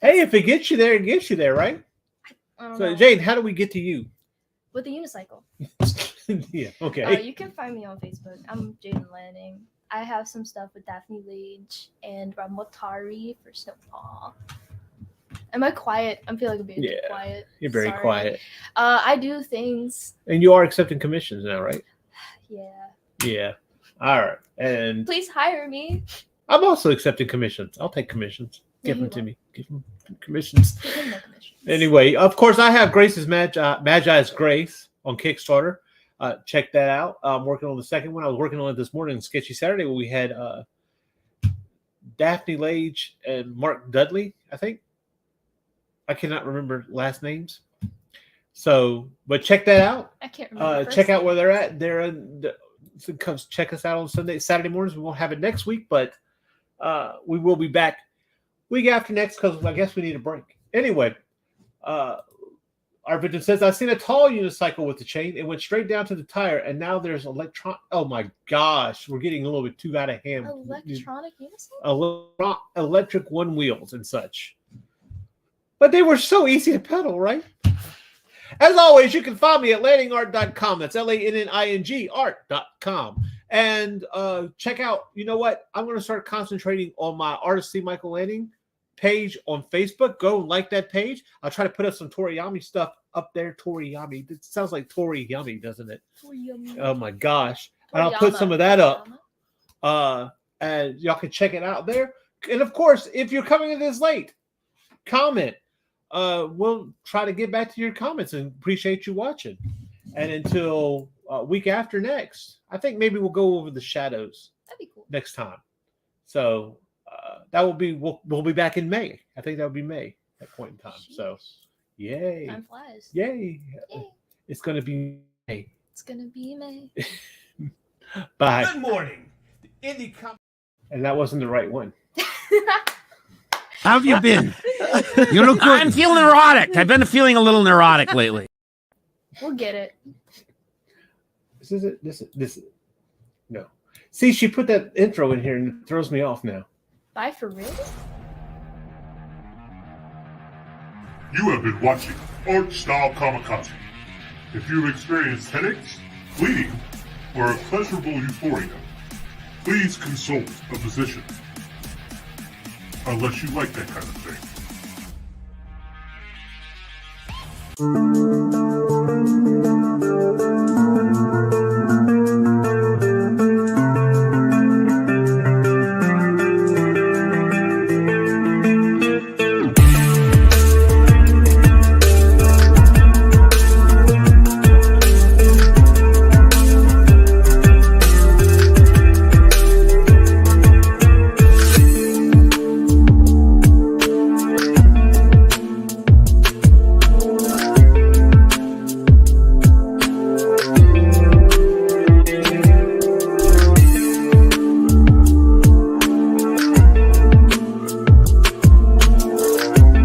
[SPEAKER 2] Hey, if it gets you there, it gets you there, right?
[SPEAKER 3] I don't
[SPEAKER 2] So,
[SPEAKER 3] know.
[SPEAKER 2] Jane, how do we get to you?
[SPEAKER 3] With the unicycle.
[SPEAKER 2] Yeah, okay.
[SPEAKER 3] You can find me on Facebook. I'm Jaden Lanning. I have some stuff with Daphne Lage and Ramotari for Snowpaw. Am I quiet? I feel like I'm being too quiet.
[SPEAKER 2] You're very
[SPEAKER 3] Sorry.
[SPEAKER 2] quiet.
[SPEAKER 3] I do things.
[SPEAKER 2] And you are accepting commissions now, right?
[SPEAKER 3] Yeah.
[SPEAKER 2] Yeah. All right. And
[SPEAKER 3] Please hire me.
[SPEAKER 2] I'm also accepting commissions. I'll take commissions. Give
[SPEAKER 3] Yeah,
[SPEAKER 2] them
[SPEAKER 3] you
[SPEAKER 2] to
[SPEAKER 3] will.
[SPEAKER 2] me. Give them commissions.
[SPEAKER 3] Give him no commissions.
[SPEAKER 2] Anyway, of course, I have Grace's Magi's Grace on Kickstarter. Check that out. I'm working on the second one. I was working on it this morning on Sketchy Saturday where we had Daphne Lage and Mark Dudley, I think. I cannot remember last names. So, but check that out.
[SPEAKER 3] I can't remember. the
[SPEAKER 2] Check
[SPEAKER 3] first
[SPEAKER 2] out where
[SPEAKER 3] name.
[SPEAKER 2] they're at. They're in. So come check us out on Saturday mornings. We won't have it next week, but we will be back week after next because I guess we need a break. Anyway, Arvind says, I've seen a tall unicycle with the chain. It went straight down to the tire, and now there's electron. Oh my gosh, we're getting a little bit too out of hand.
[SPEAKER 3] Electronic unicycle?
[SPEAKER 2] Electric one wheels and such. But they were so easy to pedal, right? As always, you can find me at landingart.com. That's LANNING art.com. And check out, you know what? I'm going to start concentrating on my Artist C. Michael Lanning page on Facebook. Go and like that page. I'll try to put up some Toriyami stuff up there. Toriyami. It sounds like Toriyami, doesn't it?
[SPEAKER 3] Toriyami.
[SPEAKER 2] Oh my gosh. And I'll put some of that up. And y'all can check it out there. And of course, if you're coming in this late, comment. We'll try to get back to your comments and appreciate you watching. And until week after next, I think maybe we'll go over the shadows.
[SPEAKER 3] That'd be cool.
[SPEAKER 2] Next time. So that will be we'll be back in May. I think that would be May at that point in time. So
[SPEAKER 3] Sheesh.
[SPEAKER 2] yay.
[SPEAKER 3] Time flies.
[SPEAKER 2] Yay.
[SPEAKER 3] Yay.
[SPEAKER 2] It's going to be May.
[SPEAKER 3] It's gonna be May.
[SPEAKER 2] Bye.
[SPEAKER 5] Good morning. The Indie Comic.
[SPEAKER 2] And that wasn't the right one.
[SPEAKER 6] How have you been? You look good. I'm feeling neurotic. I've been feeling a little neurotic lately.
[SPEAKER 3] We'll get it.
[SPEAKER 2] This is it. This is no. See, she put that intro in here and it throws me off now.
[SPEAKER 3] Bye for real?
[SPEAKER 7] You have been watching Art Style Kamikaze. If you have experienced headaches, bleeding, or a pleasurable euphoria, please consult a physician. Unless you like that kind of thing.